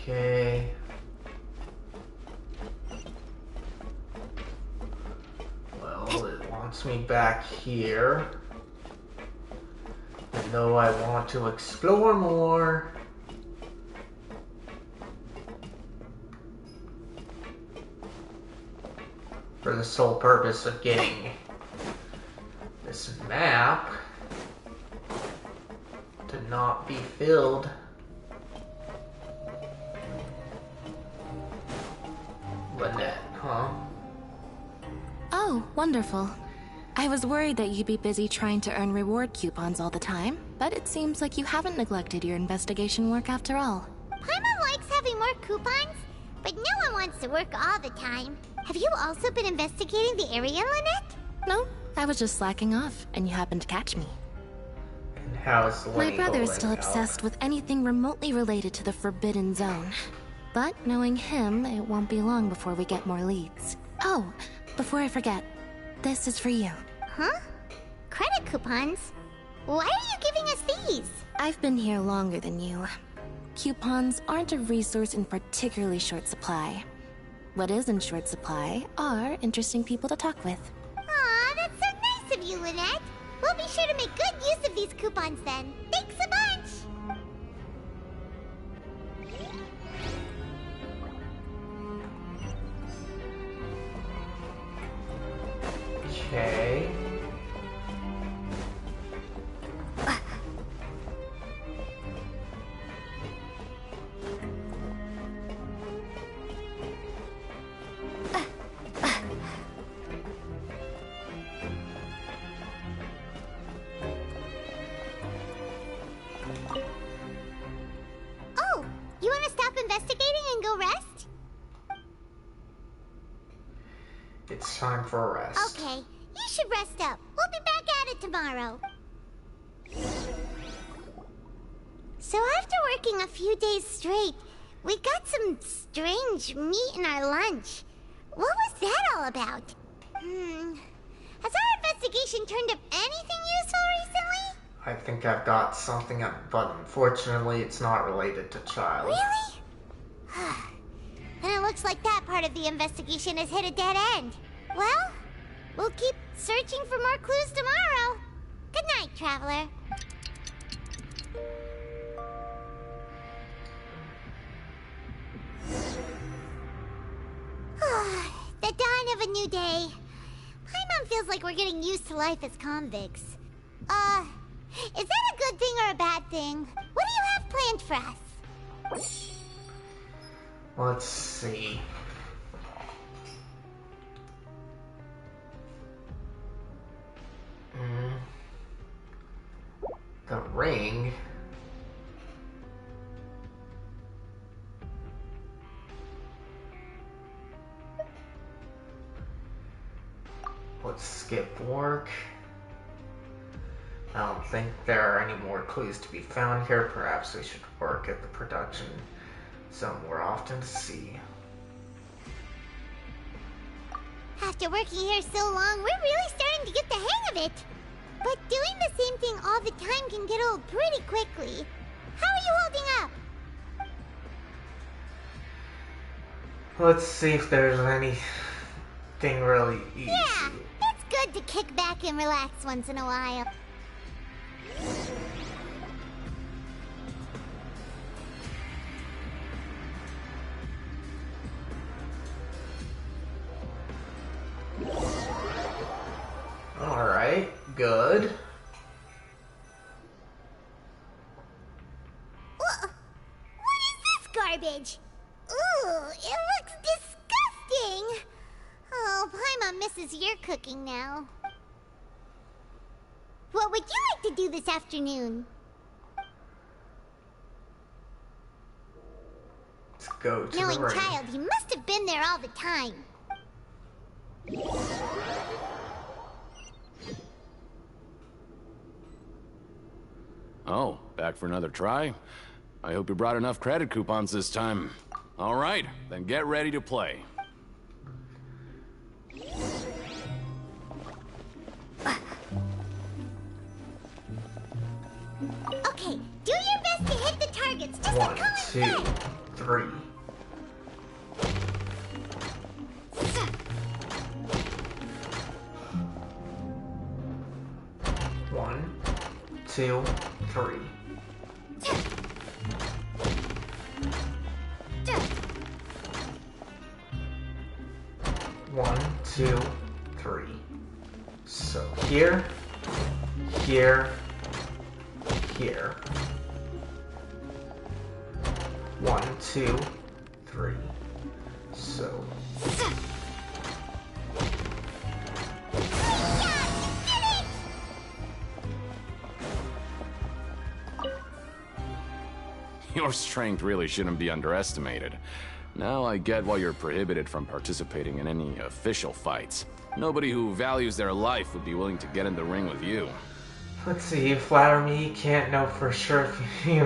Okay. Well, it wants me back here. And though I want to explore more, for the sole purpose of getting this map to not be filled. Lynette, huh? Oh, wonderful. I was worried that you'd be busy trying to earn reward coupons all the time, but it seems like you haven't neglected your investigation work after all. Paimon likes having more coupons, but no one wants to work all the time. Have you also been investigating the area, Lynette? No, I was just slacking off, and you happened to catch me. And how's My Lenny brother is going still out? obsessed with anything remotely related to the Forbidden Zone. But knowing him, it won't be long before we get more leads. Oh, before I forget, this is for you. Huh? Credit coupons? Why are you giving us these? I've been here longer than you. Coupons aren't a resource in particularly short supply. What is in short supply are interesting people to talk with. Aw, that's so nice of you, Lynette. We'll be sure to make good use of these coupons then. Thanks a bunch! Okay. Oh, you want to stop investigating and go rest? It's time for a rest. Okay, you should rest up. We'll be back at it tomorrow. So after working a few days straight, we got some strange meat in our lunch. What was that all about? Has our investigation turned up anything useful recently? I think I've got something, but unfortunately it's not related to Child. Really? Then it looks like that part of the investigation has hit a dead end. Well, we'll keep searching for more clues tomorrow. Good night, Traveler. The dawn of a new day. Paimon feels like we're getting used to life as convicts. Is that a good thing or a bad thing? What do you have planned for us? Let's see. The ring. Let's skip work. I don't think there are any more clues to be found here. Perhaps we should work at the production zone more often to see. After working here so long, we're really starting to get the hang of it. But doing the same thing all the time can get old pretty quickly. How are you holding up? Let's see if there's anything really easy. Yeah, it's good to kick back and relax once in a while. garbage. Ooh, it looks disgusting. Oh, Paimon misses your cooking now. What would you like to do this afternoon? Let's go to Knowing the ring. child, he must have been there all the time. Oh, back for another try? I hope you brought enough credit coupons this time. All right, then get ready to play. Okay, do your best to hit the targets. Just 1, 2, 3. One, two, three. One, two, three. So here, here, here. 1, 2, 3. So. Your strength really shouldn't be underestimated. Now I get why you're prohibited from participating in any official fights. Nobody who values their life would be willing to get in the ring with you. Let's see, you flatter me, you can't know for sure if you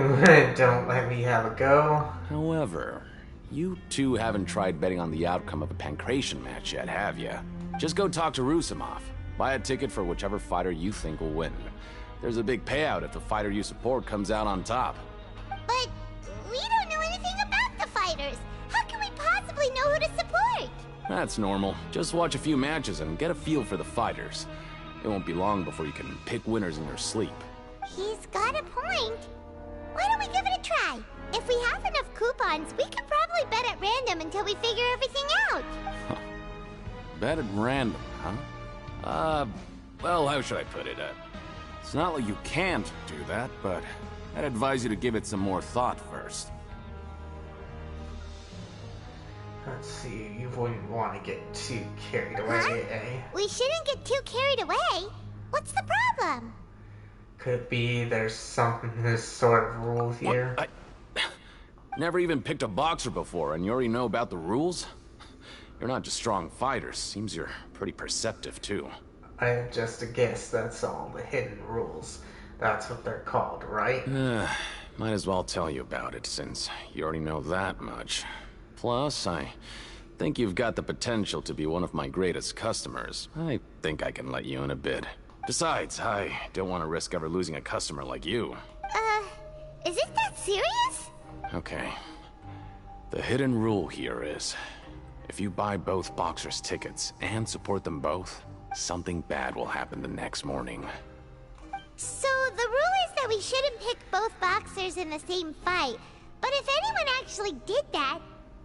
don't let me have a go. However, you two haven't tried betting on the outcome of a pancration match yet, have you? Just go talk to Rusimov. Buy a ticket for whichever fighter you think will win. There's a big payout if the fighter you support comes out on top. But we don't know anything about the fighters. How can we possibly know who to support? That's normal. Just watch a few matches and get a feel for the fighters. It won't be long before you can pick winners in your sleep. He's got a point. Why don't we give it a try? If we have enough coupons, we could probably bet at random until we figure everything out. Bet at random, huh? Well, how should I put it? It's not like you can't do that, but I'd advise you to give it some more thought first. Let's see, you wouldn't want to get too carried away, eh? We shouldn't get too carried away. What's the problem? Could it be there's this sort of rule here? What? Never even picked a boxer before, and you already know about the rules? You're not just strong fighters. Seems you're pretty perceptive, too. I have just a guess, that's all. The hidden rules. That's what they're called, right? Might as well tell you about it, since you already know that much. Plus, I think you've got the potential to be one of my greatest customers. I think I can let you in a bid. Besides, I don't want to risk ever losing a customer like you. Is it that serious? Okay. The hidden rule here is, if you buy both boxers' tickets and support them both, something bad will happen the next morning. So the rule is that we shouldn't pick both boxers in the same fight. But if anyone actually did that,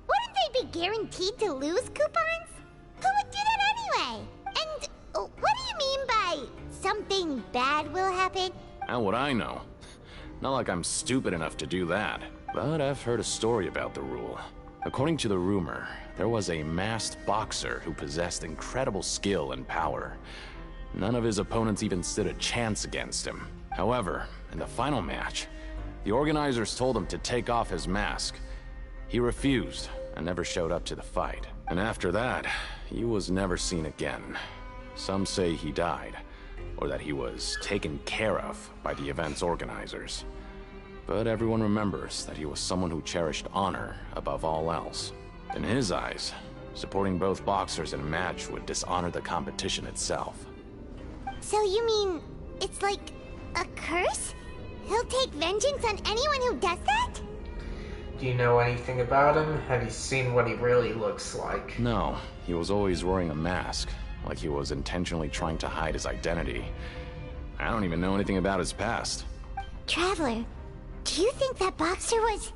wouldn't they be guaranteed to lose coupons? Who would do that anyway? And what do you mean by something bad will happen? How would I know? Not like I'm stupid enough to do that. But I've heard a story about the rule. According to the rumor, there was a masked boxer who possessed incredible skill and power. None of his opponents even stood a chance against him. However, in the final match, the organizers told him to take off his mask. He refused and never showed up to the fight. And after that, he was never seen again. Some say he died, or that he was taken care of by the event's organizers. But everyone remembers that he was someone who cherished honor above all else. In his eyes, supporting both boxers in a match would dishonor the competition itself. So you mean it's like a curse? He'll take vengeance on anyone who does that? Do you know anything about him? Have you seen what he really looks like? No, he was always wearing a mask, like he was intentionally trying to hide his identity. I don't even know anything about his past. Traveler, do you think that boxer was...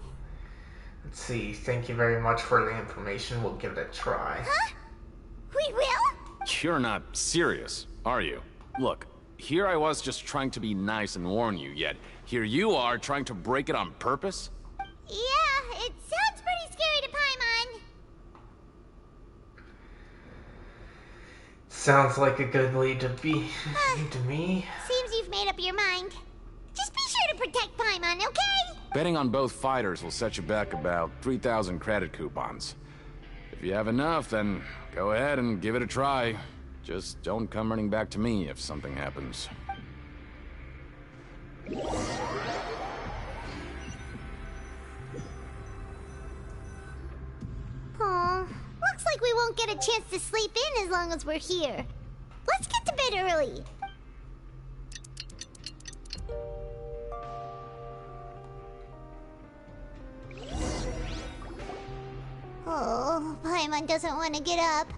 Let's see, thank you very much for the information. We'll give it a try. Huh? We will? You're not serious, are you? Look, here I was just trying to be nice and warn you, yet here you are trying to break it on purpose? Yeah, it sounds Sounds like a good lead to be to me. Seems you've made up your mind. Just be sure to protect Paimon, okay? Betting on both fighters will set you back about 3,000 credit coupons. If you have enough, then go ahead and give it a try. Just don't come running back to me if something happens. Aw, looks like we won't get a chance to sleep in as long as we're here. Let's get to bed early. Oh, Paimon doesn't want to get up.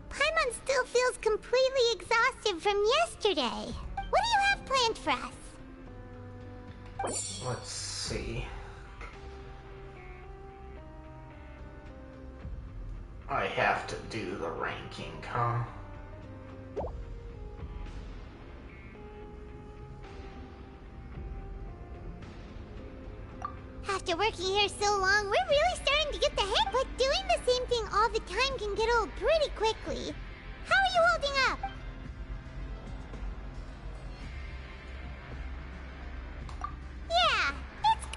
Paimon still feels completely exhausted from yesterday. What do you have planned for us? Let's see. I have to do the ranking, huh? After working here so long, we're really starting to get the hang. But doing the same thing all the time can get old pretty quickly. How are you holding up? Yeah, it's...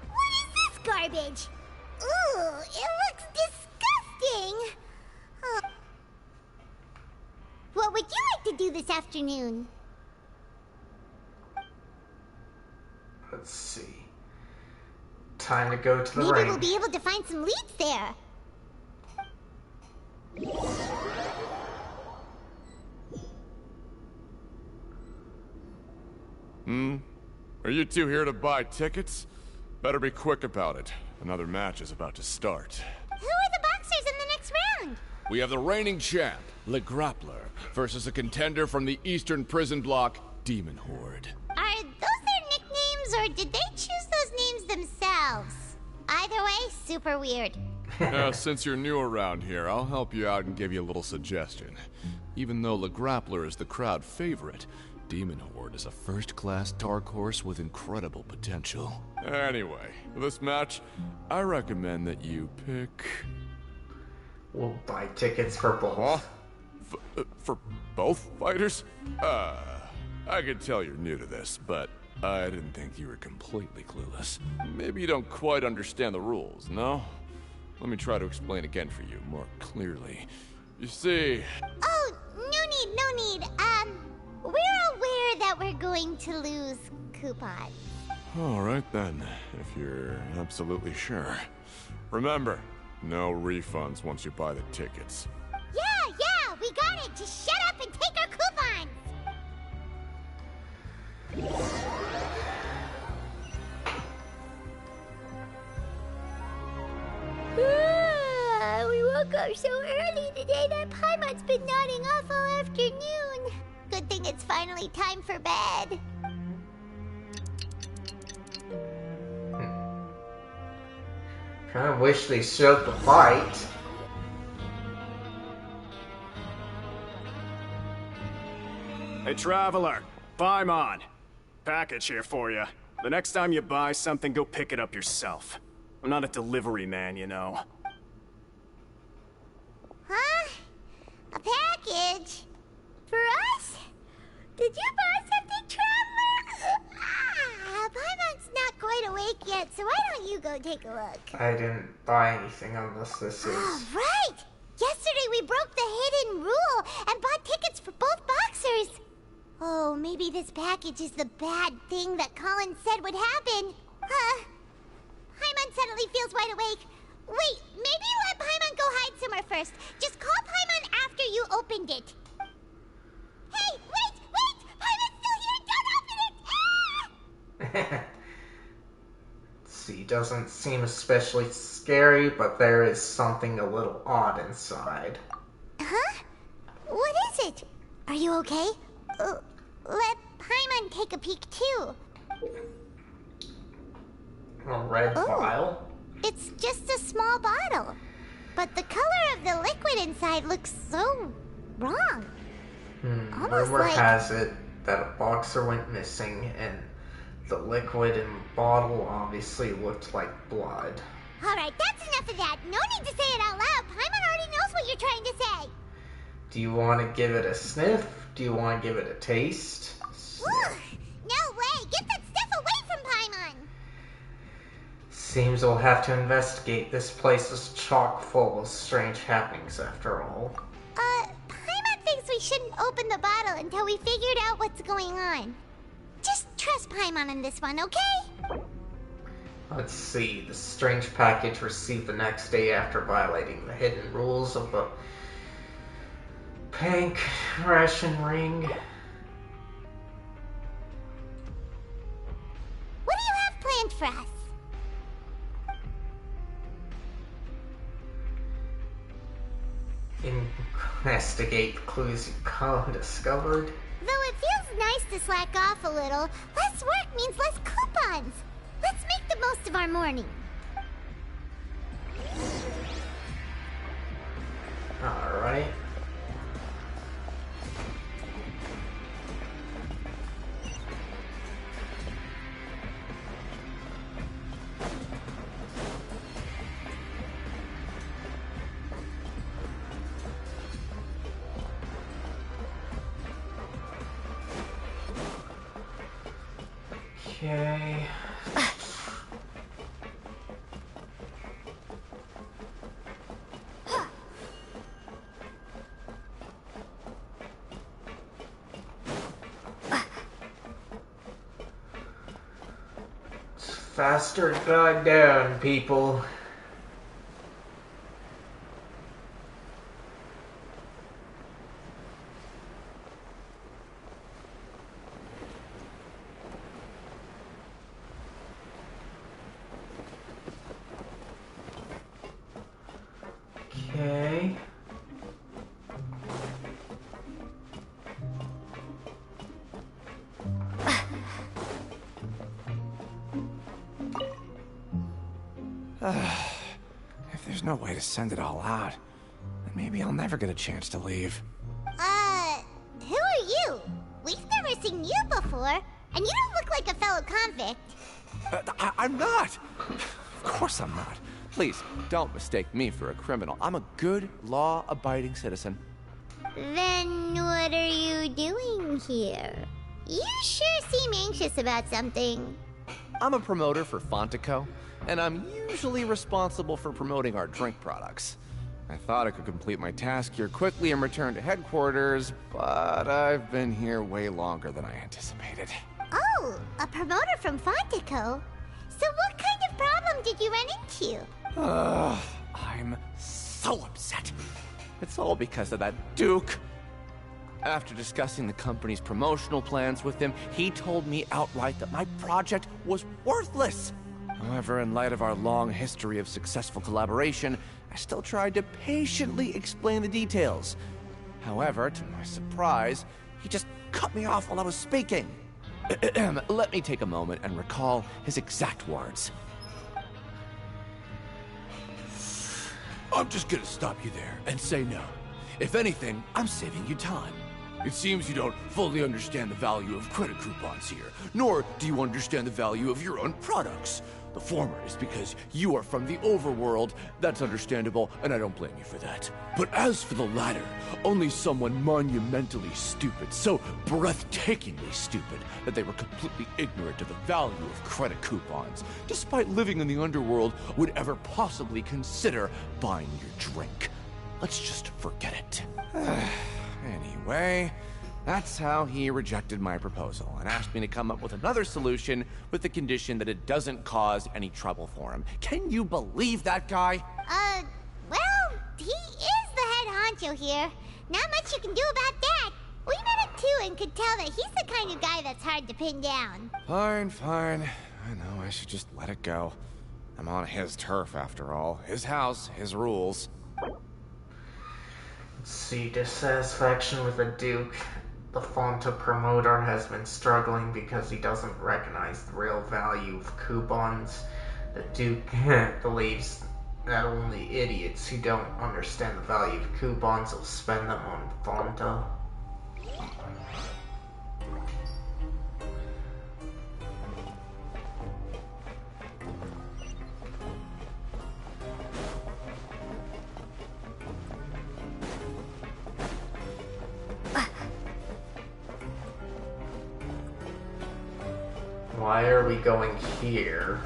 What is this garbage? Ooh, it looks disgusting. What would you like to do this afternoon? Let's see. Time to go to the Maybe ring. we'll be able to find some leads there. Are you two here to buy tickets? Better be quick about it. Another match is about to start. Who are the boxers in the next round? We have the reigning champ, Le Grappler, versus a contender from the Eastern Prison Block, Demon Horde. Are those their nicknames, or did they choose those names themselves? Either way, super weird. Since you're new around here, I'll help you out and give you a little suggestion. Even though Le Grappler is the crowd favorite, Demon Horde is a first-class dark horse with incredible potential. Anyway, for this match, I recommend that you pick... We'll buy tickets for both. Huh? For both fighters? I can tell you're new to this, but I didn't think you were completely clueless. Maybe you don't quite understand the rules, no? Let me try to explain again for you more clearly. You see... Oh, no need. We're aware that we're going to lose coupons. Alright then, if you're absolutely sure. Remember, no refunds once you buy the tickets. Yeah, we got it! Just shut up and take our coupons! We woke up so early today that Paimon's been nodding off all afternoon. Good thing it's finally time for bed. Kinda wish they showed the fight. Hey, Traveler, Paimon. Package here for you. The next time you buy something, go pick it up yourself. I'm not a delivery man, you know. Huh? A package? For us? Did you buy something, Traveler? Paimon's not quite awake yet, so why don't you go take a look? I didn't buy anything unless this is... Right! Yesterday we broke the hidden rule and bought tickets for both boxers. Oh, maybe this package is the bad thing that Colin said would happen. Paimon suddenly feels wide awake. Wait, maybe let Paimon go hide somewhere first. Just call Paimon after you opened it. Hey, wait! Paimon's still here! Don't open it! See, doesn't seem especially scary, but there is something a little odd inside. Huh? What is it? Are you okay? Let Paimon take a peek too. A red vial? It's just a small bottle. But the color of the liquid inside looks so wrong. Almost Rumor like... has it that a boxer went missing, and the liquid in the bottle obviously looked like blood. Alright, that's enough of that. No need to say it out loud. Paimon already knows what you're trying to say. Do you want to give it a sniff? Do you want to give it a taste? Ugh, no way! Get that stuff away from Paimon! Seems we'll have to investigate. This place is chock full of strange happenings after all. Paimon thinks we shouldn't open the bottle until we figured out what's going on. Just trust Paimon on this one, okay? Let's see. The strange package received the next day after violating the hidden rules of the pink ration ring. What do you have planned for us? Investigate the clues you discovered. Though it feels nice to slack off a little, less work means less coupons. Let's make the most of our morning. Alright. Okay. Faster guide down, people. Okay. If there's no way to send it all out, then maybe I'll never get a chance to leave. Who are you? We've never seen you before, and you don't look like a fellow convict. I'm not! Of course I'm not. Please, don't mistake me for a criminal. I'm a good, law-abiding citizen. Then what are you doing here? You sure seem anxious about something. I'm a promoter for Fontaine, and I'm usually responsible for promoting our drink products. I thought I could complete my task here quickly and return to headquarters, but I've been here way longer than I anticipated. Oh, a promoter from Fontaine. So what kind of problem did you run into? I'm so upset. It's all because of that Duke. After discussing the company's promotional plans with him, he told me outright that my project was worthless. However, in light of our long history of successful collaboration, I still tried to patiently explain the details. However, to my surprise, he just cut me off while I was speaking. Let me take a moment and recall his exact words. I'm just gonna stop you there and say no. If anything, I'm saving you time. It seems you don't fully understand the value of credit coupons here, nor do you understand the value of your own products. The former is because you are from the overworld. That's understandable, and I don't blame you for that. But as for the latter, only someone monumentally stupid, so breathtakingly stupid, that they were completely ignorant of the value of credit coupons, despite living in the underworld, would ever possibly consider buying your drink. Let's just forget it. Anyway, that's how he rejected my proposal and asked me to come up with another solution with the condition that it doesn't cause any trouble for him. Can you believe that guy? Well, he is the head honcho here. Not much you can do about that. We met him too and could tell that he's the kind of guy that's hard to pin down. Fine. I know I should just let it go. I'm on his turf after all. His house, his rules. See, dissatisfaction with the Duke. The Fonta promoter has been struggling because he doesn't recognize the real value of coupons. The Duke believes that only idiots who don't understand the value of coupons will spend them on Fonta. Why are we going here?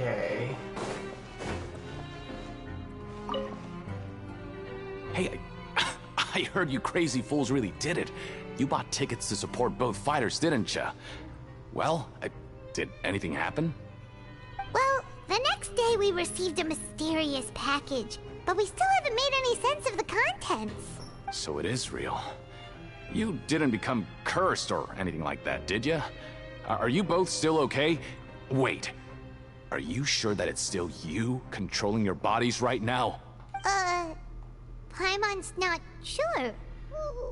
Okay. Hey, I heard you crazy fools really did it. You bought tickets to support both fighters, didn't ya? Well, did anything happen? Well, the next day we received a mysterious package, but we still haven't made any sense of the contents. So it is real. You didn't become cursed or anything like that, did ya? Are you both still okay? Wait. Are you sure that it's still you controlling your bodies right now? Paimon's not sure.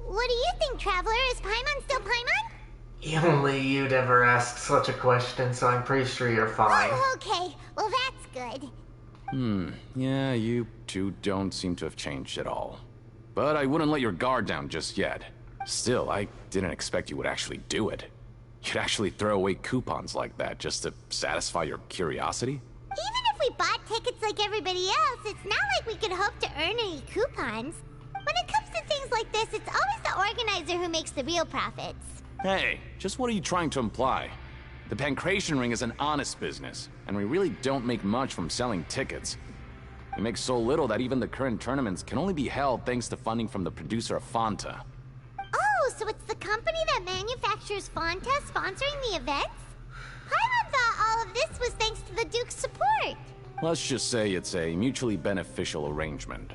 What do you think, Traveler? Is Paimon still Paimon? Only you'd ever ask such a question, so I'm pretty sure you're fine. Oh, okay. Well, that's good. Yeah, you two don't seem to have changed at all. But I wouldn't let your guard down just yet. Still, I didn't expect you would actually do it. You'd actually throw away coupons like that just to satisfy your curiosity? Even if we bought tickets like everybody else, it's not like we could hope to earn any coupons. When it comes to things like this, it's always the organizer who makes the real profits. Hey, just what are you trying to imply? The Pancration Ring is an honest business, and we really don't make much from selling tickets. We make so little that even the current tournaments can only be held thanks to funding from the producer of Fanta. Oh, so it's the company that manufactures Fonta sponsoring the events? Paimon thought all of this was thanks to the Duke's support. Let's just say it's a mutually beneficial arrangement.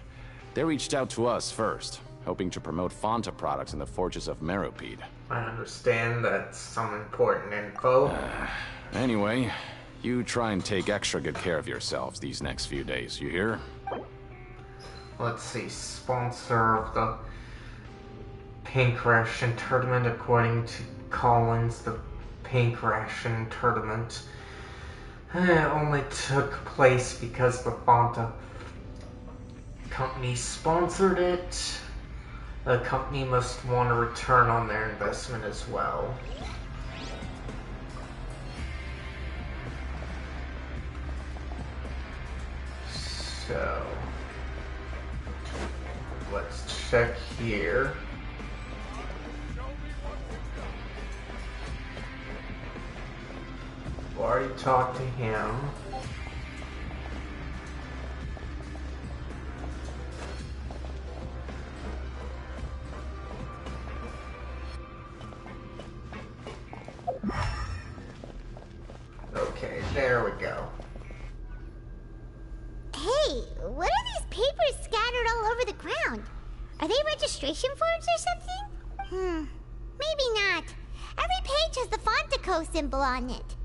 They reached out to us first, hoping to promote Fonta products in the Forges of Meropide. I understand that's some important info. Anyway, you try and take extra good care of yourselves these next few days, you hear? Let's see, sponsor of the Pink Ration Tournament, according to Collins, the Pink Ration Tournament only took place because the Fonta company sponsored it. The company must want a return on their investment as well. So, let's check here. Already talked to him. Okay, there we go. Hey, what are these papers scattered all over the ground? Are they registration forms or something? Maybe not. Every page has the Fontaco symbol on it.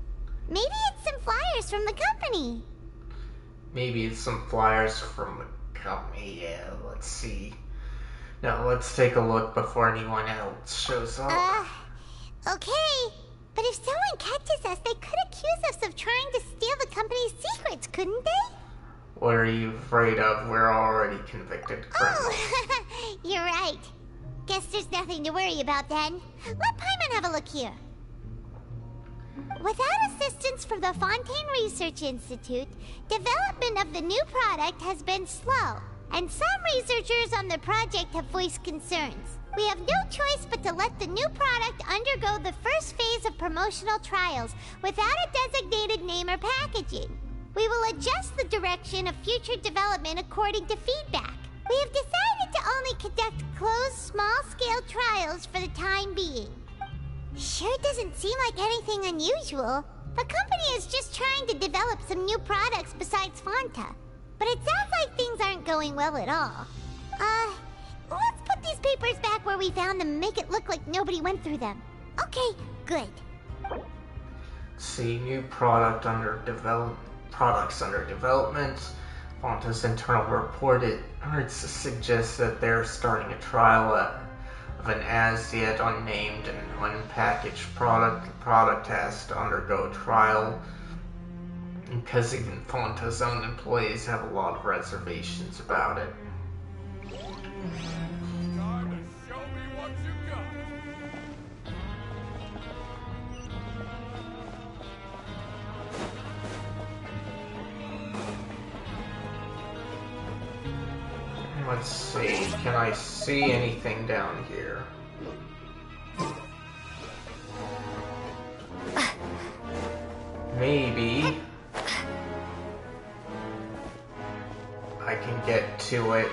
Maybe it's some flyers from the company. Maybe it's some flyers from the company. Yeah, let's see. Now let's take a look before anyone else shows up. Okay. But if someone catches us, they could accuse us of trying to steal the company's secrets, couldn't they? What are you afraid of? We're already convicted criminals. Oh, you're right. Guess there's nothing to worry about then. Let Paimon have a look here. Without assistance from the Fontaine Research Institute, development of the new product has been slow, and some researchers on the project have voiced concerns. We have no choice but to let the new product undergo the first phase of promotional trials without a designated name or packaging. We will adjust the direction of future development according to feedback. We have decided to only conduct closed, small-scale trials for the time being. Sure doesn't seem like anything unusual. The company is just trying to develop some new products besides Fanta. But it sounds like things aren't going well at all. Let's put these papers back where we found them and make it look like nobody went through them. Okay, good. See, new products under development. Fanta's internal report suggests that they're starting a trial of an as yet unnamed and unpackaged product. The product has to undergo trial because even Fanta's own employees have a lot of reservations about it. Time to show me what you got. Let's see, can I see anything down here? Maybe I can get to it.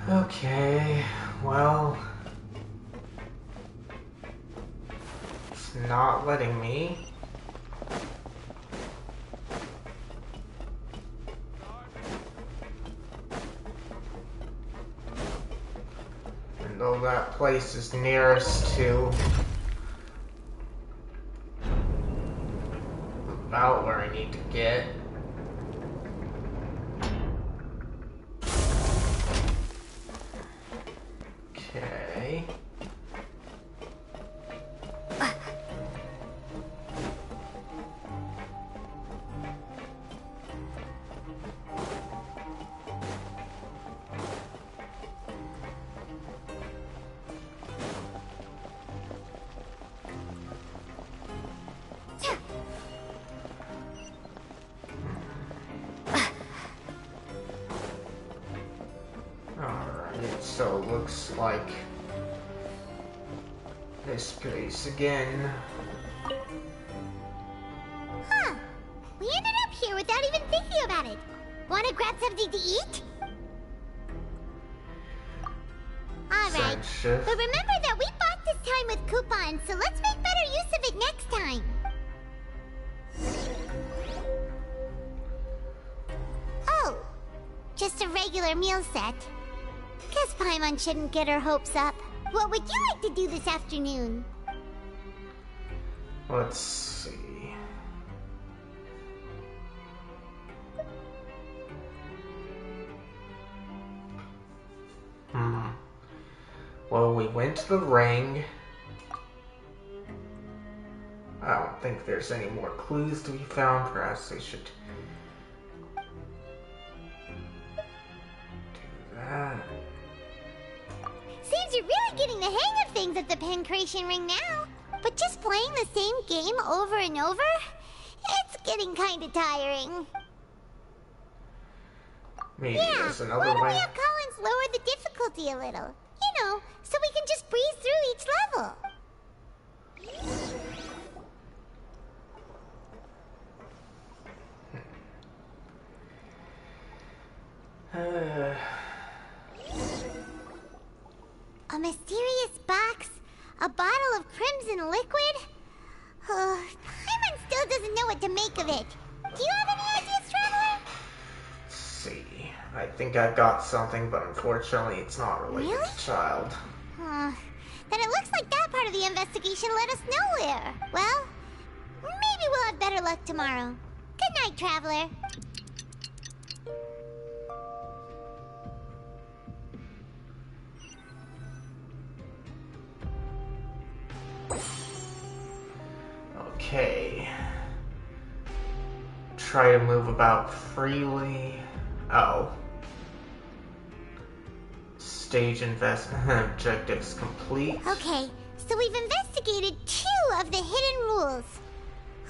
Okay, well, it's not letting me. And though that place is nearest to about where I need to get. Okay. Alright, so it looks like this place again. Huh. We ended up here without even thinking about it. Wanna grab something to eat? Alright. But remember that we bought this time with coupons, so let's make better use of it next time. Oh. Just a regular meal set. Guess Paimon shouldn't get her hopes up. What would you like to do this afternoon? Let's see. Well, we went to the ring. I don't think there's any more clues to be found. Perhaps they should do that. Seems you're really getting the hang of things at the Pancration Ring now. But just playing the same game over and over? It's getting kinda tiring. Maybe there's another way. Why don't we have Collins lower the difficulty a little? You know, so we can just breeze through each level. A mysterious box? A bottle of crimson liquid? Paimon still doesn't know what to make of it. Do you have any ideas, Traveler? Let's see. I think I've got something, but unfortunately it's not related to Child. Then it looks like that part of the investigation led us nowhere. Well, maybe we'll have better luck tomorrow. Good night, Traveler. Okay. Try to move about freely. Oh. Stage investment objectives complete. Okay, so we've investigated 2 of the hidden rules.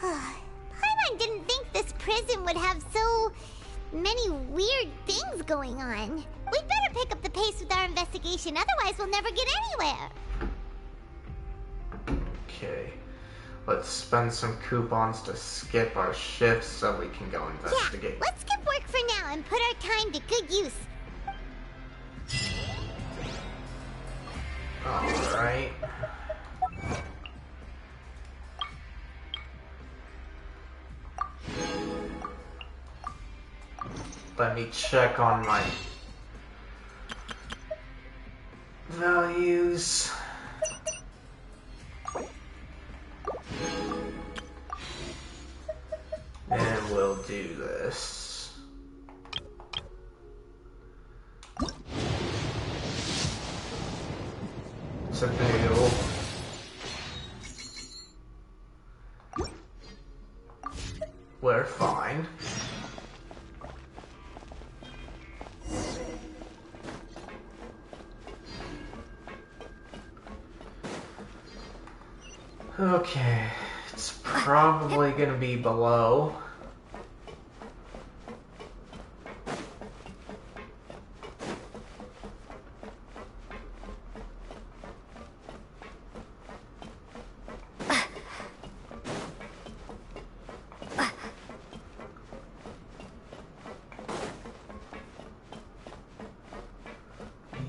Paimon didn't think this prison would have so many weird things going on. We'd better pick up the pace with our investigation, otherwise we'll never get anywhere. Okay. Let's spend some coupons to skip our shifts so we can go investigate. Yeah, let's skip work for now and put our time to good use. Alright. Let me check on my values. And we'll do this. It's a new. We're fine. Okay, it's probably gonna be below.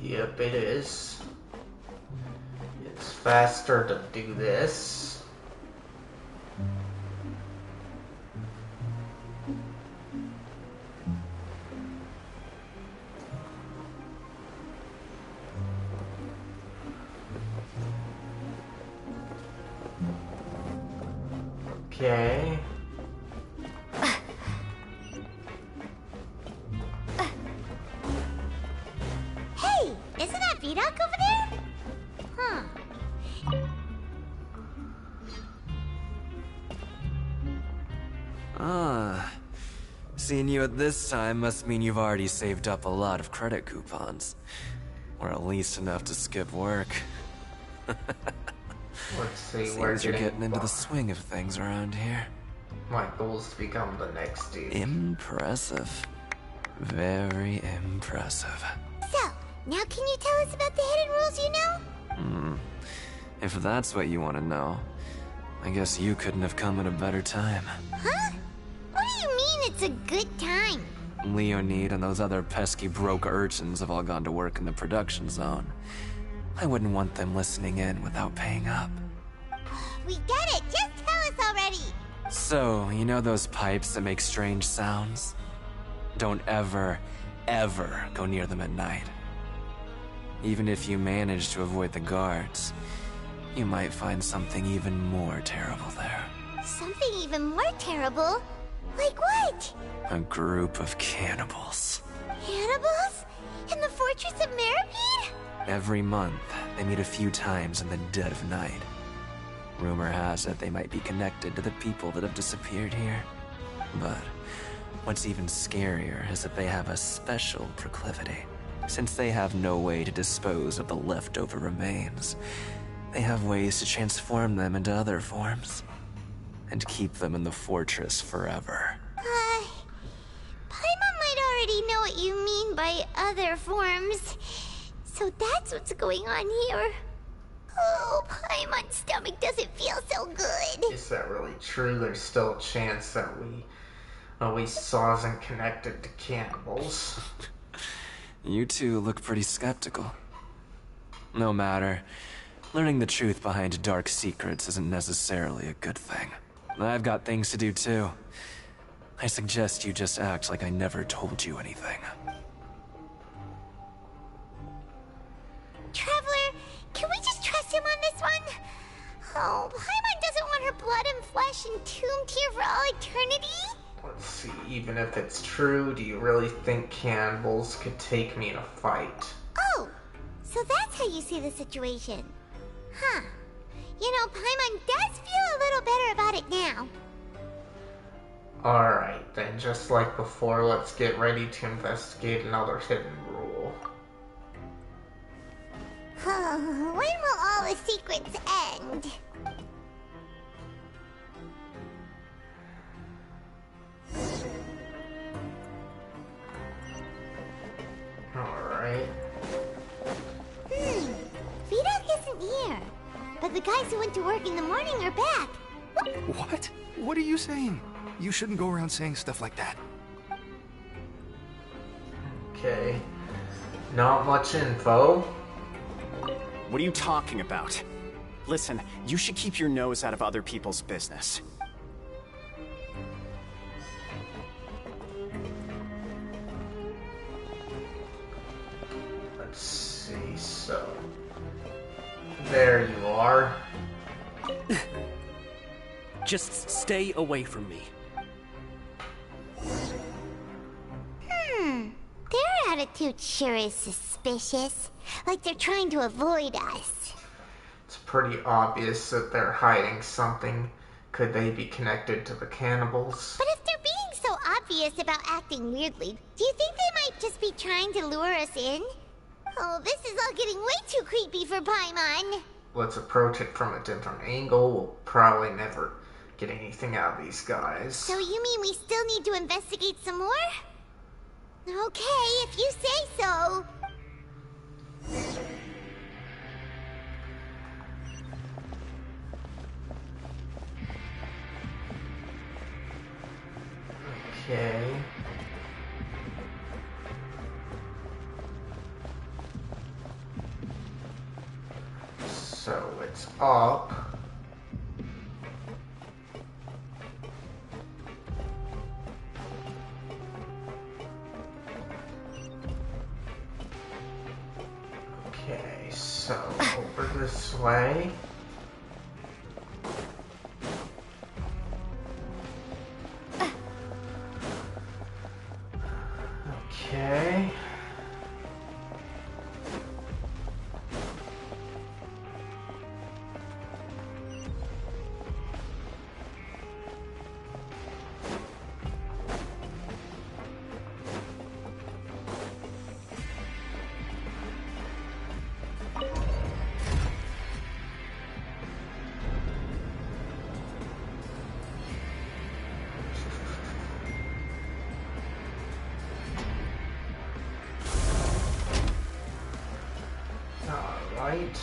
Yep, it is. It's faster to do this. Okay. Hey, isn't that Vidoc over there? Huh. Ah. Seeing you at this time must mean you've already saved up a lot of credit coupons. Or at least enough to skip work. Let's see, Seems you're getting into the swing of things around here. My goal is to become the next dude. Impressive. Very impressive. So, now can you tell us about the hidden rules you know? If that's what you want to know, I guess you couldn't have come at a better time. Huh? What do you mean it's a good time? Leonid and those other pesky broke urchins have all gone to work in the production zone. I wouldn't want them listening in without paying up. We get it! Just tell us already! So, you know those pipes that make strange sounds? Don't ever, ever go near them at night. Even if you manage to avoid the guards, you might find something even more terrible there. Something even more terrible? Like what? A group of cannibals. Cannibals? In the Fortress of Meripede? Every month, they meet a few times in the dead of night. Rumor has it they might be connected to the people that have disappeared here. But what's even scarier is that they have a special proclivity. Since they have no way to dispose of the leftover remains, they have ways to transform them into other forms. And keep them in the fortress forever. Paimon might already know what you mean by other forms. So that's what's going on here. Oh, Paimon's stomach doesn't feel so good. Is that really true? There's still a chance that we saw isn't connected to cannibals. You two look pretty skeptical. No matter. Learning the truth behind dark secrets isn't necessarily a good thing. I've got things to do too. I suggest you just act like I never told you anything. Traveler, can we just trust him on this one? Oh, Paimon doesn't want her blood and flesh entombed here for all eternity? Let's see, even if it's true, do you really think cannibals could take me in a fight? Oh, so that's how you see the situation. Huh. You know, Paimon does feel a little better about it now. Alright, then just like before, let's get ready to investigate another hidden rule. When will all the secrets end? Alright. Vidoc isn't here. But the guys who went to work in the morning are back. What? What are you saying? You shouldn't go around saying stuff like that. Okay. Not much info. What are you talking about? Listen, you should keep your nose out of other people's business. Let's see, so... There you are. Just stay away from me. Their attitude sure is suspicious. Like they're trying to avoid us. It's pretty obvious that they're hiding something. Could they be connected to the cannibals? But if they're being so obvious about acting weirdly, do you think they might just be trying to lure us in? Oh, this is all getting way too creepy for Paimon. Let's approach it from a different angle. We'll probably never get anything out of these guys. So you mean we still need to investigate some more? Okay, if you say so. Okay. So it's up. Okay, so over this way. Okay. Alright.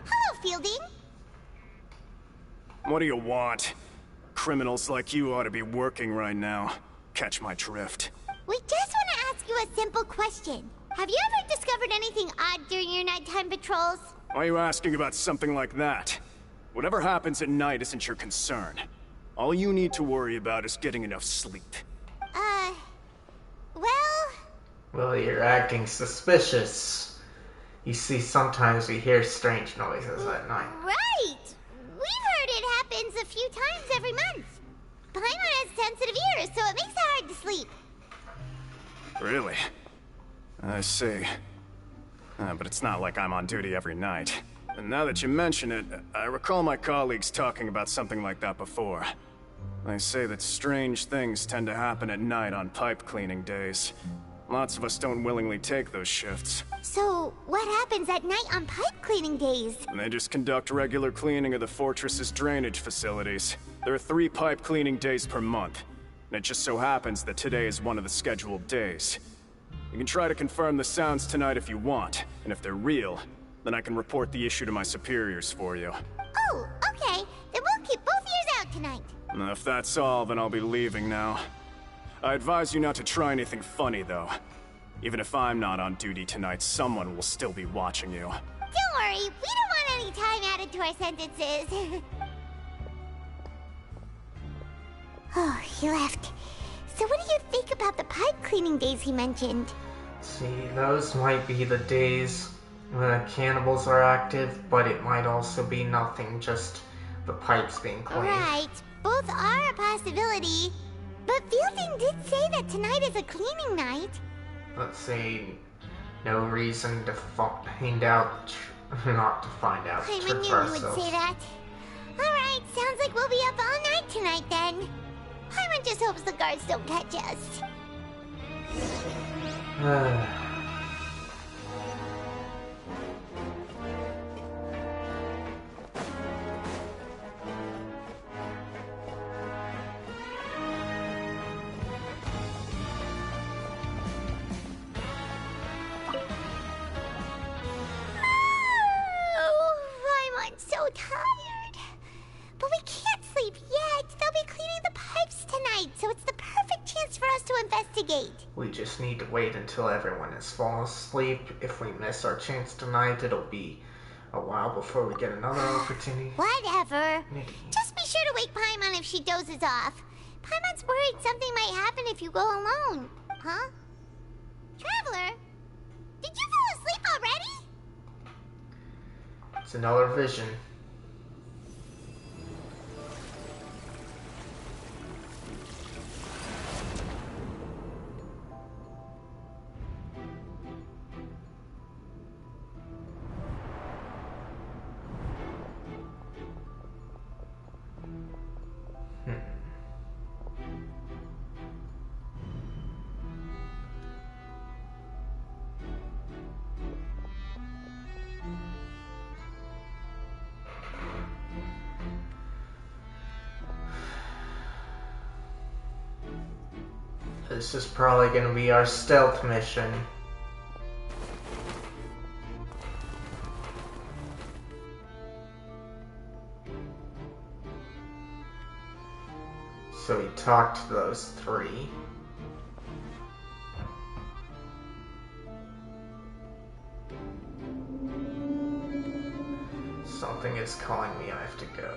Hello, Fielding. What do you want? Criminals like you ought to be working right now. Catch my drift. We just want to ask you a simple question. Have you ever discovered anything odd during your nighttime patrols? Why are you asking about something like that? Whatever happens at night isn't your concern. All you need to worry about is getting enough sleep. Well... Well, you're acting suspicious. You see, sometimes we hear strange noises at night. Right! We've heard it happens a few times every month. Paimon has sensitive ears, so it makes it hard to sleep. Really? I see. But it's not like I'm on duty every night. And now that you mention it, I recall my colleagues talking about something like that before. They say that strange things tend to happen at night on pipe cleaning days. Lots of us don't willingly take those shifts. So, what happens at night on pipe cleaning days? And they just conduct regular cleaning of the fortress's drainage facilities. There are 3 pipe cleaning days per month. And it just so happens that today is one of the scheduled days. You can try to confirm the sounds tonight if you want, and if they're real, then I can report the issue to my superiors for you. Oh, okay. Then we'll keep both ears out tonight. And if that's all, then I'll be leaving now. I advise you not to try anything funny, though. Even if I'm not on duty tonight, someone will still be watching you. Don't worry, we don't want any time added to our sentences. Oh, he left. So what do you think about the pipe cleaning days he mentioned? See, those might be the days when the cannibals are active, but it might also be nothing, just the pipes being cleaned. Right, both are a possibility. But Fielding did say that tonight is a cleaning night. Let's see, no reason to find out, not to find out. I knew you would say that. Alright, sounds like we'll be up all night tonight then. Paimon just hopes the guards don't catch us. tired. But we can't sleep yet. They'll be cleaning the pipes tonight, so it's the perfect chance for us to investigate. We just need to wait until everyone has fallen asleep. If we miss our chance tonight, it'll be a while before we get another opportunity. Whatever. Just be sure to wake Paimon if she dozes off. Paimon's worried something might happen if you go alone. Huh? Traveler? Did you fall asleep already? It's another vision. This is probably going to be our stealth mission. So we talked to those three. Something is calling me, I have to go.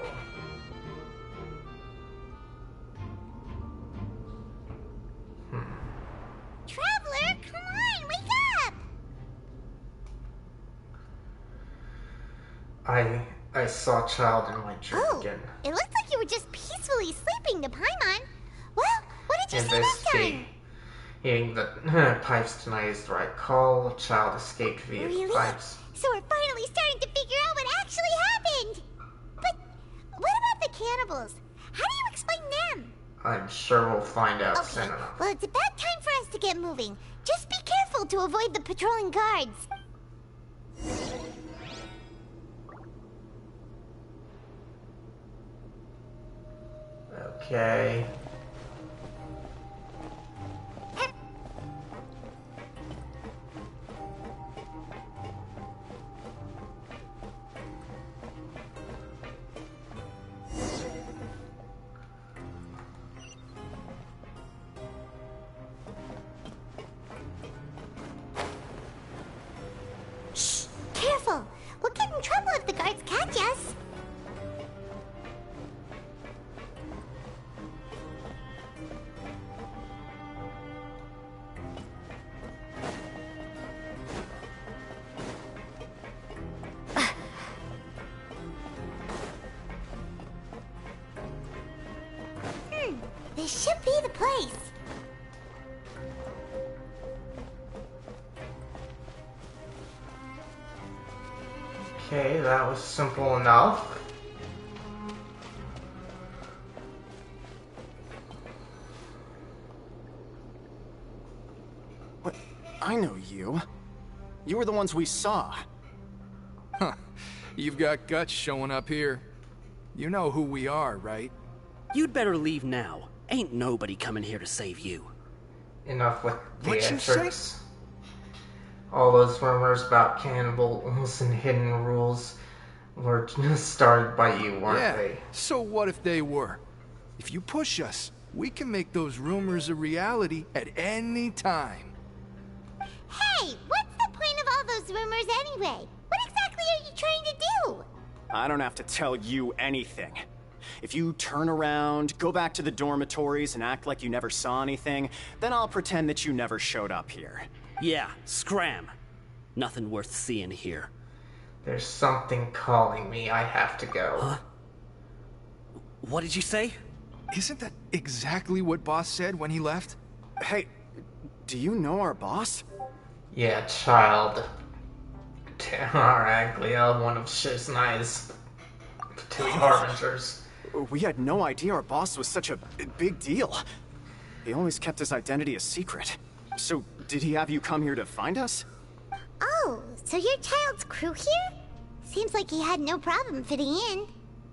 Traveler, come on, wake up! I saw a child in my dream again. It looked like you were just peacefully sleeping to Paimon. Well, what did you see this time? Investigating the pipes tonight is the right call. A child escaped via the pipes. So we're finally starting to figure out what actually happened. But what about the cannibals? How do you explain them? I'm sure we'll find out soon enough. Well, it's about time for us to get moving. Just be careful to avoid the patrolling guards. Okay. Careful! We'll get in trouble if the guards catch us. This should be the place. Okay, that was simple enough. What? I know you. You were the ones we saw. Huh. You've got guts showing up here. You know who we are, right? You'd better leave now. Ain't nobody coming here to save you. Enough with What'd you theatrics. All those rumors about cannibals and hidden rules were just started by you, weren't they? So what if they were? If you push us, we can make those rumors a reality at any time. Hey, what's the point of all those rumors anyway? What exactly are you trying to do? I don't have to tell you anything. If you turn around, go back to the dormitories, and act like you never saw anything, then I'll pretend that you never showed up here. Yeah, scram. Nothing worth seeing here. There's something calling me. I have to go. Huh? What did you say? Isn't that exactly what Boss said when he left? Hey, do you know our boss? Yeah, child. Terraglia, one of Shiznai's two harbingers. We had no idea our boss was such a big deal. He always kept his identity a secret. So, did he have you come here to find us? Oh, so your child's crew here? Seems like he had no problem fitting in.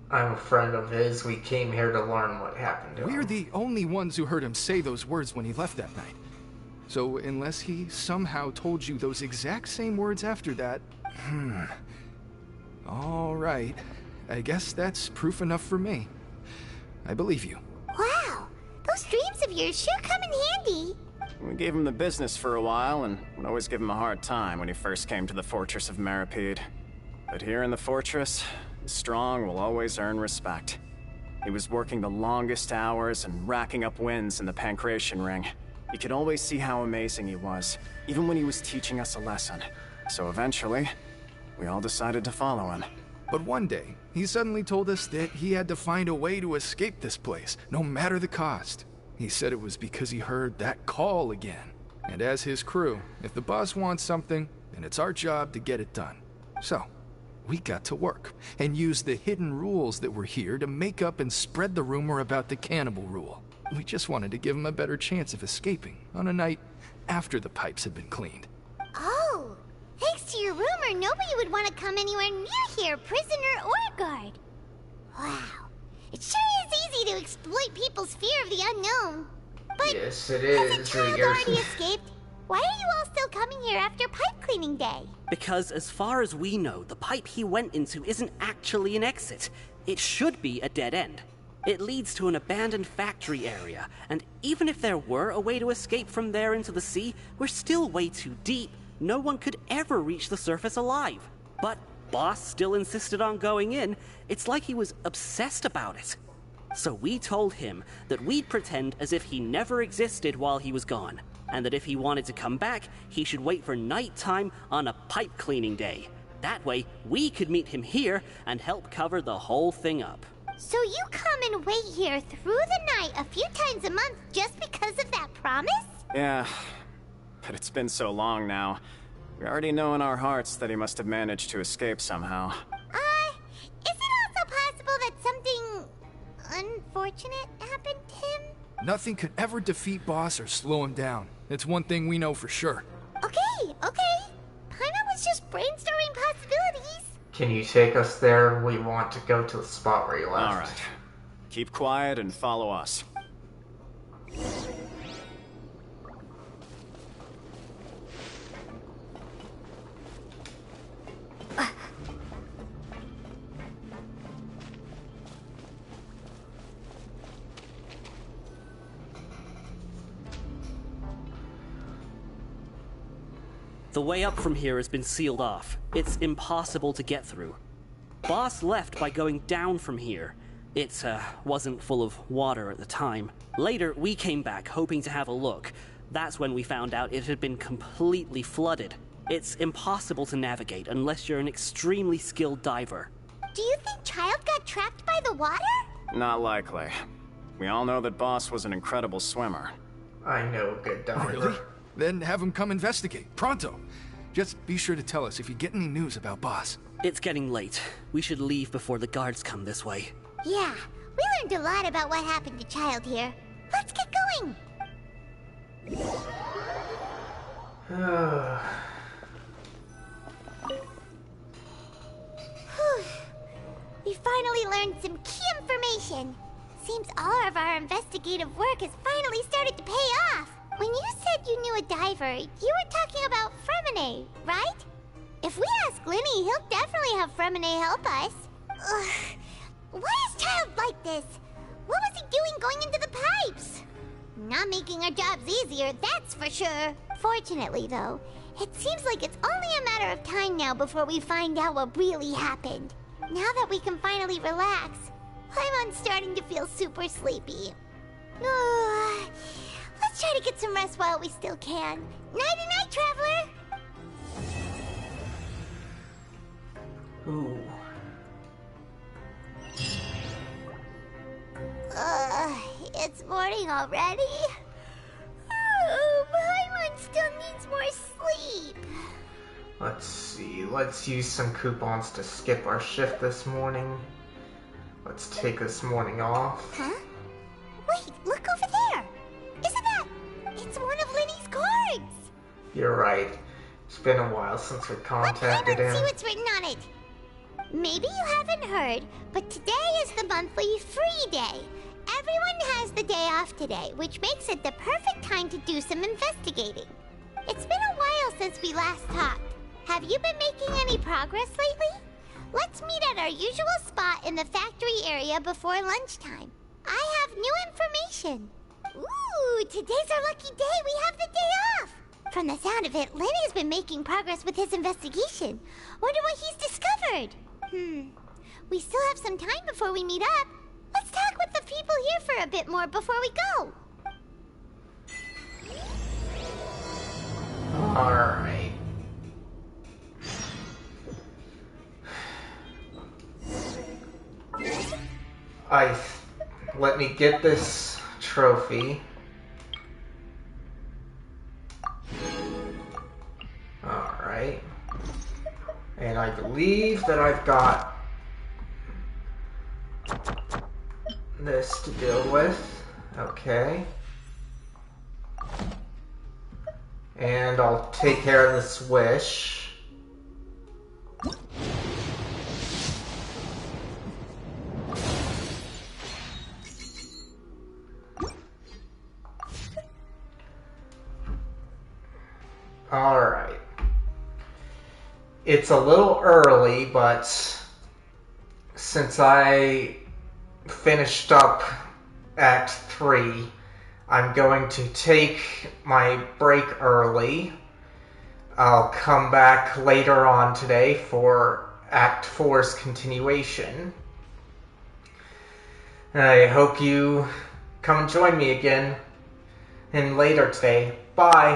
I'm a friend of his. We came here to learn what happened to him. We're the only ones who heard him say those words when he left that night. So, unless he somehow told you those exact same words after that... All right. I guess that's proof enough for me. I believe you. Wow, those dreams of yours sure come in handy. We gave him the business for a while and would always give him a hard time when he first came to the fortress of Maripede. But here in the fortress, the strong will always earn respect. He was working the longest hours and racking up wins in the Pancration Ring. You could always see how amazing he was, even when he was teaching us a lesson. So eventually, we all decided to follow him. But one day, he suddenly told us that he had to find a way to escape this place, no matter the cost. He said it was because he heard that call again. And as his crew, if the boss wants something, then it's our job to get it done. So, we got to work, and used the hidden rules that were here to make up and spread the rumor about the cannibal rule. We just wanted to give him a better chance of escaping on a night after the pipes had been cleaned. Oh, thanks to your rumor, nobody would want to come anywhere near here, prisoner or guard. Wow, it sure is easy to exploit people's fear of the unknown. But yes, it is. has a child already escaped? Why are you all still coming here after pipe cleaning day? Because as far as we know, the pipe he went into isn't actually an exit. It should be a dead end. It leads to an abandoned factory area, and even if there were a way to escape from there into the sea, we're still way too deep. No one could ever reach the surface alive. But Boss still insisted on going in. It's like he was obsessed about it. So we told him that we'd pretend as if he never existed while he was gone, and that if he wanted to come back, he should wait for nighttime on a pipe cleaning day. That way, we could meet him here and help cover the whole thing up. So you come and wait here through the night a few times a month just because of that promise? Yeah, but it's been so long now. We already know in our hearts that he must have managed to escape somehow. Is it also possible that something unfortunate happened to him? Nothing could ever defeat Boss or slow him down. It's one thing we know for sure. Okay. Paimon was just brainstorming possibilities. Can you take us there? We want to go to the spot where you left. All right. Keep quiet and follow us. The way up from here has been sealed off. It's impossible to get through. Boss left by going down from here. It wasn't full of water at the time. Later, we came back hoping to have a look. That's when we found out it had been completely flooded. It's impossible to navigate unless you're an extremely skilled diver. Do you think Child got trapped by the water? Not likely. We all know that Boss was an incredible swimmer. I know a good diver. Really? Then have him come investigate, pronto. Just be sure to tell us if you get any news about Boss. It's getting late. We should leave before the guards come this way. Yeah, we learned a lot about what happened to Child here. Let's get going! We finally learned some key information. Seems all of our investigative work has finally started to pay off. When you said you knew a diver, you were talking about Fremine, right? If we ask Linny, he'll definitely have Fremine help us. Ugh. Why is Child like this? What was he doing going into the pipes? Not making our jobs easier, that's for sure. Fortunately, though, it seems like it's only a matter of time now before we find out what really happened. Now that we can finally relax, I'm starting to feel super sleepy. Let's try to get some rest while we still can. Nighty-night, traveler! Ooh. It's morning already? Oh, Paimon still needs more sleep. Let's see. Let's use some coupons to skip our shift this morning. Let's take this morning off. Huh? Wait, look over there! Isn't that... It's one of Linny's cards! You're right. It's been a while since we contacted him. See what's written on it. Maybe you haven't heard, but today is the monthly free day. Everyone has the day off today, which makes it the perfect time to do some investigating. It's been a while since we last talked. Have you been making any progress lately? Let's meet at our usual spot in the factory area before lunchtime. I have new information. Ooh, today's our lucky day. We have the day off. From the sound of it, Lenny's been making progress with his investigation. Wonder what he's discovered. We still have some time before we meet up. Let's talk with the people here for a bit more before we go. Alright. Let me get this trophy. Alright. And I believe that I've got this to deal with. Okay. And I'll take care of this wish. Alright. It's a little early, but since I finished up Act 3, I'm going to take my break early. I'll come back later on today for Act 4's continuation. I hope you come and join me again later today. Bye!